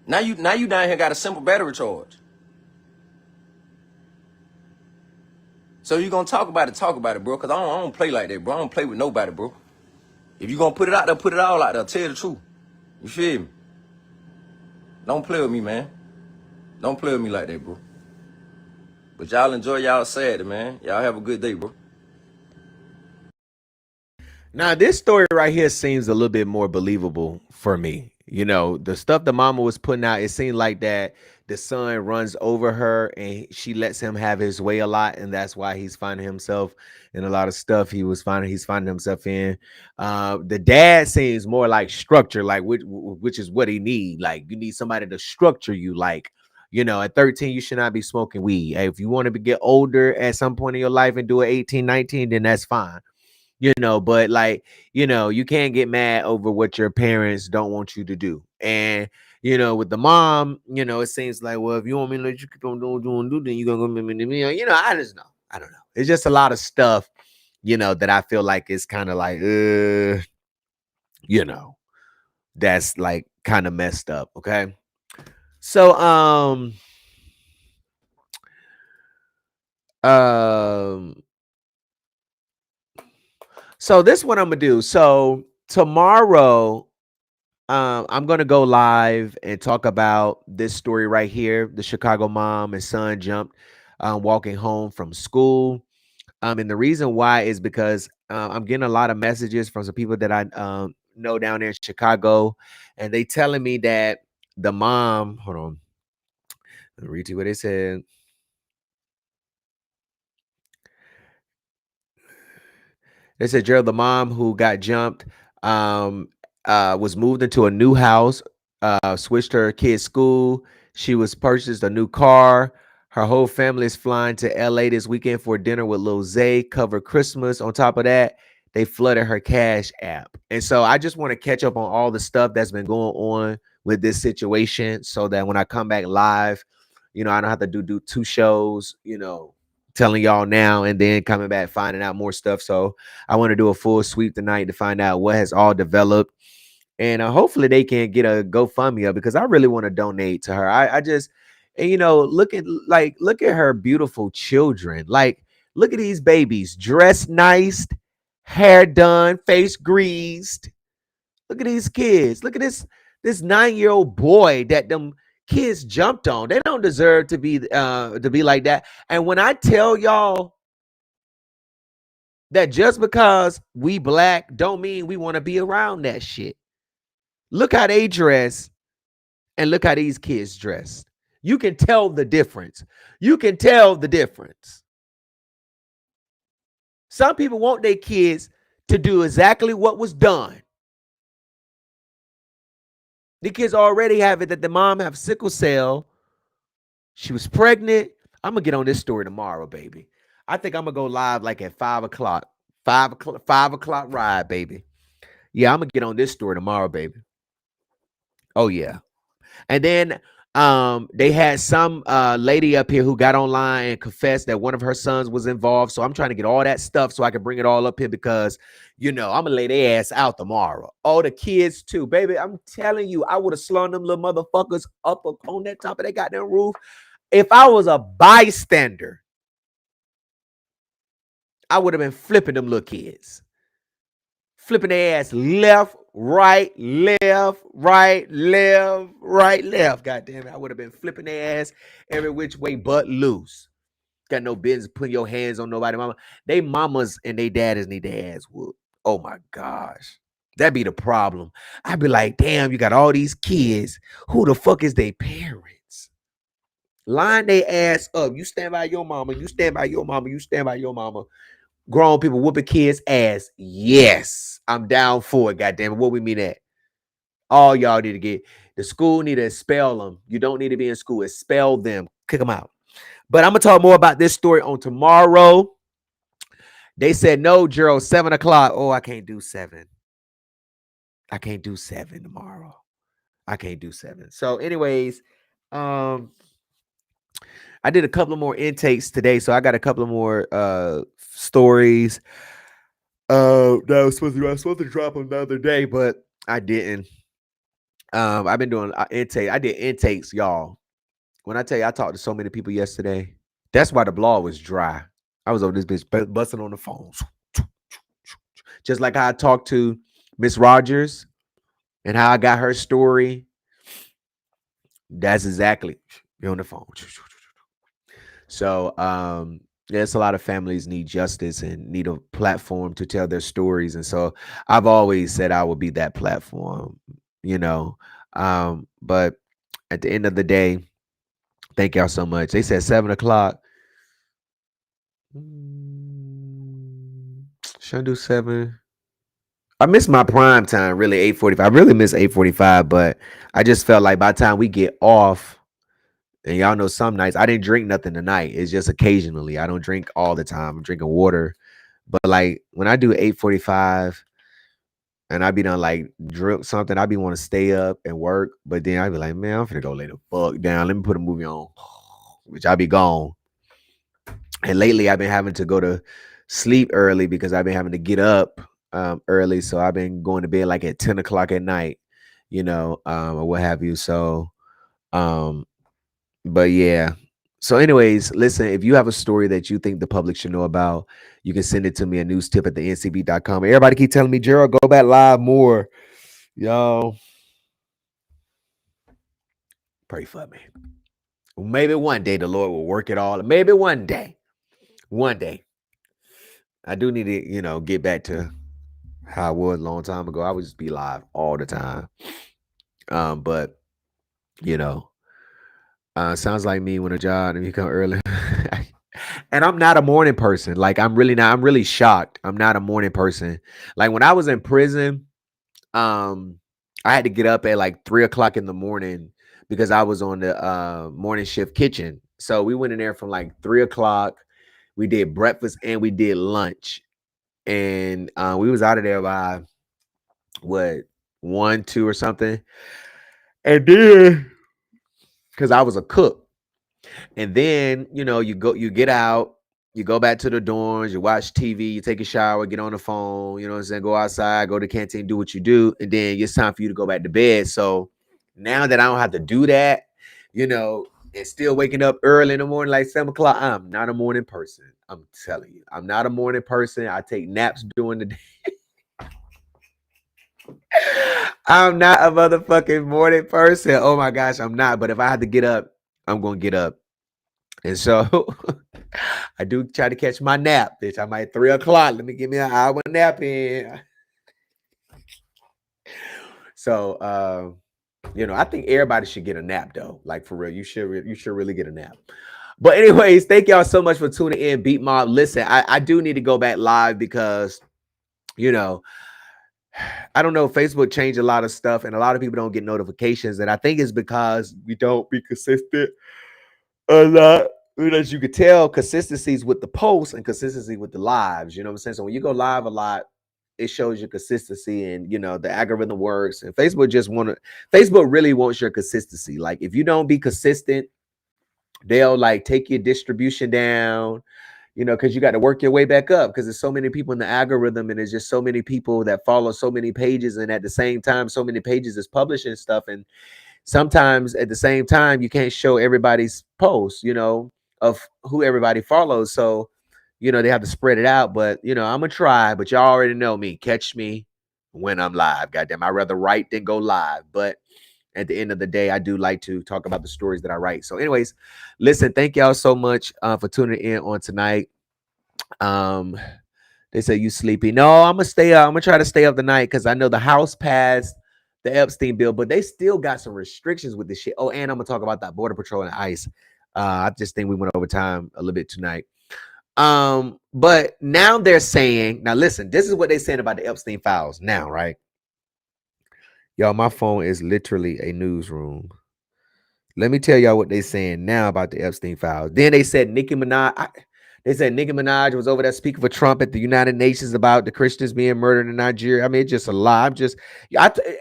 Speaker 12: Now you down here got a simple battery charge. So you gonna talk about it, bro, because I don't play like that, bro. I don't play with nobody, bro. If you gonna put it out there, put it all out there. Tell the truth. You feel me? Don't play with me, man. Don't play with me like that, bro. But y'all enjoy y'all Saturday, man. Y'all have a good day, bro.
Speaker 1: Now, this story right here seems a little bit more believable for me. You know, the stuff the mama was putting out, it seemed like that the son runs over her and she lets him have his way a lot, and that's why he's finding himself in a lot of stuff he's finding himself in. The dad seems more like structure, like which is what he need. Like, you need somebody to structure you. Like, you know, at 13 you should not be smoking weed. Hey, if you want to get older at some point in your life and do it 18, 19, then that's fine. You know, but like, you know, you can't get mad over what your parents don't want you to do. And, you know, with the mom, you know, it seems like, well, if you want me to let you keep on doing, then you're going to go me, you know, I just know. I don't know. It's just a lot of stuff, you know, that I feel like is kind of like, you know, that's like kind of messed up. Okay. So, so this is what I'm gonna do. So tomorrow, I'm gonna go live and talk about this story right here. The Chicago mom and son jumped walking home from school. And the reason why is because I'm getting a lot of messages from some people that I know down there in Chicago, and they telling me that the mom. Hold on, let me read to you what they said. They said, Gerald, the mom who got jumped, was moved into a new house, switched her kid's school. She was purchased a new car. Her whole family is flying to LA this weekend for dinner with Lil Zay, cover Christmas. On top of that, they flooded her Cash app. And so I just want to catch up on all the stuff that's been going on with this situation so that when I come back live, I don't have to do two shows, telling y'all now and then coming back finding out more stuff. So I want to do a full sweep tonight to find out what has all developed. And hopefully they can get a GoFundMe up because I really want to donate to her. I just, and, look at her beautiful children. Like, look at these babies dressed nice, hair done, face greased. Look at these kids. Look at this 9-year-old boy that them kids jumped on. They don't deserve to be like that. And when I tell y'all that just because we black don't mean we want to be around that shit. Look how they dress and look how these kids dress. You can tell the difference. You can tell the difference. Some people want their kids to do exactly what was done. The kids already have it that the mom have sickle cell. She was pregnant. I'm going to get on this story tomorrow, baby. I think I'm going to go live like at 5 o'clock. 5 o'clock ride, baby. Yeah, I'm going to get on this story tomorrow, baby. Oh, yeah. And then they had some lady up here who got online and confessed that one of her sons was involved. So I'm trying to get all that stuff so I can bring it all up here because, I'm going to lay their ass out tomorrow. Oh, the kids too. Baby, I'm telling you, I would have slung them little motherfuckers up on that top of that goddamn roof. If I was a bystander, I would have been flipping them little kids. Flipping their ass left, right, left, right, left, right, left. God damn it. I would have been flipping their ass every which way but loose. Got no business putting your hands on nobody, mama. They mamas and they daddies need their ass whooped. Oh my gosh. That'd be the problem. I'd be like, damn, you got all these kids. Who the fuck is their parents? Line their ass up. You stand by your mama. You stand by your mama. You stand by your mama. Grown people whooping kids' ass. Yes, I'm down for it. Goddamn it, what we mean at? All y'all need to get the school need to expel them. You don't need to be in school. Expel them. Kick them out. But I'm gonna talk more about this story on tomorrow. They said no, Gerald. 7 o'clock. Oh, I can't do 7. I can't do 7 tomorrow. I can't do 7. So, anyways, I did a couple of more intakes today, so I got a couple of more stories. That I was supposed to drop them the other day, but I didn't. I've been doing intake. I did intakes, y'all. When I tell you, I talked to so many people yesterday. That's why the blog was dry. I was over this bitch busting on the phones, just like how I talked to Miss Rogers and how I got her story. That's exactly on the phone. So, there's a lot of families need justice and need a platform to tell their stories. And so I've always said I would be that platform, But at the end of the day, thank y'all so much. They said 7 o'clock. Should I do 7? I miss my prime time, really, 8:45. I really miss 8:45, but I just felt like by the time we get off, and y'all know some nights I didn't drink nothing tonight. It's just occasionally. I don't drink all the time. I'm drinking water. But like when I do 8:45 and I be done like drink something, I be want to stay up and work. But then I be like, man, I'm finna go lay the fuck down. Let me put a movie on, which I be gone. And lately I've been having to go to sleep early because I've been having to get up early. So I've been going to bed like at 10 o'clock at night, or what have you. So but yeah. So anyways, listen, if you have a story that you think the public should know about, you can send it to me at newstip@thencb.com. Everybody keep telling me, Gerald, go back live more. Y'all, pray for me. Maybe one day the Lord will work it all. Maybe one day. One day. I do need to, get back to how I was a long time ago. I would just be live all the time. But, sounds like me when a job and you come early. And I'm not a morning person. Like, I'm really not. I'm really shocked. I'm not a morning person. Like, when I was in prison, I had to get up at like 3 o'clock in the morning because I was on the morning shift kitchen. So we went in there from like 3 o'clock. We did breakfast and we did lunch, and we was out of there by what 1, 2 or something. And then because I was a cook, and then you get out, you go back to the dorms, you watch TV, you take a shower, get on the phone, you know what I'm saying, go outside, go to the canteen, do what you do, and then it's time for you to go back to bed. So now that I don't have to do that, and still waking up early in the morning like 7 o'clock, I'm not a morning person. I'm telling you, I'm not a morning person. I take naps during the day. I'm not a motherfucking morning person. Oh my gosh, I'm not. But if I had to get up, I'm gonna get up. And so I do try to catch my nap, bitch. I'm at 3 o'clock. Let me give me an hour nap in. So I think everybody should get a nap though. Like for real. You should really get a nap. But anyways, thank y'all so much for tuning in. Beat Mob. Listen, I do need to go back live because I don't know, Facebook changed a lot of stuff and a lot of people don't get notifications. And I think it's because we don't be consistent a lot. As you could tell, consistencies with the posts and consistency with the lives. You know what I'm saying? So when you go live a lot, it shows your consistency and the algorithm works. And Facebook really wants your consistency. Like if you don't be consistent, they'll like take your distribution down, because you got to work your way back up because there's so many people in the algorithm and there's just so many people that follow so many pages. And at the same time, so many pages is publishing stuff. And sometimes at the same time, you can't show everybody's posts, of who everybody follows. So, they have to spread it out. But, I'm going to try. But y'all already know me. Catch me when I'm live. Goddamn, I'd rather write than go live. But at the end of the day, I do like to talk about the stories that I write. So anyways, listen, thank y'all so much for tuning in on tonight. They say you sleepy. No, I'm gonna stay up. I'm gonna try to stay up tonight because I know the House passed the Epstein bill, but they still got some restrictions with this shit. Oh, and I'm gonna talk about that Border Patrol and ICE. I just think we went over time a little bit tonight. But now they're saying, now listen, this is what they're saying about the Epstein files now, right? Y'all, my phone is literally a newsroom. Let me tell y'all what they're saying now about the Epstein files. Then they said Nicki Minaj. They said Nicki Minaj was over there speaking for Trump at the United Nations about the Christians being murdered in Nigeria. I mean, it's just a lie.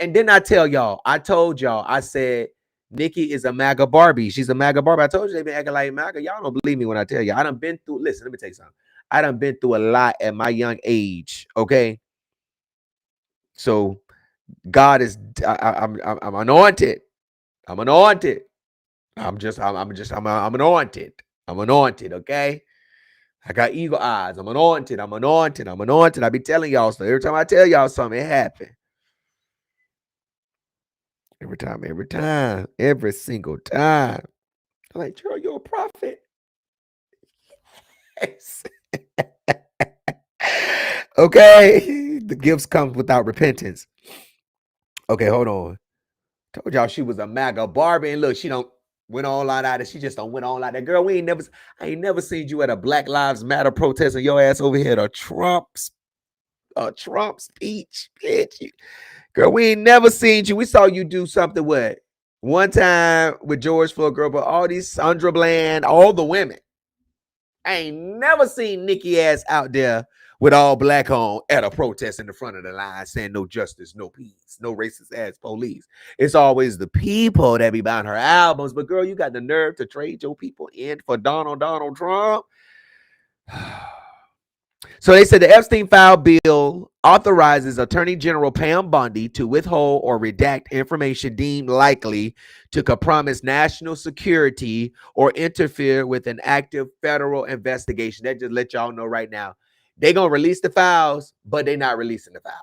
Speaker 1: And then I tell y'all, I told y'all, I said Nicki is a MAGA Barbie. She's a MAGA Barbie. I told you they been acting like MAGA. Y'all don't believe me when I tell you. I done been through. Listen, let me tell you something. I done been through a lot at my young age. Okay, so God is. I'm anointed. I'm anointed. I'm anointed. I'm anointed. Okay. I got eagle eyes. I'm anointed. I'm anointed. I'm anointed. I be telling y'all so. Every time I tell y'all something, it happen. Every time. Every single time. I'm like, Gerald, you're a prophet. Yes. Okay. The gifts come without repentance. Okay, hold on. Told y'all she was a MAGA Barbie. And look, she don't went all out of it. She just don't went all out. That girl, I ain't never seen you at a Black Lives Matter protest and your ass over here at a Trump speech, bitch. Girl, we ain't never seen you. We saw you do something with one time with George Floyd, girl, but all these Sandra Bland, all the women. I ain't never seen Nikki ass out there with all black on at a protest in the front of the line saying no justice, no peace, no racist ass police. It's always the people that be buying her albums. But girl, you got the nerve to trade your people in for Donald Trump. So they said the Epstein file bill authorizes Attorney General Pam Bondi to withhold or redact information deemed likely to compromise national security or interfere with an active federal investigation. That just let y'all know right now. They're going to release the files, but they're not releasing the files.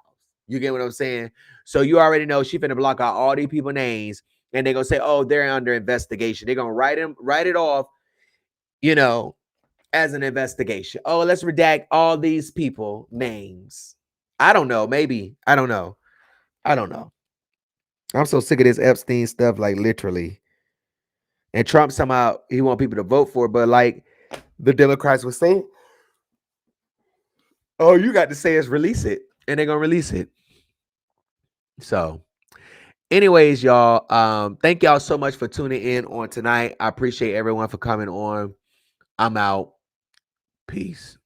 Speaker 1: You get what I'm saying? So you already know she finna block out all these people's names and they're going to say, oh, they're under investigation. They're going to write it off, as an investigation. Oh, let's redact all these people names. I don't know. Maybe. I don't know. I'm so sick of this Epstein stuff, like literally. And Trump somehow he want people to vote for it, but like the Democrats were saying, oh, you got to say is release it, and they're gonna release it. So Anyways, y'all, thank y'all so much for tuning in on tonight. I appreciate everyone for coming on. I'm out. Peace.